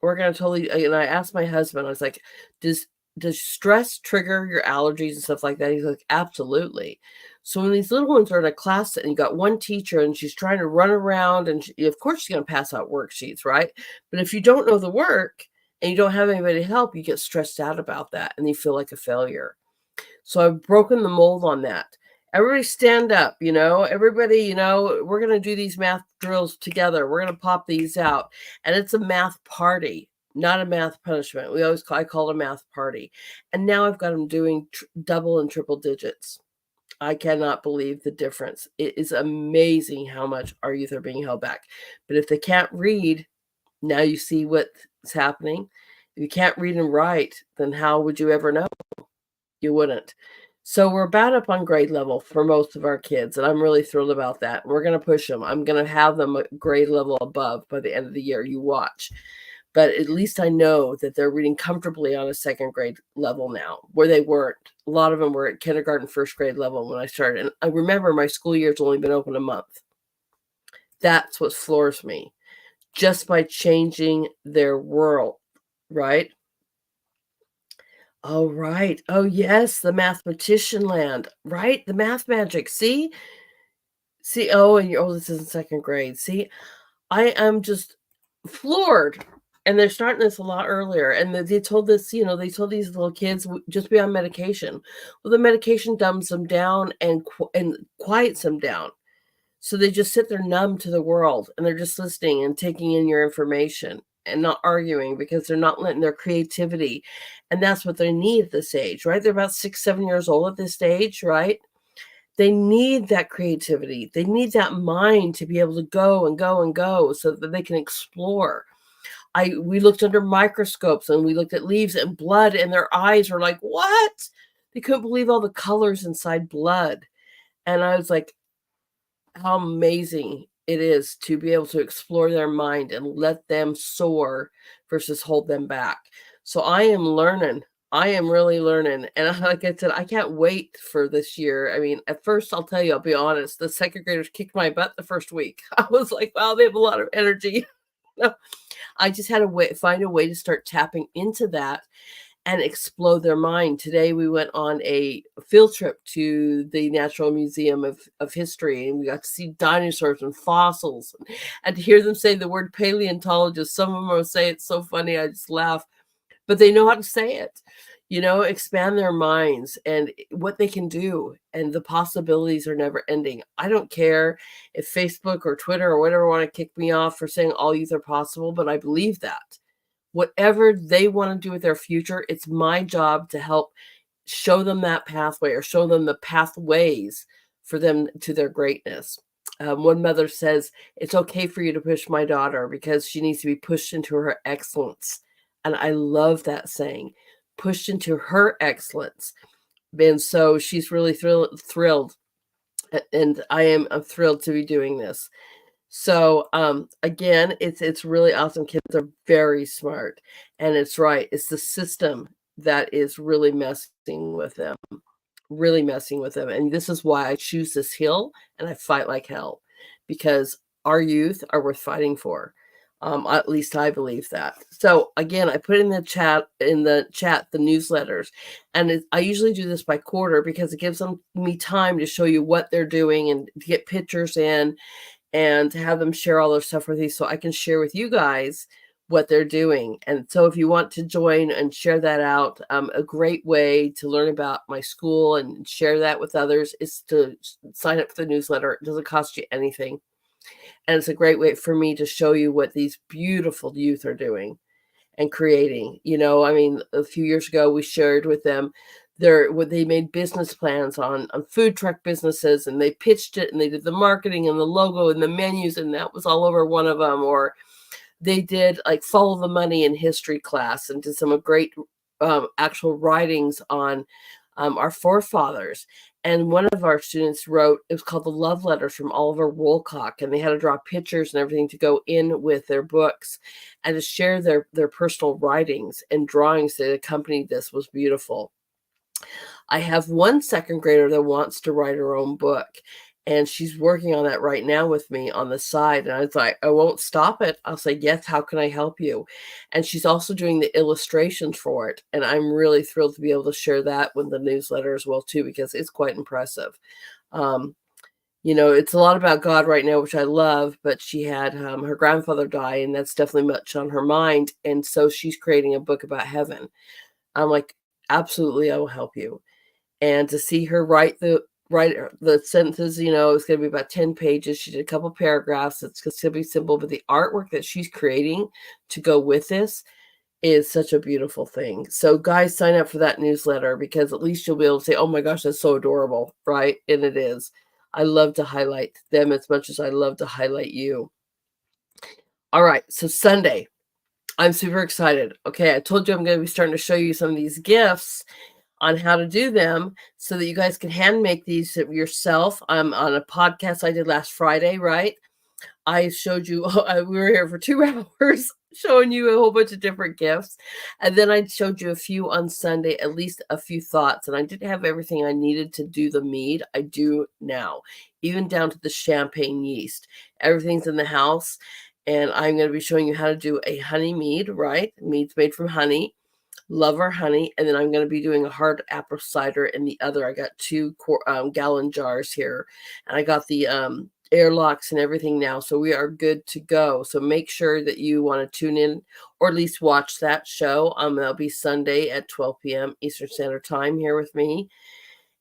We're going to totally, and I asked my husband, I was like, does stress trigger your allergies and stuff like that? He's like, absolutely. So when these little ones are in a class and you got one teacher and she's trying to run around and of course she's going to pass out worksheets, right? But if you don't know the work and you don't have anybody to help, you get stressed out about that and you feel like a failure. So I've broken the mold on that. Everybody stand up, everybody, we're going to do these math drills together. We're going to pop these out. And it's a math party, not a math punishment. I call it a math party. And now I've got them doing double and triple digits. I cannot believe the difference. It is amazing how much our youth are being held back. But if they can't read, now you see what's happening. If you can't read and write, then how would you ever know? You wouldn't. So we're about up on grade level for most of our kids, and I'm really thrilled about that. We're going to push them. I'm going to have them at grade level above by the end of the year. You watch. But at least I know that they're reading comfortably on a second grade level now, where they weren't. A lot of them were at kindergarten, first grade level when I started. And I remember my school year's only been open a month. That's what floors me. Just by changing their world, right? Oh, right. Oh, yes, the mathematician land, right? The math magic. See, and this is in second grade. See, I am just floored. And they're starting this a lot earlier. And they told this, they told these little kids, just be on medication. Well, the medication dumbs them down and quiets them down. So they just sit there numb to the world and they're just listening and taking in your information and not arguing because they're not letting their creativity. And that's what they need at this age, right? They're about 6, 7 years old at this stage, right? They need that creativity. They need that mind to be able to go and go and go so that they can explore. We looked under microscopes and we looked at leaves and blood and their eyes were like, what? They couldn't believe all the colors inside blood. And I was like, how amazing it is to be able to explore their mind and let them soar versus hold them back. So I am learning. I am really learning. And like I said, I can't wait for this year. I mean, at first, I'll tell you, I'll be honest, the second graders kicked my butt the first week. I was like, wow, they have a lot of energy. I just had to find a way to start tapping into that and explode their mind. Today, we went on a field trip to the Natural Museum of History, and we got to see dinosaurs and fossils, and to hear them say the word paleontologist. Some of them will say it's so funny, I just laugh, but they know how to say it. Expand their minds and what they can do, and the possibilities are never ending. I don't care if Facebook or Twitter or whatever want to kick me off for saying all youth are possible, but I believe that. Whatever they want to do with their future, it's my job to help show them that pathway, or show them the pathways for them to their greatness. One mother says, it's okay for you to push my daughter because she needs to be pushed into her excellence. And I love that saying, pushed into her excellence. And so she's really thrilled. And I'm thrilled to be doing this. So again, it's really awesome. Kids are very smart. And it's right. It's the system that is really messing with them. And this is why I choose this hill and I fight like hell, because our youth are worth fighting for. At least I believe that. So again, I put in the chat the newsletters, and I usually do this by quarter because it gives me time to show you what they're doing and to get pictures in and to have them share all their stuff with you so I can share with you guys what they're doing. And so if you want to join and share that out, a great way to learn about my school and share that with others is to sign up for the newsletter. It doesn't cost you anything. And it's a great way for me to show you what these beautiful youth are doing and creating. You know, I mean, a few years ago, we shared with them they made business plans on food truck businesses, and they pitched it, and they did the marketing and the logo and the menus, and that was all over one of them. Or they did like follow the money in history class and did some great actual writings on our forefathers. And one of our students wrote, it was called The Love Letters from Oliver Wolcott, and they had to draw pictures and everything to go in with their books and to share their personal writings and drawings that accompanied this. Was beautiful. I have one second grader that wants to write her own book, and she's working on that right now with me on the side. And I was like, I won't stop it. I'll say, yes, how can I help you? And she's also doing the illustrations for it. And I'm really thrilled to be able to share that with the newsletter as well, too, because it's quite impressive. You know, it's a lot about God right now, which I love, but she had her grandfather die, and that's definitely much on her mind. And so she's creating a book about heaven. I'm like, absolutely, I will help you. And to see her write the sentences, you know, it's going to be about 10 pages. She did a couple paragraphs. It's going to be simple, but the artwork that she's creating to go with this is such a beautiful thing. So guys, sign up for that newsletter, because at least you'll be able to say, oh my gosh, that's so adorable, right? And it is. I love to highlight them as much as I love to highlight you. All right, so Sunday, I'm super excited. Okay, I told you I'm going to be starting to show you some of these gifts on how to do them so that you guys can hand make these yourself. I'm on a podcast I did last Friday, right? I showed you, we were here for 2 hours showing you a whole bunch of different gifts. And then I showed you a few on Sunday, at least a few thoughts. And I didn't have everything I needed to do the mead. I do now, even down to the champagne yeast. Everything's in the house. And I'm going to be showing you how to do a honey mead, right? Mead's made from honey. Love our honey. And then I'm going to be doing a hard apple cider in the other. I got 2 gallon jars here, and I got the airlocks and everything now. So we are good to go. So make sure that you want to tune in, or at least watch that show. That'll be Sunday at 12 p.m. Eastern Standard Time here with me.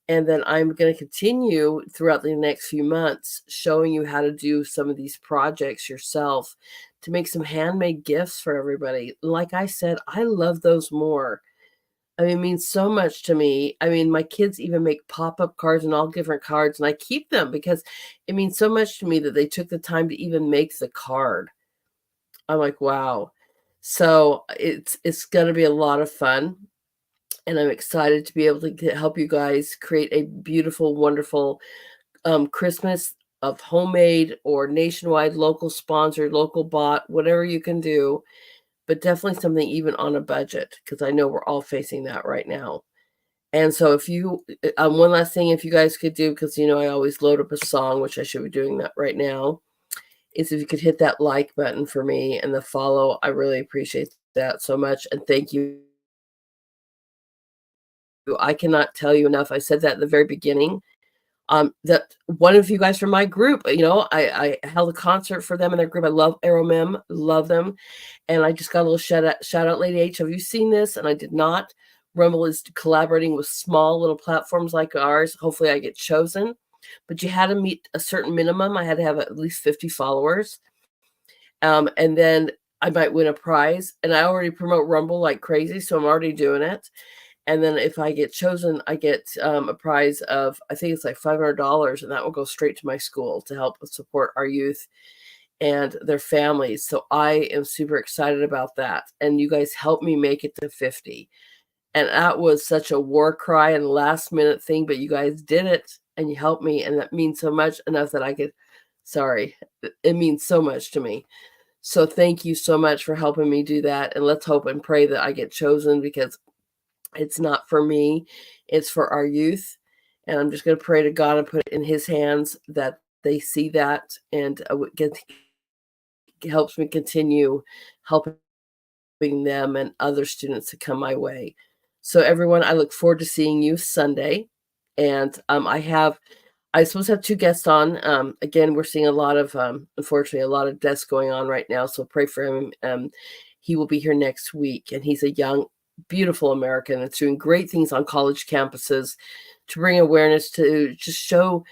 And then I'm going to continue throughout the next few months showing you how to do some of these projects yourself to make some handmade gifts for everybody. Like I said, I love those more. I mean, it means so much to me. I mean, my kids even make pop-up cards and all different cards, and I keep them because it means so much to me that they took the time to even make the card. I'm like, wow. So it's going to be a lot of fun. And I'm excited to be able to help you guys create a beautiful, wonderful Christmas of homemade or nationwide, local sponsored, local bought, whatever you can do, but definitely something even on a budget, because I know we're all facing that right now. And so if you, one last thing, if you guys could do, because, you know, I always load up a song, which I should be doing that right now, is if you could hit that like button for me and the follow. I really appreciate that so much. And thank you. I cannot tell you enough. I said that at the very beginning. That one of you guys from my group, you know, I held a concert for them in their group. I love Aeromem, love them. And I just got a little shout out, Lady H. Have you seen this? And I did not. Rumble is collaborating with small little platforms like ours. Hopefully I get chosen. But you had to meet a certain minimum. I had to have at least 50 followers. And then I might win a prize. And I already promote Rumble like crazy, so I'm already doing it. And then if I get chosen, I get a prize of, I think it's like $500, and that will go straight to my school to help support our youth and their families. So I am super excited about that. And you guys helped me make it to 50. And that was such a war cry and last minute thing, but you guys did it and you helped me. And that means so much, enough that it means so much to me. So thank you so much for helping me do that. And let's hope and pray that I get chosen, because it's not for me, it's for our youth. And I'm just going to pray to God and put it in his hands that they see that, and helps me continue helping them and other students to come my way. So everyone, I look forward to seeing you Sunday. And I supposed to have 2 guests on. Again, we're seeing a lot of, unfortunately, a lot of deaths going on right now. So pray for him. He will be here next week. And he's a young, beautiful American that's doing great things on college campuses to bring awareness, to just show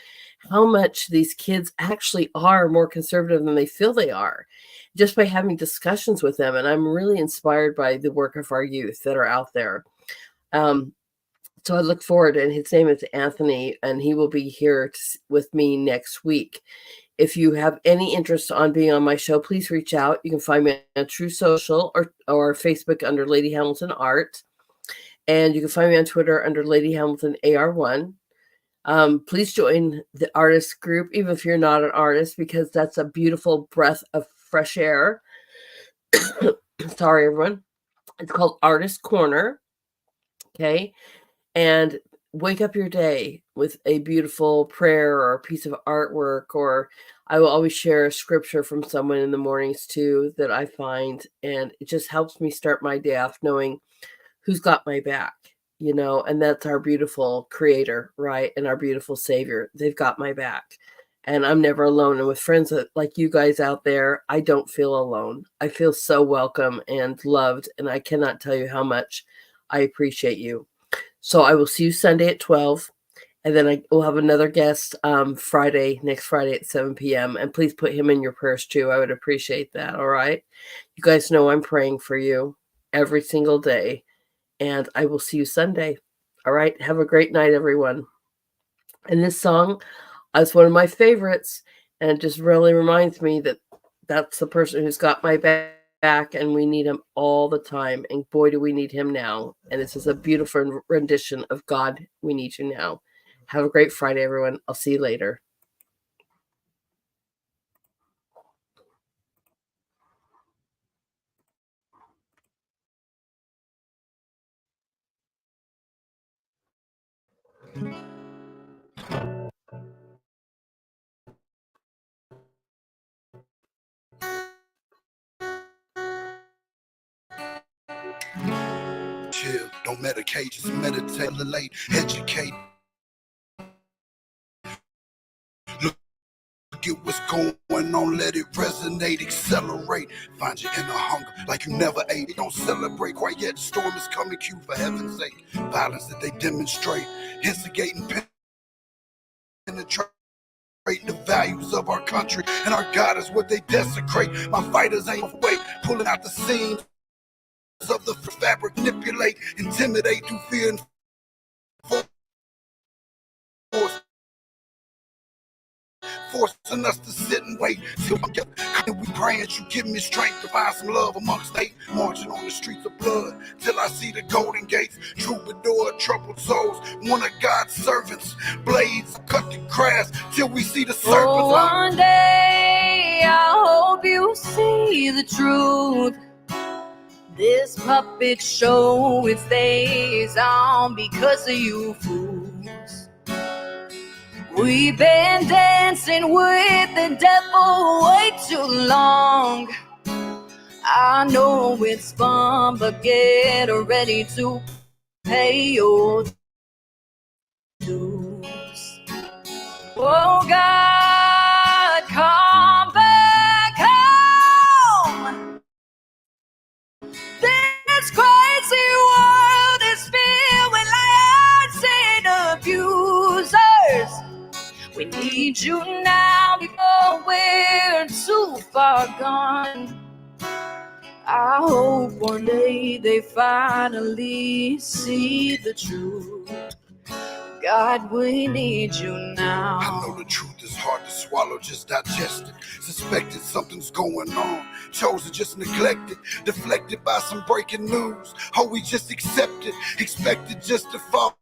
how much these kids actually are more conservative than they feel they are, just by having discussions with them. And I'm really inspired by the work of our youth that are out there. So I look forward, and his name is Anthony, and he will be here with me next week. If you have any interest on being on my show, please reach out. You can find me on True Social or Facebook under Lady Hamilton Art. And you can find me on Twitter under Lady Hamilton AR1. Please join the artist group, even if you're not an artist, because that's a beautiful breath of fresh air. Sorry, everyone. It's called Artist Corner. Okay. And wake up your day with a beautiful prayer or a piece of artwork, or I will always share a scripture from someone in the mornings too that I find, and it just helps me start my day off knowing who's got my back, and that's our beautiful creator, right? And our beautiful savior. They've got my back, and I'm never alone. And with friends like you guys out there, I don't feel alone. I feel so welcome and loved, and I cannot tell you how much I appreciate you. So I will see you Sunday at 12, and then I will have another guest next Friday at 7 p.m. And please put him in your prayers too. I would appreciate that. All right. You guys know I'm praying for you every single day, and I will see you Sunday. All right. Have a great night, everyone. And this song is one of my favorites, and it just really reminds me that that's the person who's got my back, and we need him all the time. And boy, do we need him now. And this is a beautiful rendition of God, We Need You Now. Have a great Friday, everyone. I'll see you later. Chill, don't medicate, just meditate, relate, educate. Look at what's going on, let it resonate, accelerate. Find your inner hunger like you never ate. Don't celebrate quite yet, the storm is coming, cue for heaven's sake. Violence that they demonstrate, instigating, penetrate the values of our country, and our God is what they desecrate. My fighters ain't wait, pulling out the seams of the fabric, manipulate, intimidate through fear and force, forcing us to sit and wait till we praying you give me strength to find some love amongst hate, marching on the streets of blood till I see the golden gates, troubadour, troubled souls, one of God's servants, blades cut the grass till we see the serpents. Oh, one day I hope you see the truth. This puppet show, it stays on because of you fools. We've been dancing with the devil way too long. I know it's fun, but get ready to pay your dues. Oh God, come back home. This crazy world is filled with liars and abusers. We need you now before we're too far gone. I hope one day they finally see the truth. God, we need you now. I know the truth is hard to swallow, just digest it. Suspected something's going on, chosen just neglected, deflected by some breaking news. Oh, we just accepted, expected just to fall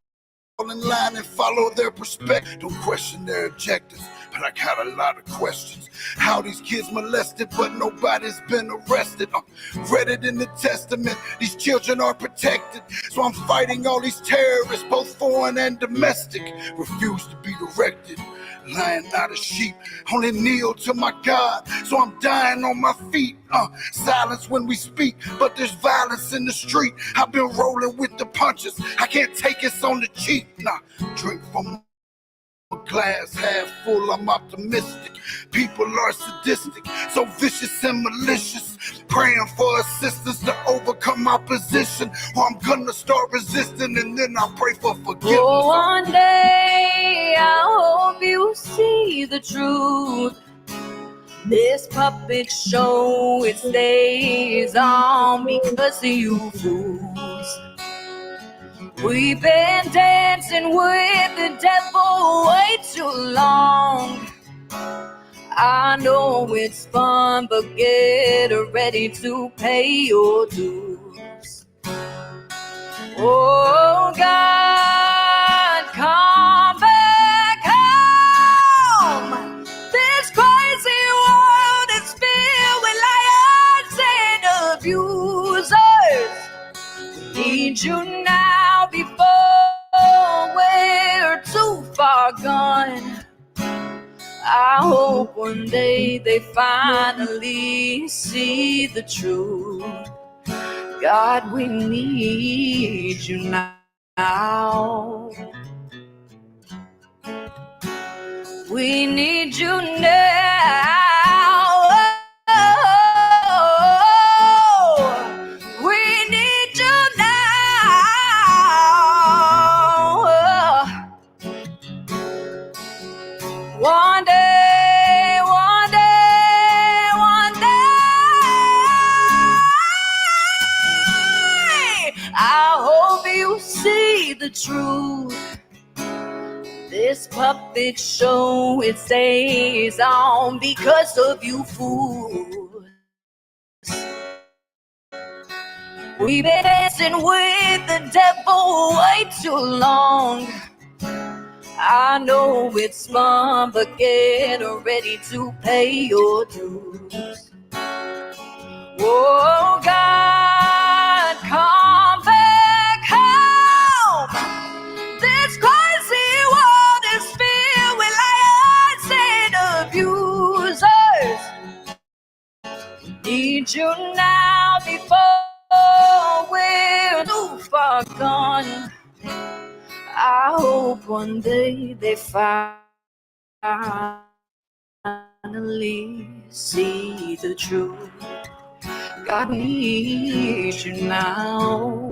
in line and follow their perspective. Don't question their objectives, but I got a lot of questions. How these kids molested, but nobody's been arrested. Read it in the testament, these children are protected. So I'm fighting all these terrorists, both foreign and domestic. Refuse to be directed, lying not a sheep. Only kneel to my God, so I'm dying on my feet. Silence when we speak, but there's violence in the street. I've been rolling with the punches, I can't take it on the cheap. Nah, drink from a glass half full, I'm optimistic. People are sadistic, so vicious and malicious. Praying for assistance to overcome opposition, or I'm gonna start resisting and then I'll pray for forgiveness. Oh, one day I hope you see the truth. This puppet show, it stays on because of you fools. We've been dancing with the devil way too long. I know it's fun, but get ready to pay your dues. Oh God, come back home. This crazy world is filled with liars and abusers. We need you now before we're too far gone. I hope one day they finally see the truth. God, we need you now. We need you now. We need you now. One day, one day, one day, I hope you see the truth. This puppet show, it stays on because of you fools. We've been dancing with the devil way too long. I know it's fun, but get ready to pay your dues. Oh God, come back home. This crazy world is filled with liars and abusers. Need you now before we're too far gone. I hope one day they finally see the truth. God, we need you now.